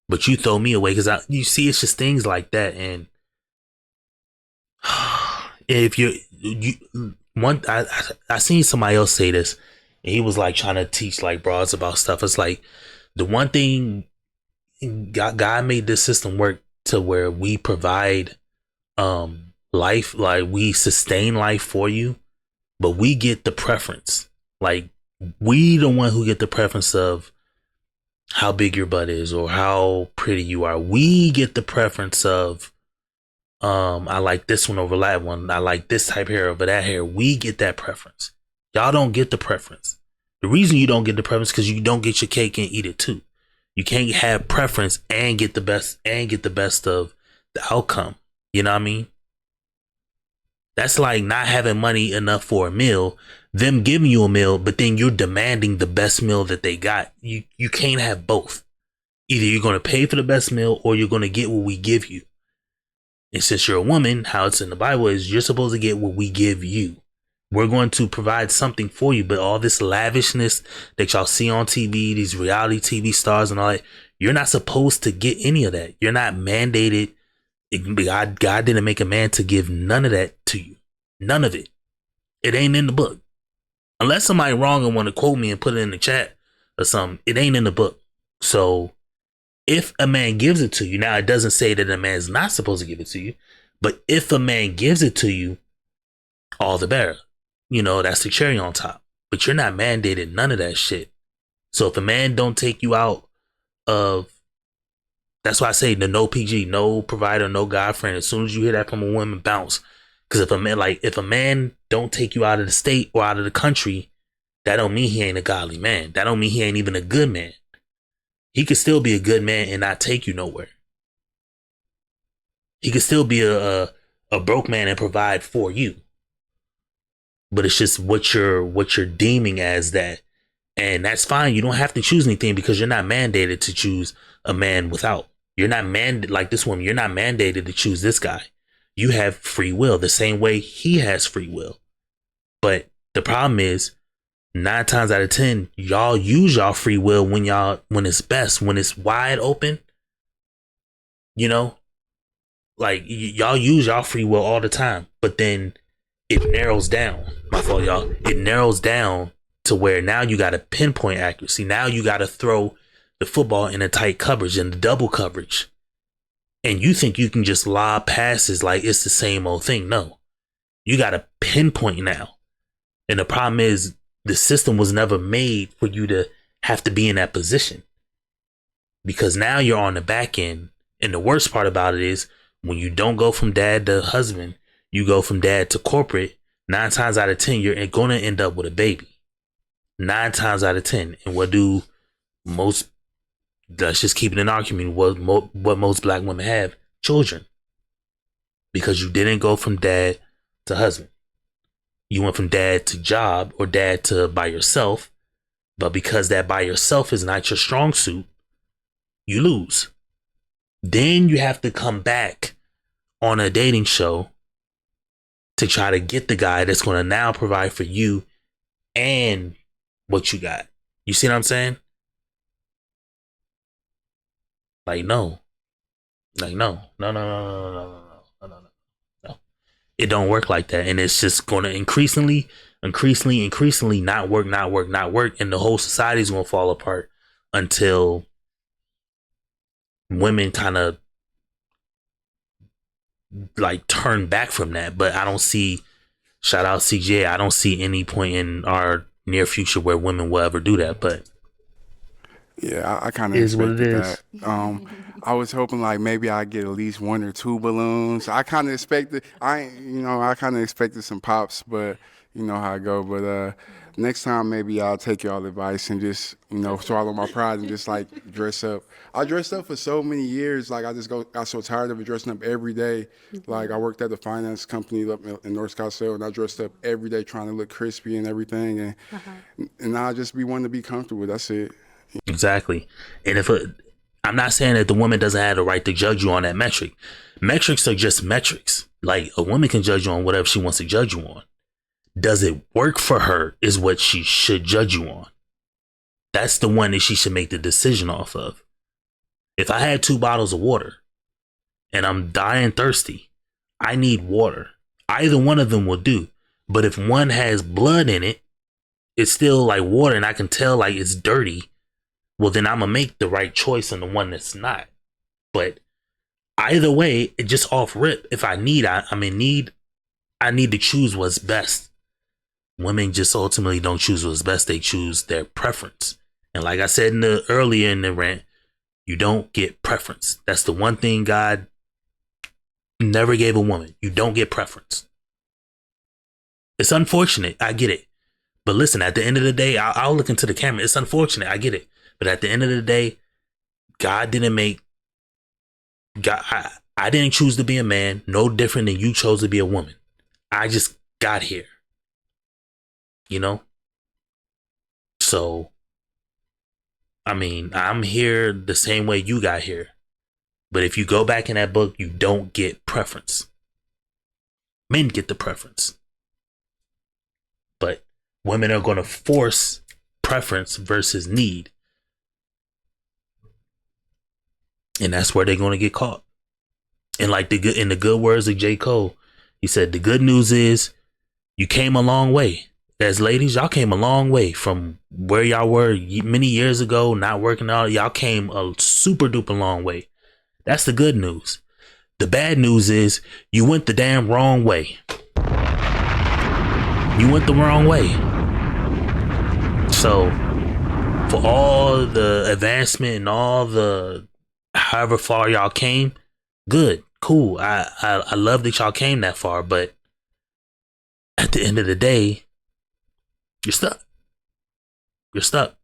But you throw me away because you see, it's just things like that. And if I seen somebody else say this, and he was like trying to teach like broads about stuff. It's like the one thing God made this system work to where we provide life, like we sustain life for you, but we get the preference. Like we the one who get the preference of how big your butt is or how pretty you are. We get the preference of I like this one over that one. I like this type hair over that hair. We get that preference. Y'all don't get the preference. The reason you don't get the preference because you don't get your cake and eat it too. You can't have preference and get the best of the outcome. You know what I mean? That's like not having money enough for a meal, them giving you a meal, but then you're demanding the best meal that they got. You can't have both. Either you're going to pay for the best meal or you're going to get what we give you. And since you're a woman, how it's in the Bible is you're supposed to get what we give you. We're going to provide something for you, but all this lavishness that y'all see on TV, these reality TV stars and all that, you're not supposed to get any of that. You're not mandated. God didn't make a man to give none of that to you. None of it. It ain't in the book. Unless somebody wrong and want to quote me and put it in the chat or something, it ain't in the book. So if a man gives it to you, now it doesn't say that a man's not supposed to give it to you, but if a man gives it to you, all the better. You know, that's the cherry on top. But you're not mandated none of that shit. So if a man don't take you out of, that's why I say the NoPG, no provider, no God friend. As soon as you hear that from a woman, bounce. Because if a man don't take you out of the state or out of the country, that don't mean he ain't a godly man. That don't mean he ain't even a good man. He could still be a good man and not take you nowhere. He could still be a broke man and provide for you. But it's just what you're deeming as that. And that's fine. You don't have to choose anything because you're not mandated to choose a man without. You're not mandated, like this woman, you're not mandated to choose this guy. You have free will the same way he has free will. But the problem is 9 times out of 10, y'all use y'all free will when it's best, when it's wide open. You know, like y'all use y'all free will all the time, but then it narrows down. My fault, y'all. It narrows down to where now you got to pinpoint accuracy. Now you got to throw the football in a tight coverage and the double coverage. And you think you can just lob passes like it's the same old thing. No, you got to pinpoint now. And the problem is the system was never made for you to have to be in that position, because now you're on the back end. And the worst part about it is when you don't go from dad to husband, you go from dad to corporate. 9 times out of 10, you're going to end up with a baby. 9 times out of 10. And what do most, let's just keep it an argument, what most black women have? Children. Because you didn't go from dad to husband. You went from dad to job or dad to by yourself. But because that by yourself is not your strong suit, you lose. Then you have to come back on a dating show to try to get the guy that's going to now provide for you and what you got. You see what I'm saying? Like, no. Like, no. No. It don't work like that. And it's just going to increasingly not work. And the whole society is going to fall apart until women kind of like turn back from that. But I don't see, shout out CJ, I don't see any point in our near future where women will ever do that. But yeah, I kind of expected that. I was hoping like maybe I get at least 1 or 2 balloons. I kind of expected, I kind of expected some pops, but you know how I go. But next time maybe I'll take y'all advice and just, swallow my pride and just like dress up. I dressed up for so many years. Like I just got so tired of it dressing up every day. Like I worked at the finance company up in North Scottsdale, and I dressed up every day trying to look crispy and everything. And now I just be wanting to be comfortable. That's it. Exactly. And I'm not saying that the woman doesn't have the right to judge you on that metric. Metrics are just metrics. Like a woman can judge you on whatever she wants to judge you on. Does it work for her is what she should judge you on. That's the one that she should make the decision off of. If I had 2 bottles of water and I'm dying thirsty, I need water. Either one of them will do. But if one has blood in it, it's still like water and I can tell like it's dirty. Well, then I'm going to make the right choice on the one that's not. But either way, it just off rip. If I need, I need to choose what's best. Women just ultimately don't choose what's best. They choose their preference. And like I said earlier in the rant, you don't get preference. That's the one thing God never gave a woman. You don't get preference. It's unfortunate. I get it. But listen, at the end of the day, I'll look into the camera. It's unfortunate. I get it. But at the end of the day, God didn't make I didn't choose to be a man, no different than you chose to be a woman. I just got here. So, I'm here the same way you got here. But if you go back in that book, you don't get preference. Men get the preference. But women are going to force preference versus need. And that's where they're going to get caught. And like in the good words of J. Cole, he said, the good news is you came a long way. As ladies, y'all came a long way from where y'all were many years ago, not working out. Y'all came a super duper long way. That's the good news. The bad news is you went the damn wrong way. You went the wrong way. So for all the advancement and all the however far y'all came, good, cool. I love that y'all came that far, but at the end of the day, you're stuck. You're stuck.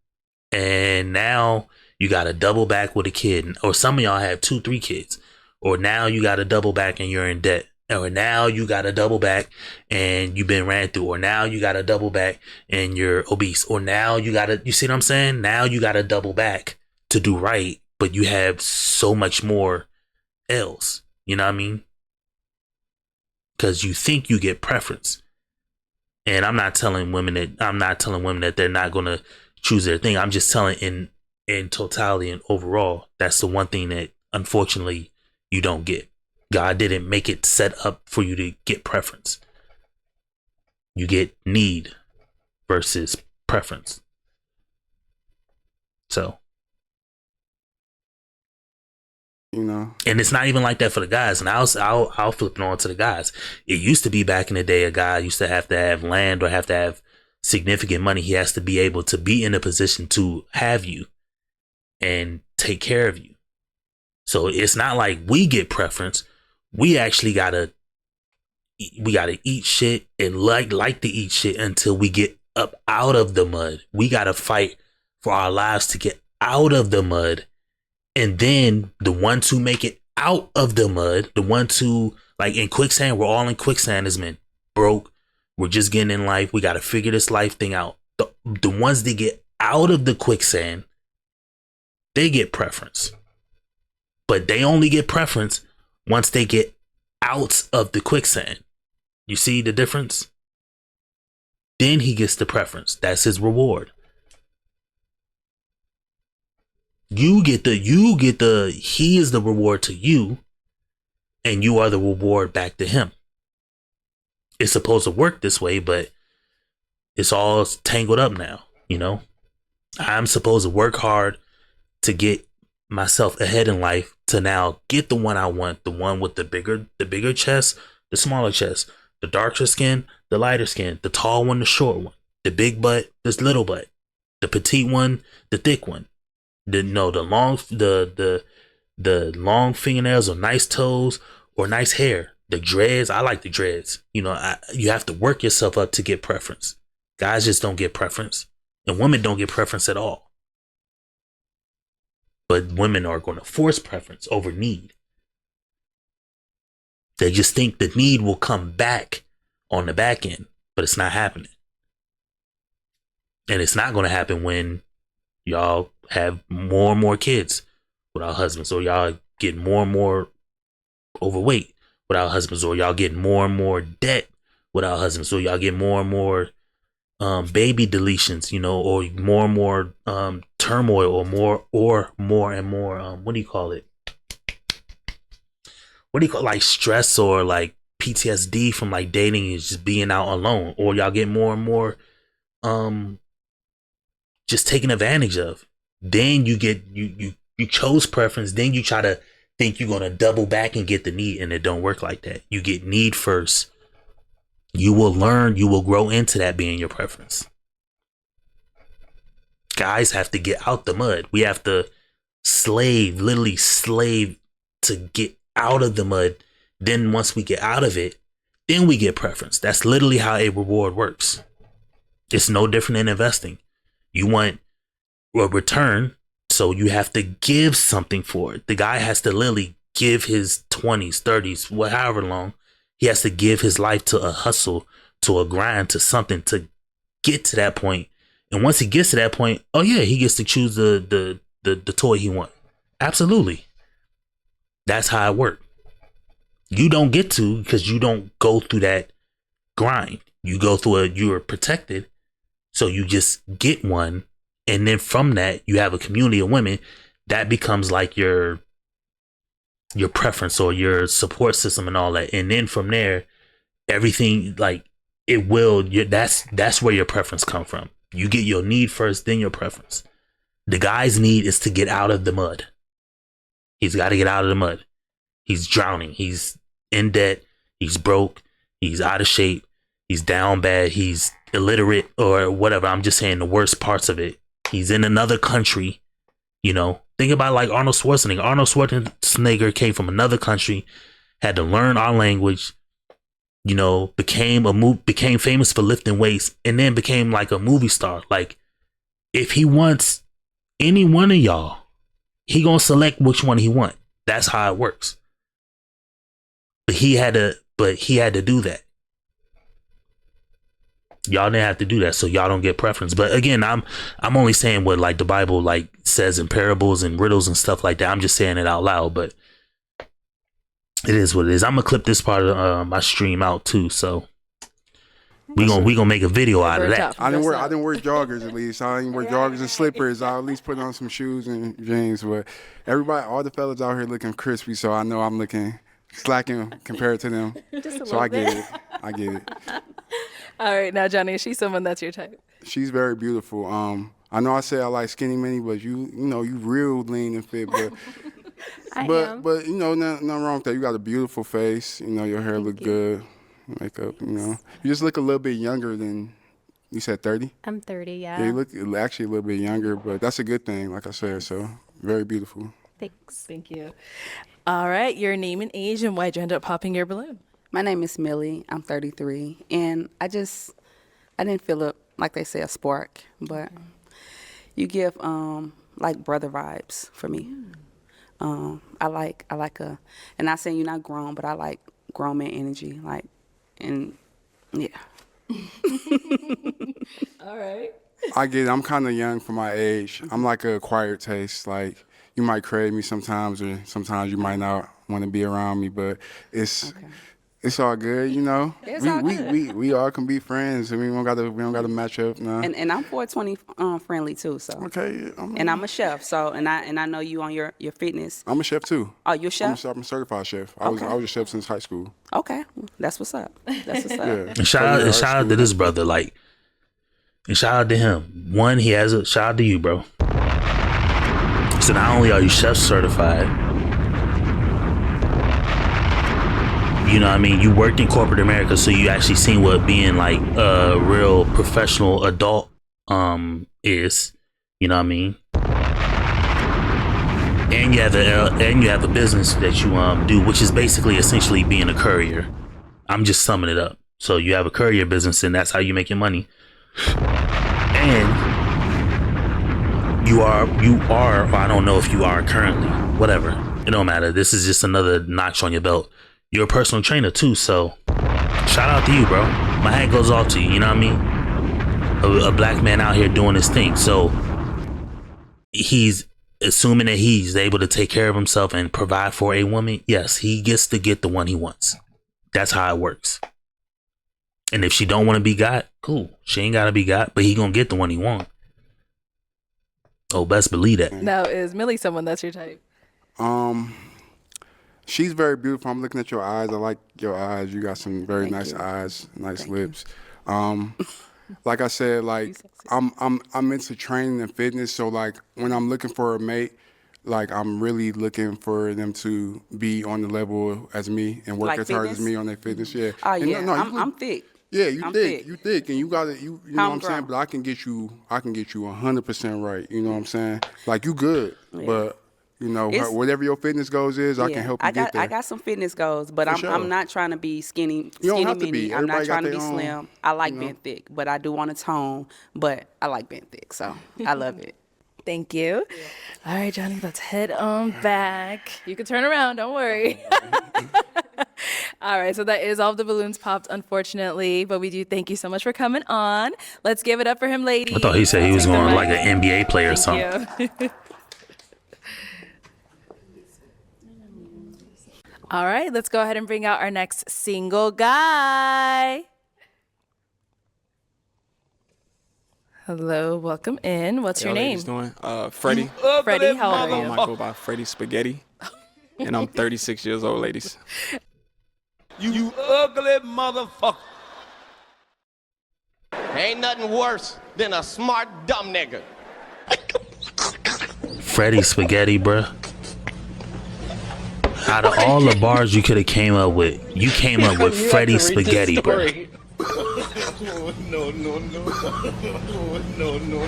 And now you got to double back with a kid. Or some of y'all have 2-3 kids. Or now you got to double back and you're in debt. Or now you got to double back and you've been ran through. Or now you got to double back and you're obese. Or now you got to, you see what I'm saying? Now you got to double back to do right. But you have so much more else. You know what I mean? Because you think you get preference. And I'm not telling women that they're not going to choose their thing. I'm just telling in totality and overall, that's the one thing that unfortunately you don't get. God didn't make it set up for you to get preference. You get need versus preference. So, you know, and it's not even like that for the guys. And I'll flip it on to the guys. It used to be back in the day, a guy used to have land or have to have significant money. He has to be able to be in a position to have you and take care of you. So it's not like we get preference. We actually gotta eat shit and like to eat shit until we get up out of the mud. We gotta fight for our lives to get out of the mud. And then the ones who make it out of the mud, the ones who, like in quicksand, we're all in quicksand as men. Broke. We're just getting in life. We got to figure this life thing out. The ones that get out of the quicksand, they get preference. But they only get preference once they get out of the quicksand. You see the difference? Then he gets the preference. That's his reward. He is the reward to you, and you are the reward back to him. It's supposed to work this way, but it's all tangled up now, you know? I'm supposed to work hard to get myself ahead in life to now get the one I want, the one with the bigger chest, the smaller chest, the darker skin, the lighter skin, the tall one, the short one, the big butt, this little butt, the petite one, the thick one. The long fingernails or nice toes or nice hair. The dreads, I like the dreads. You know, you have to work yourself up to get preference. Guys just don't get preference. And women don't get preference at all. But women are going to force preference over need. They just think the need will come back on the back end, but it's not happening. And it's not going to happen when y'all have more and more kids without husbands, or y'all get more and more overweight without husbands, or y'all get more and more debt without husbands, or y'all get more and more baby deletions, you know, or more and more turmoil, or more and more what do you call it? Like stress or like PTSD from like dating and just being out alone, or y'all get more and more just taken advantage of. Then you get you chose preference, then you try to think you're gonna double back and get the need, and it don't work like that. You get need first. You will learn, you will grow into that being your preference. Guys have to get out the mud. We have to literally slave to get out of the mud. Then once we get out of it, then we get preference. That's literally how a reward works. It's no different than investing. You want a return, so you have to give something for it. The guy has to literally give his 20s, 30s, however long. He has to give his life to a hustle, to a grind, to something to get to that point. And once he gets to that point, oh yeah, he gets to choose the toy he wants. Absolutely. That's how it works. You don't get to, because you don't go through that grind. You go through you're protected, so you just get one. And then from that, you have a community of women that becomes like your preference or your support system and all that. And then from there, everything, like, it will, that's where your preference come from. You get your need first, then your preference. The guy's need is to get out of the mud. He's got to get out of the mud. He's drowning. He's in debt. He's broke. He's out of shape. He's down bad. He's illiterate or whatever. I'm just saying the worst parts of it. He's in another country. You know, think about like Arnold Schwarzenegger. Arnold Schwarzenegger came from another country, had to learn our language. You know, became famous for lifting weights, and then became like a movie star. Like, if he wants any one of y'all, he gonna select which one he want. That's how it works. But he had to do that. Y'all didn't have to do that, so y'all don't get preference. But again, I'm only saying what like the Bible like says in parables and riddles and stuff like that. I'm just saying it out loud, but it is what it is. I'm gonna clip this part of my stream out too, so we gonna make a video out of that. I didn't wear joggers at least. I didn't wear joggers and slippers. I at least put on some shoes and jeans. But everybody, all the fellas out here looking crispy, so I know I'm looking slacking compared to them. So I get it. I get it. All right, now Johnny, is she someone that's your type? She's very beautiful. I know I say I like skinny mini, but you know you real lean and fit, but. But you know, nothing wrong with that. You got a beautiful face. You know, your hair look good. Makeup, you know. You just look a little bit younger than, you said 30? I'm 30, yeah. Yeah, you look actually a little bit younger, but that's a good thing, like I said. So, very beautiful. Thanks. Thank you. All right, your name and age and why'd you end up popping your balloon? My name is Millie. I'm 33. And I didn't feel it, like they say, a spark. But you give, like, brother vibes for me. I like and not saying you're not grown, but I like grown man energy, like, and yeah. All right. I get it. I'm kind of young for my age. I'm like a acquired taste. Like, you might crave me sometimes, or sometimes you might not want to be around me, but it's all good, you know. It's all good. We all can be friends. I mean, we don't gotta match up now. And I'm 420 friendly too, so. Okay. And I'm a chef, so and I know you on your fitness. I'm a chef too. Oh, you're a chef? I'm a certified chef. I was a chef since high school. Okay, that's what's up. That's what's up. Yeah. And shout out to this brother, like, and shout out to him. One, he has a shout out to you, bro. So not only are you chef certified, you know what I mean, you worked in corporate America, so you actually seen what being like a real professional adult is, you know what I mean? And you have a business that you do, which is basically essentially being a courier. I'm just summing it up. So you have a courier business, and that's how you make your money. And you are, or I don't know if you are currently, whatever. It don't matter. This is just another notch on your belt. You're a personal trainer too, so shout out to you, bro. My hat goes off to you, you know what I mean? A black man out here doing his thing. So he's assuming that he's able to take care of himself and provide for a woman. Yes, he gets to get the one he wants. That's how it works. And if she don't want to be got, cool. She ain't gotta be got, but he gonna get the one he want. Oh, best believe that. Now, is Millie someone that's your type? She's very beautiful. I'm looking at your eyes. I like your eyes. You got some very nice eyes, nice lips. Like I said, like I'm into training and fitness. So like when I'm looking for a mate, like I'm really looking for them to be on the level as me and work Like as hard fitness? as me on their fitness. Yeah. Oh And yeah, I'm thick. Yeah, you I'm thick, thick. you thick, and you got it. You know what I'm saying. Homegrown. But I can get you 100% right. You know what I'm saying. Like you good, but you know It's- whatever your fitness goals is, I Yeah, can help you get there. I got some fitness goals, but For I'm sure. not trying to be skinny. You don't Skinny have to mini. be. I'm not Everybody got trying to be their own, slim. I like you know. being thick, but I do want to tone. But I like being thick, so I love it. Thank you. All right, Johnny, let's head on back. You can turn around, don't worry. All right, so that is all of the balloons popped, unfortunately, but we do thank you so much for coming on. Let's give it up for him, ladies. I thought he said he was going like an NBA player or Thank something. you. All right, let's go ahead and bring out our next single guy. Hello, welcome in. What's your name? Doing? Freddie. Freddie, how old are you? I go by Freddie Spaghetti, and I'm 36 years old, ladies. You ugly motherfucker. Ain't nothing worse than a smart dumb nigga. Freddie Spaghetti, bruh. Out of all the bars you could have came up with, you came up with You have Freddie to read this Spaghetti, story. bruh. No, no, no. No, no, no.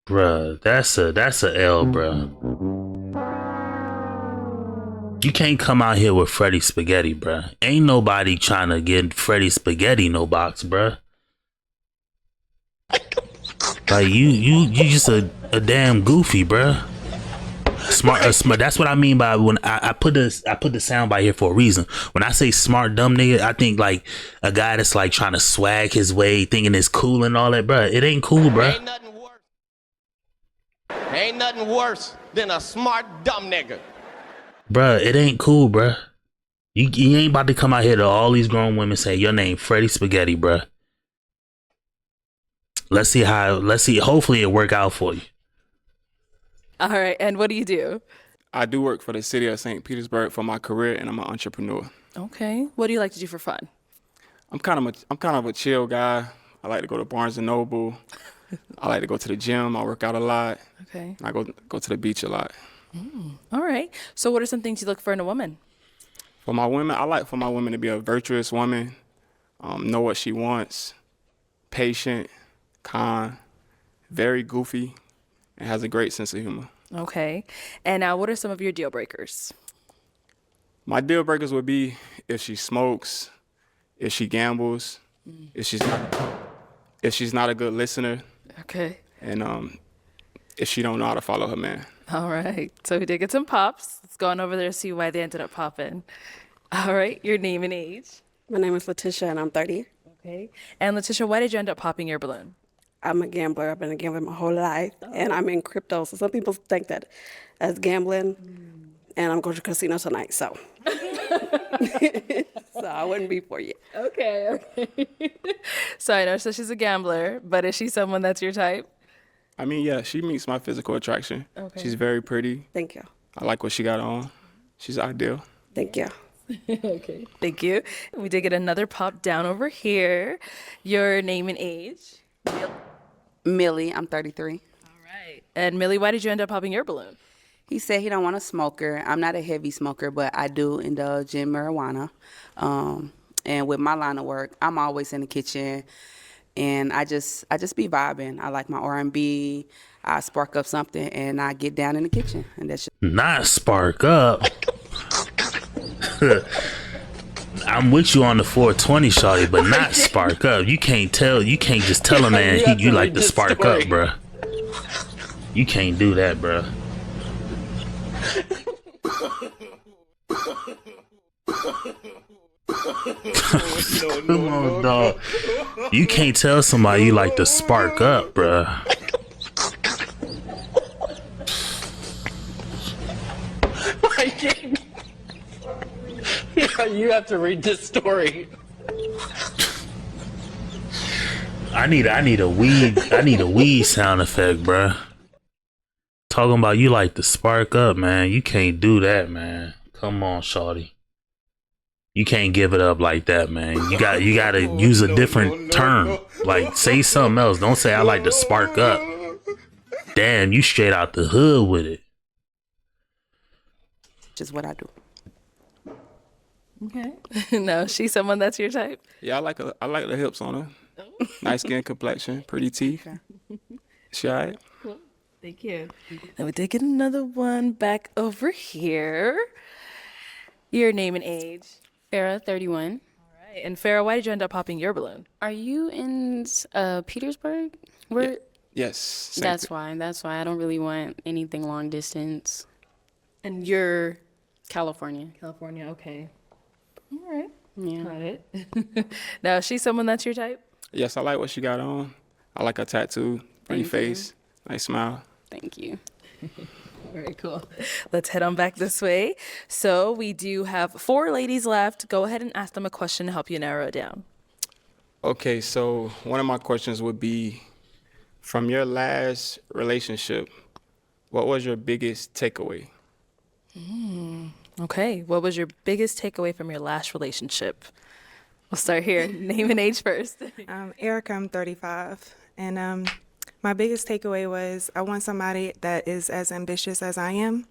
Bruh, that's a L, bruh. You can't come out here with Freddy Spaghetti, bruh. Ain't nobody trying to get Freddy Spaghetti no box, bruh. Like you just a damn goofy, bruh. Smart. That's what I mean by when I put the sound by here for a reason. When I say smart dumb nigga, I think like a guy that's like trying to swag his way, thinking it's cool and all that, bruh. It ain't cool, bruh. Ain't nothing worse than a smart dumb nigga. Bruh, it ain't cool, bruh. You ain't about to come out here to all these grown women say your name Freddy Spaghetti, bruh. Let's see. Hopefully it work out for you. All right, and what do you do? I do work for the city of St. Petersburg for my career, and I'm an entrepreneur. Okay. What do you like to do for fun? I'm kind of a chill guy. I like to go to Barnes and Noble. I like to go to the gym. I work out a lot. Okay. I go to the beach a lot. All right. So what are some things you look for in a woman? For my women, I like for my women to be a virtuous woman, know what she wants, patient, kind, very goofy, and has a great sense of humor. Okay. And now what are some of your deal breakers? My deal breakers would be if she smokes, if she gambles, if she's not a good listener, Okay. and if she don't know how to follow her man. All right. So we did get some pops. Let's go on over there and see why they ended up popping. All right. Your name and age. My name is Letitia, and I'm 30. Okay. And Letitia, why did you end up popping your balloon? I'm a gambler. I've been a gambler my whole life, and I'm in crypto. So some people think that that's gambling, and I'm going to casino tonight. So, so I wouldn't be for you. Okay. So I know so she's a gambler, but is she someone that's your type? I mean, yeah, she meets my physical attraction. Okay. She's very pretty. Thank you. I like what she got on. She's ideal. Thank you. Okay. Thank you. We did get another pop down over here. Your name and age. Millie, I'm 33. All right. And Millie, why did you end up popping your balloon? He said he don't want a smoker. I'm not a heavy smoker, but I do indulge in marijuana. And with my line of work, I'm always in the kitchen, and I just be vibing. I like my R&B. I spark up something, and I get down in the kitchen, and that's just Not spark up. I'm with you on the 420, shawty, but not spark up. You can't just tell a man you like to spark up, bruh. You can't do that, bruh. Come on, dog. You can't tell somebody you like to spark up, bruh. You have to read this story. I need a weed sound effect, bruh. Talking about you like to spark up, man. You can't do that, man. Come on, shawty. You can't give it up like that, man. You gotta use a different term. Like, say something else. Don't say I like to spark up. Damn, you straight out the hood with it. just what I do. Okay. No, she's someone that's your type. Yeah, I like the hips on her. Nice skin complexion, pretty teeth. She all right? Cool. Thank you. And we did get another one back over here. Your name and age. Farah, 31. All right. And Farah, why did you end up popping your balloon? Are you in Petersburg? Where? Yes. That's why. I don't really want anything long distance. And you're California. California, okay. All right. Yeah. Got it. Now, is she someone that's your type? Yes, I like what she got on. I like her tattoo, pretty face, nice smile. Thank you. Very cool. Let's head on back this way. So we do have 4 ladies left. Go ahead and ask them a question to help you narrow it down. Okay, so one of my questions would be, from your last relationship, what was your biggest takeaway? Okay. What was your biggest takeaway from your last relationship? We'll start here. Name and age first. Erica, I'm 35. And my biggest takeaway was I want somebody that is as ambitious as I am.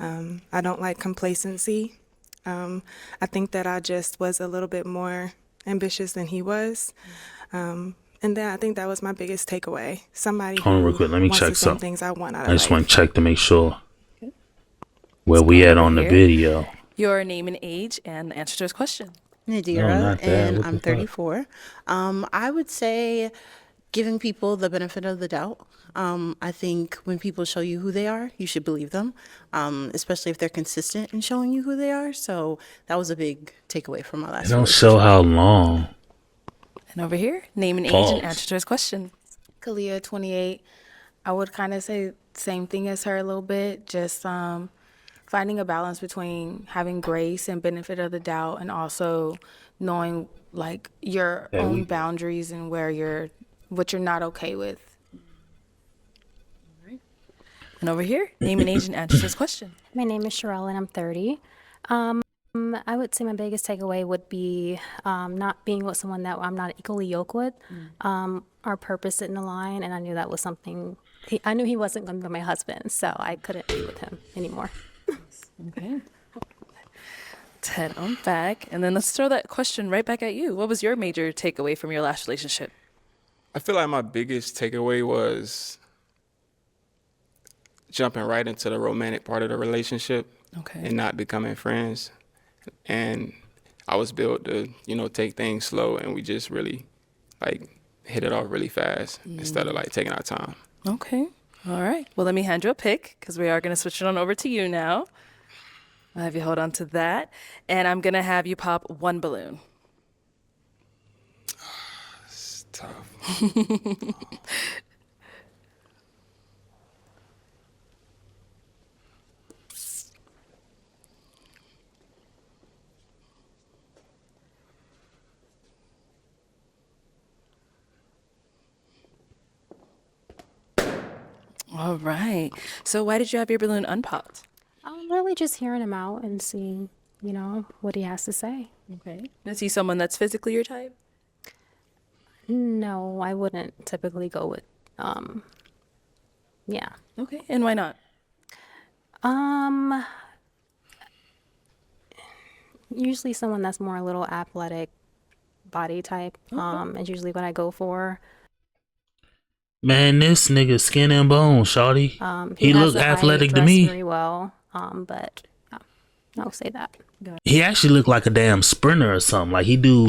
I don't like complacency. I think that I just was a little bit more ambitious than he was. And then I think that was my biggest takeaway. Somebody Hold on who real quick. Let me wants check the same something. things I want out I of just life. want to check to make sure where we at on the here. video. Your name and age and the answer to his question. Nadira, not that. and What I'm the fuck? 34. I would say giving people the benefit of the doubt. I think when people show you who they are, you should believe them, especially if they're consistent in showing you who they are. So that was a big takeaway from my It last don't relationship. show how long. And over here, name and age Pause. and answer to his question. Kalia, 28. I would kind of say same thing as her a little bit, just finding a balance between having grace and benefit of the doubt and also knowing like your Yeah, own we- boundaries and what you're not okay with. And over here, name and age and answer to his question. My name is Sherelle and I'm 30. I would say my biggest takeaway would be not being with someone that I'm not equally yoked with. Our purpose didn't align, and I knew that was something. I knew he wasn't going to be my husband, so I couldn't be with him anymore. Okay. Let's head on back. And then let's throw that question right back at you. What was your major takeaway from your last relationship? I feel like my biggest takeaway was jumping right into the romantic part of the relationship and not becoming friends. And I was built to, take things slow, and we just really hit it off really fast instead of taking our time. Okay. All right. Well, let me hand you a pick because we are going to switch it on over to you now. I'll have you hold on to that. And I'm going to have you pop one balloon. It's tough. All right. So why did you have your balloon unpopped? I'm really just hearing him out and seeing, what he has to say. Okay. Is he someone that's physically your type? No, I wouldn't typically go with, yeah. Okay. And why not? Usually someone that's more a little athletic body type, is usually what I go for. Man, this nigga skin and bone, shawty. He has look the height, athletic to dressed me. very well, but yeah, I'll say that. He actually look like a damn sprinter or something. Like he do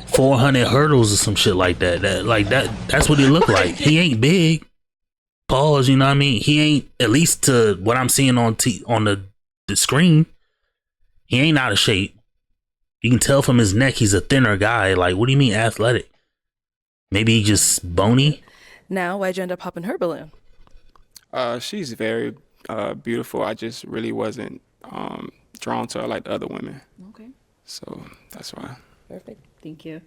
400 hurdles or some shit like that. That's what he look like. He ain't big. Pause, you know what I mean? He ain't, at least to what I'm seeing on the screen, he ain't out of shape. You can tell from his neck he's a thinner guy. Like, what do you mean athletic? Maybe he just bony? Now, why'd you end up popping her balloon? She's very beautiful. I just really wasn't drawn to her like the other women. Okay. So that's why. Perfect. Thank you.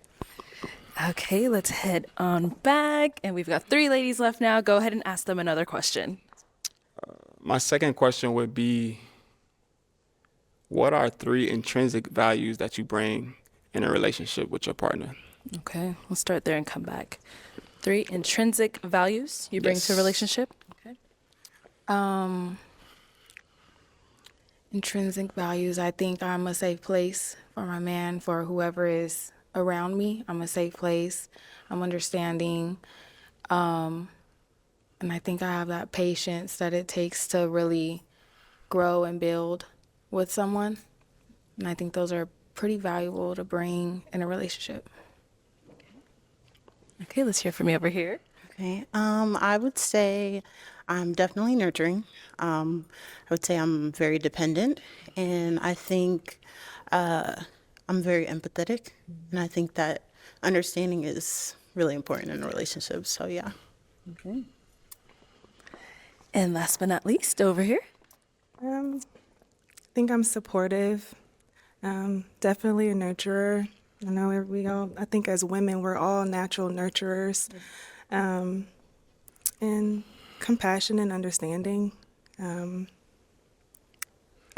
Okay, let's head on back. And we've got 3 ladies left now. Go ahead and ask them another question. My second question would be, what are 3 intrinsic values that you bring in a relationship with your partner? Okay, we'll start there and come back. 3 intrinsic values you bring to a Yes. relationship? Okay. Intrinsic values, I think I'm a safe place for my man, for whoever is around me. I'm a safe place. I'm understanding. And I think I have that patience that it takes to really grow and build with someone. And I think those are pretty valuable to bring in a relationship. Okay, let's hear from you over here. Okay. I would say I'm definitely nurturing. I would say I'm very dependent, and I think I'm very empathetic, and I think that understanding is really important in a relationship. So yeah. Okay. And last but not least, over here. I think I'm supportive. Definitely a nurturer. I think as women, we're all natural nurturers. And compassion and understanding. I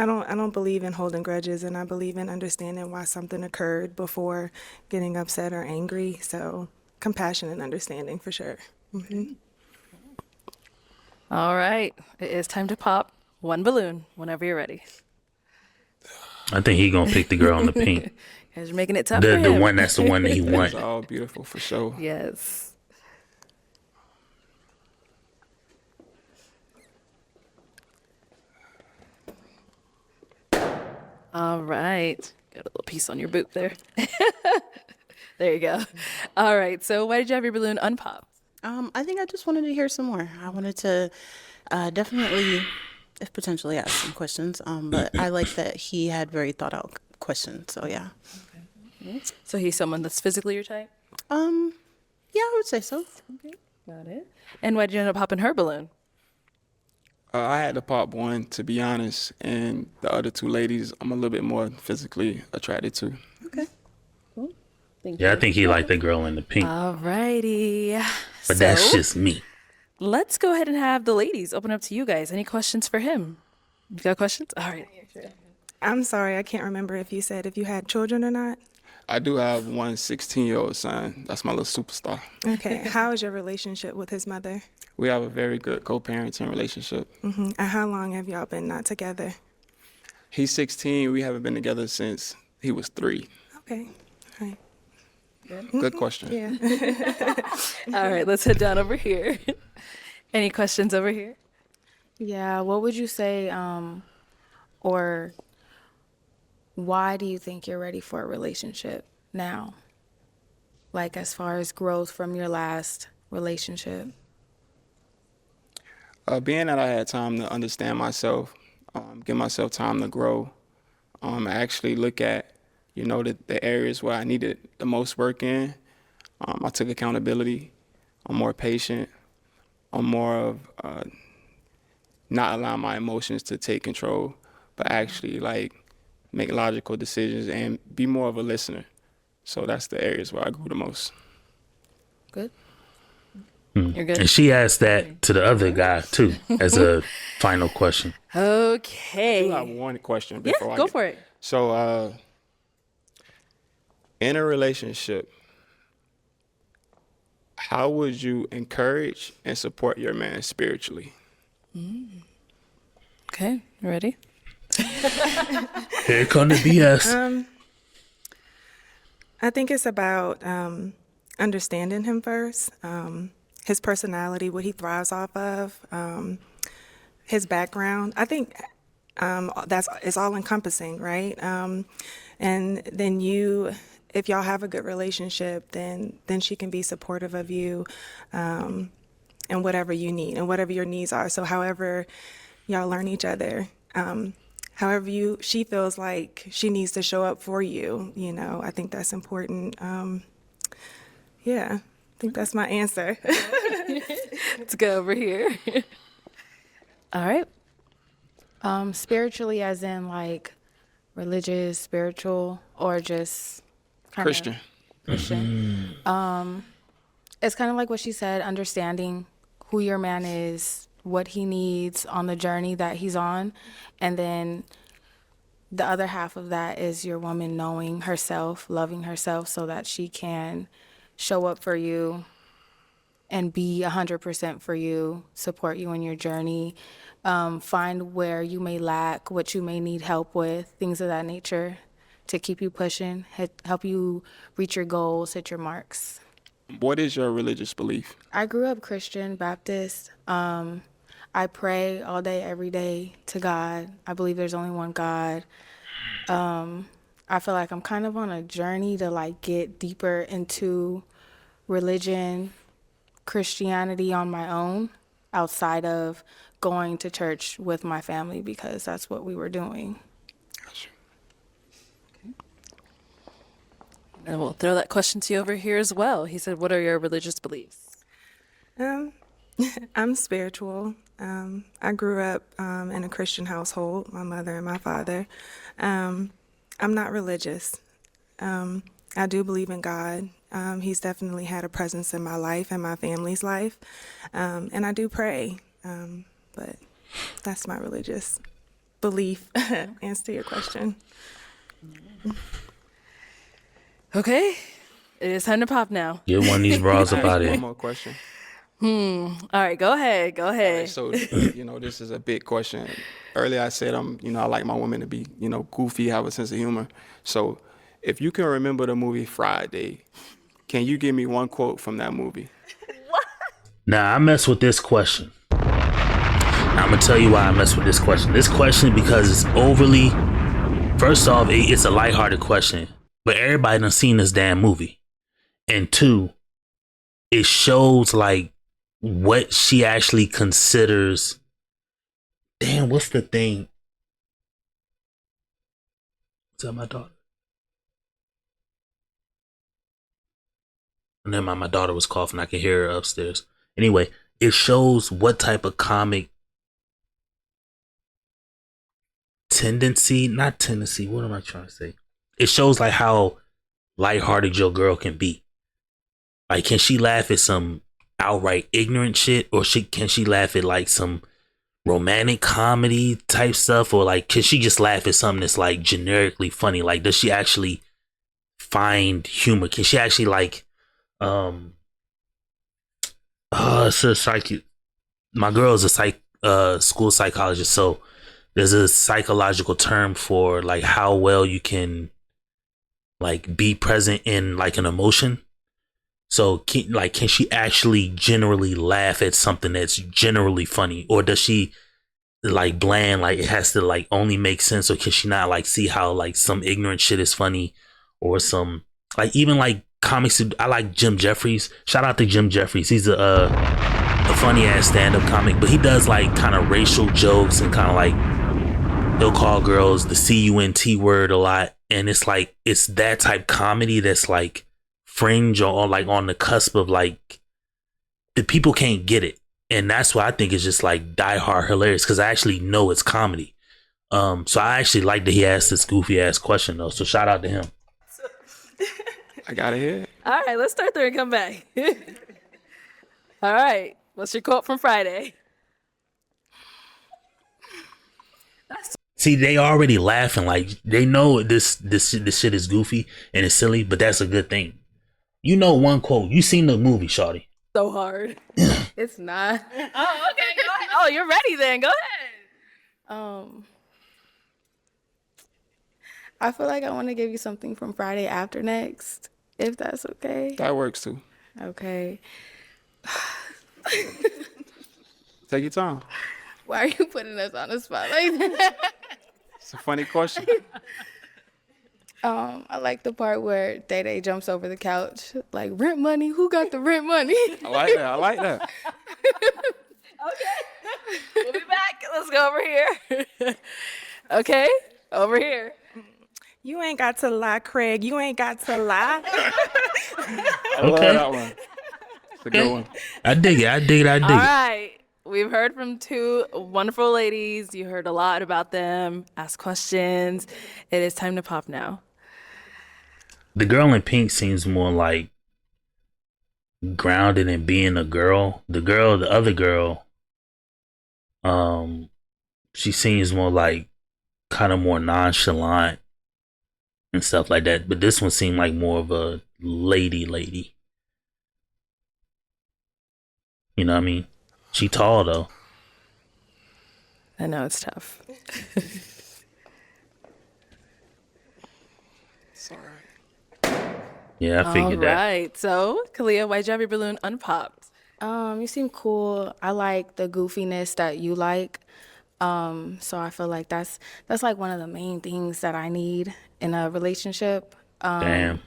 don't believe in holding grudges, and I believe in understanding why something occurred before getting upset or angry. So compassion and understanding for sure. Mm-hmm. All right, it is time to pop one balloon whenever you're ready. I think he gonna pick the girl in the pink. Guys are making it tough for him. The one that's the one that he It's wants. all beautiful for sure. Yes. All right. Got a little piece on your boot there. There you go. All right. So why did you have your balloon unpop? I think I just wanted to hear some more. I wanted to definitely, if potentially, ask some questions. But I like that he had very thought out questions. So yeah. So he's someone that's physically your type? Yeah, I would say so. Okay. Got it. And why did you end up popping her balloon? I had to pop one, to be honest, and the other two ladies, I'm a little bit more physically attracted to. Yeah, I think he liked the girl in the pink. All righty. But that's just me. Let's go ahead and have the ladies open up to you guys. Any questions for him? You got questions? All right. I'm sorry, I can't remember if you said if you had children or not. I do have one 16-year-old son. That's my little superstar. Okay, how is your relationship with his mother? We have a very good co-parenting relationship. And how long have y'all been not together? He's 16. We haven't been together since he was 3. Okay, all right. Good question. Yeah. All right, let's head down over here. Any questions over here? Yeah, what would you say, or why do you think you're ready for a relationship now? Like as far as growth from your last relationship? Being that I had time to understand myself, give myself time to grow, actually look at, the areas where I needed the most work in. I took accountability. I'm more patient. I'm more of not allowing my emotions to take control, but actually make logical decisions and be more of a listener. So that's the areas where I grew the most. Good. You're good. And she asked that to the other guy too, as a final question. Okay. I do have one question before go for it. So, in a relationship, how would you encourage and support your man spiritually? Okay, you ready? Here come the BS. I think it's about understanding him first, his personality, what he thrives off of, his background. I think it's all encompassing, right? And then if y'all have a good relationship, then she can be supportive of you, and whatever you need and whatever your needs are. So however y'all learn each other, however she feels like she needs to show up for you, I think that's important. Yeah, I think that's my answer. Let's go over here. All right. Spiritually as in like religious, spiritual, or just Christian. Christian. It's kind of like what she said, understanding who your man is, what he needs on the journey that he's on. And then the other half of that is your woman knowing herself, loving herself so that she can show up for you and be 100% for you, support you in your journey, find where you may lack, what you may need help with, things of that nature to keep you pushing, help you reach your goals, hit your marks. What is your religious belief? I grew up Christian, Baptist. I pray all day, every day to God. I believe there's only one God. I feel like I'm kind of on a journey to get deeper into religion, Christianity on my own, outside of going to church with my family because that's what we were doing. Gotcha. And we'll throw that question to you over here as well. He said, what are your religious beliefs? I'm spiritual. I grew up in a Christian household, my mother and my father. I'm not religious. I do believe in God. He's definitely had a presence in my life and my family's life. And I do pray. But that's my religious belief. Answer your question. Okay. It is time to pop now. Get one of these bras up out of One here. more question. All right, go ahead. Go ahead. So, this is a big question. Earlier I said I like my women to be, goofy, have a sense of humor. So if you can remember the movie Friday, can you give me one quote from that movie? Now, I mess with this question. I'm going to tell you why I mess with this question. This question, because it's overly, first off, it's a lighthearted question, but everybody done seen this damn movie. And two, it shows like what she actually considers. Damn, what's the thing? Is that my daughter? And then my daughter was coughing. I could hear her upstairs. Anyway, it shows what type of comic not tendency. What am I trying to say? It shows like how lighthearted your girl can be. Like, can she laugh at some outright ignorant shit, or can she laugh at like some romantic comedy type stuff, or like can she just laugh at something that's like generically funny? Like, does she actually find humor? Can she actually like it's a psych. My girl is a school psychologist, so there's a psychological term for like how well you can like be present in like an emotion. So can she actually generally laugh at something that's generally funny, or does she like bland, like it has to like only make sense, or can she not like see how like some ignorant shit is funny, or some like even like comics? I like Jim Jeffries. Shout out to Jim Jeffries. He's a funny ass stand-up comic, but he does like kind of racial jokes and kind of like he'll call girls the cunt word a lot, and it's like it's that type comedy that's like fringe or like on the cusp of like the people can't get it, and that's why I think it's just like die hard hilarious, because I actually know it's comedy. So I actually like that he asked this goofy ass question though, so shout out to him. I gotta hear it. All right, let's start there and come back. All right, what's your quote from Friday? See, they already laughing, like they know this shit is goofy and it's silly, but that's a good thing. You know one quote. You seen the movie, shawty. So hard. It's not. Oh, okay, go ahead. Oh, you're ready then. Go ahead. I feel like I want to give you something from Friday after next, if that's okay. That works too. Okay. Take your time. Why are you putting us on the spot like that? It's a funny question. I like the part where Day jumps over the couch, like, rent money? Who got the rent money? I like that. Okay. We'll be back. Let's go over here. Okay, over here. You ain't got to lie, Craig. You ain't got to lie. I love that one. It's a good one. I dig it. All right. We've heard from two wonderful ladies. You heard a lot about them. Ask questions. It is time to pop now. The girl in pink seems more like grounded in being a girl. The other girl, she seems more like kind of more nonchalant and stuff like that. But this one seemed like more of a lady. You know what I mean? She tall though. I know it's tough. It's all right. Yeah, I figured that. All right. So, Kalia, why'd you have your balloon unpopped? You seem cool. I like the goofiness that you like. So I feel like that's like one of the main things that I need in a relationship. Damn.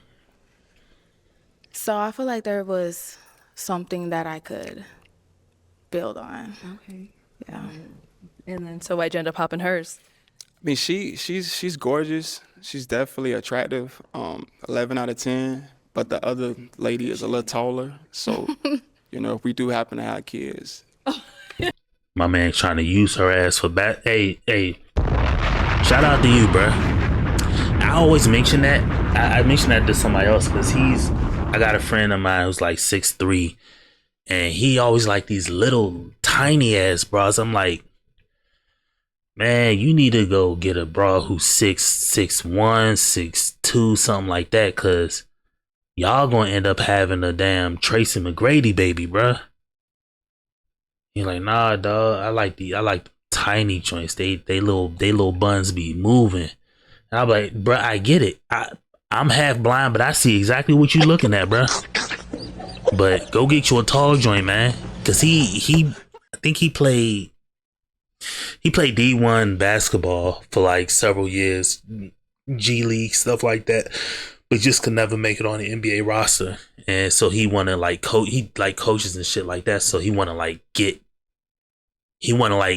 So I feel like there was something that I could build on. Okay. Yeah. And then, so why'd you end up popping hers? I mean, she's gorgeous. She's definitely attractive. 11 out of 10. But the other lady is a little taller. So, if we do happen to have kids. My man trying to use her ass for Hey, shout out to you, bruh. I always mention that. I mention that to somebody else because I got a friend of mine who's like 6'3", and he always like these little tiny ass bras. I'm like, man, you need to go get a bra who's 6'1", 6'2", something like that, cause y'all gonna end up having a damn Tracy McGrady baby, bruh. He like, nah, dog. I like tiny joints. They little buns be moving. And I'm like, bruh, I get it. I'm half blind, but I see exactly what you looking at, bruh. But go get you a tall joint, man. Cause I think he played D1 basketball for like several years, G League, stuff like that, but just could never make it on the NBA roster. And so he wanna like he like coaches and shit like that. So he wanna like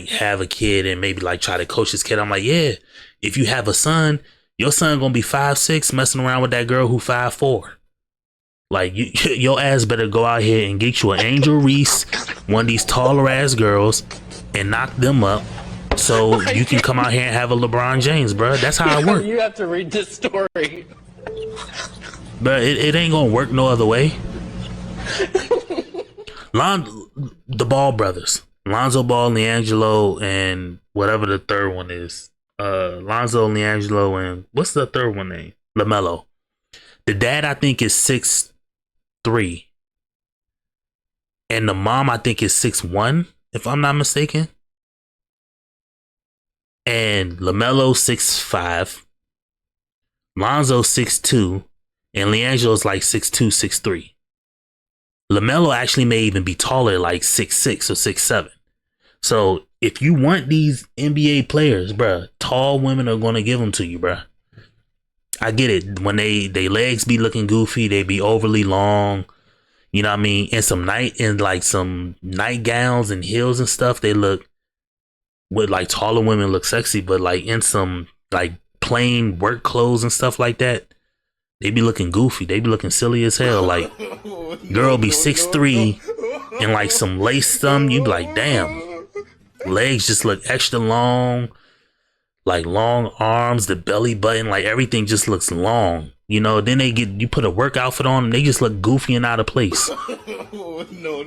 have a kid and maybe like try to coach his kid. I'm like, yeah, if you have a son, your son gonna be 5'6", messing around with that girl who 5'4". Like your ass better go out here and get you an Angel Reese, one of these taller ass girls, and knock them up, so you can come out here and have a LeBron James, bro. That's how it works. You have to read this story. But it ain't gonna work no other way. The Ball brothers, Lonzo Ball, LiAngelo, and whatever the third one is. Lonzo, LiAngelo, and what's the third one name? LaMelo. The dad, I think, is 6'3", and the mom, I think, is 6'1", if I'm not mistaken. And LaMelo 6'5", Lonzo 6'2", and LiAngelo's like 6'2", 6'3". LaMelo actually may even be taller, like 6'6" or 6'7". So if you want these NBA players, bruh, tall women are gonna give them to you, bruh. I get it. When they legs be looking goofy, they be overly long. You know what I mean? And some nightgowns and heels and stuff, they look, with like taller women look sexy, but like in some like plain work clothes and stuff like that, they be looking goofy. They be looking silly as hell. Like girl be 6'3" and like some lace thumb, you be like, damn. Legs just look extra long. Like long arms, the belly button, like everything just looks long. You know, then you put a work outfit on them, they just look goofy and out of place. No.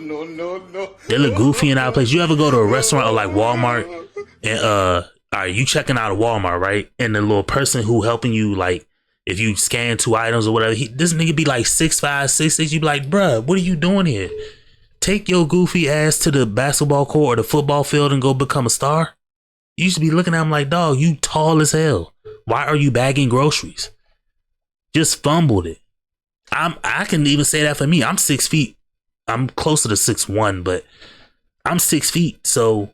They look goofy and out of place. You ever go to a restaurant or like Walmart and all right, you checking out of Walmart, right? And the little person who helping you, like if you scan 2 items or whatever, this nigga be like 6'5", 6'6". You be like, bruh, what are you doing here? Take your goofy ass to the basketball court or the football field and go become a star. You used to be looking at him like, dog, you tall as hell. Why are you bagging groceries? Just fumbled it. I can even say that for me. I'm 6 feet. I'm closer to 6'1", but I'm 6 feet. So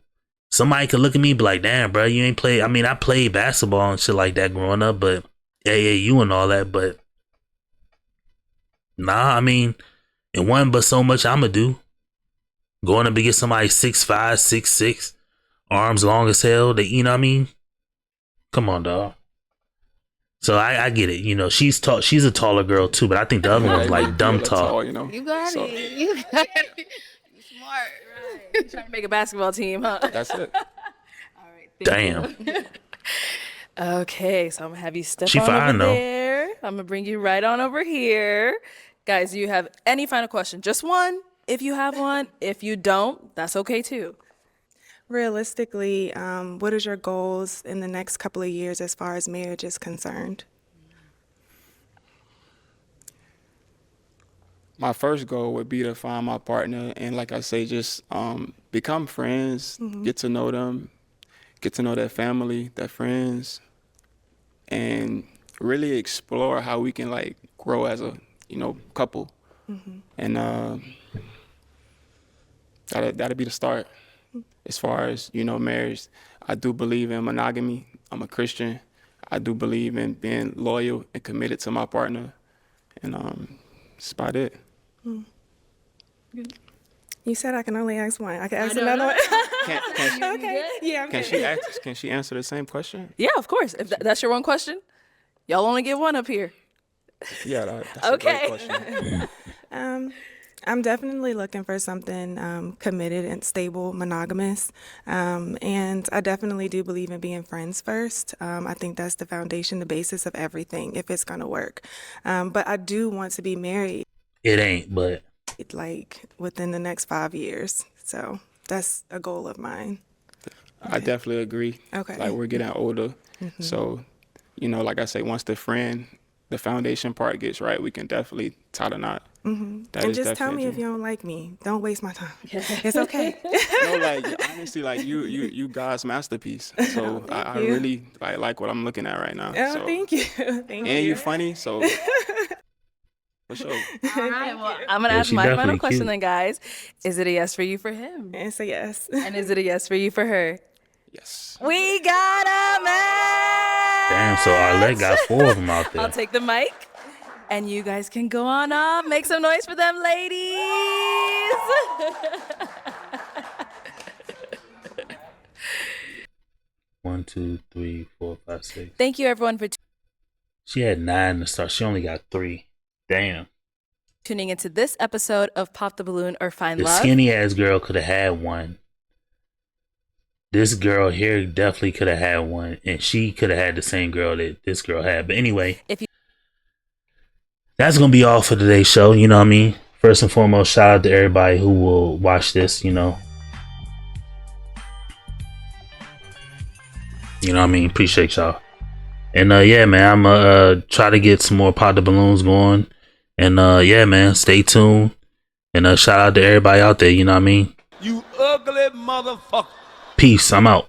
somebody could look at me and be like, damn, bro, you ain't play. I mean, I played basketball and shit like that growing up, but AAU and all that. But nah, I mean, it wasn't but so much I'ma do. Going up to get somebody 6'5", 6'6", arms long as hell. You know what I mean? Come on, dog. So I get it. You know, she's tall. She's a taller girl too, but I think the other one's like dumb tall. You got it. You got it. You smart, right? You're trying to make a basketball team, huh? That's it. All right. Damn. Okay, so I'm gonna have you step She on fine, over though. there. I'm gonna bring you right on over here. Guys, do you have any final question? Just one, if you have one. If you don't, that's okay too. Realistically, what is your goals in the next couple of years as far as marriage is concerned? My first goal would be to find my partner and, like I say, just become friends, get to know them, get to know their family, their friends, and really explore how we can like grow as a couple. And that'll be the start. As far as marriage, I do believe in monogamy. I'm a Christian. I do believe in being loyal and committed to my partner, and that's about it. You said I can only ask one. I can ask another one. Okay. Yeah. Can she answer the same question? Yeah, of course. If that's your one question, y'all only get one up here. Yeah, that's a great question. I'm definitely looking for something committed and stable, monogamous. And I definitely do believe in being friends first. I think that's the foundation, the basis of everything, if it's going to work. But I do want to be married. It ain't, but like within the next 5 years. So that's a goal of mine. I definitely agree. Okay. Like we're getting older. So, like I say, once the foundation part gets right, we can definitely tie the knot. That And is just tell me definitely a if you don't like me. Don't waste my time. It's okay. No, like honestly, like you God's masterpiece. So I you. really like what I'm looking at right now. Oh, So, thank you. Thank and you. you funny, so for sure. All right, well, I'm gonna Yeah, ask she my definitely final question cute. then, guys. Is it a yes for you for him? It's a yes. And is it a yes for you for her? Yes. We got a match! Damn, so Arlette got 4 of them out I'll there. take the mic. And you guys can go on up. Make some noise for them, ladies. 1, 2, 3, 4, 5, 6. Thank you, everyone, for She had 9 to start. She only got 3. Damn. tuning into this episode of Pop the Balloon or Find The Love. skinny ass girl could have had 1. This girl here definitely could have had 1, and she could have had the same girl that this girl had. But anyway, that's gonna be all for today's show. You know what I mean? First and foremost, shout out to everybody who will watch this. You know what I mean? Appreciate y'all. And yeah, man, I'm try to get some more Pop the Balloons going. And yeah, man, stay tuned. And shout out to everybody out there. You know what I mean? You ugly motherfucker. Peace. I'm out.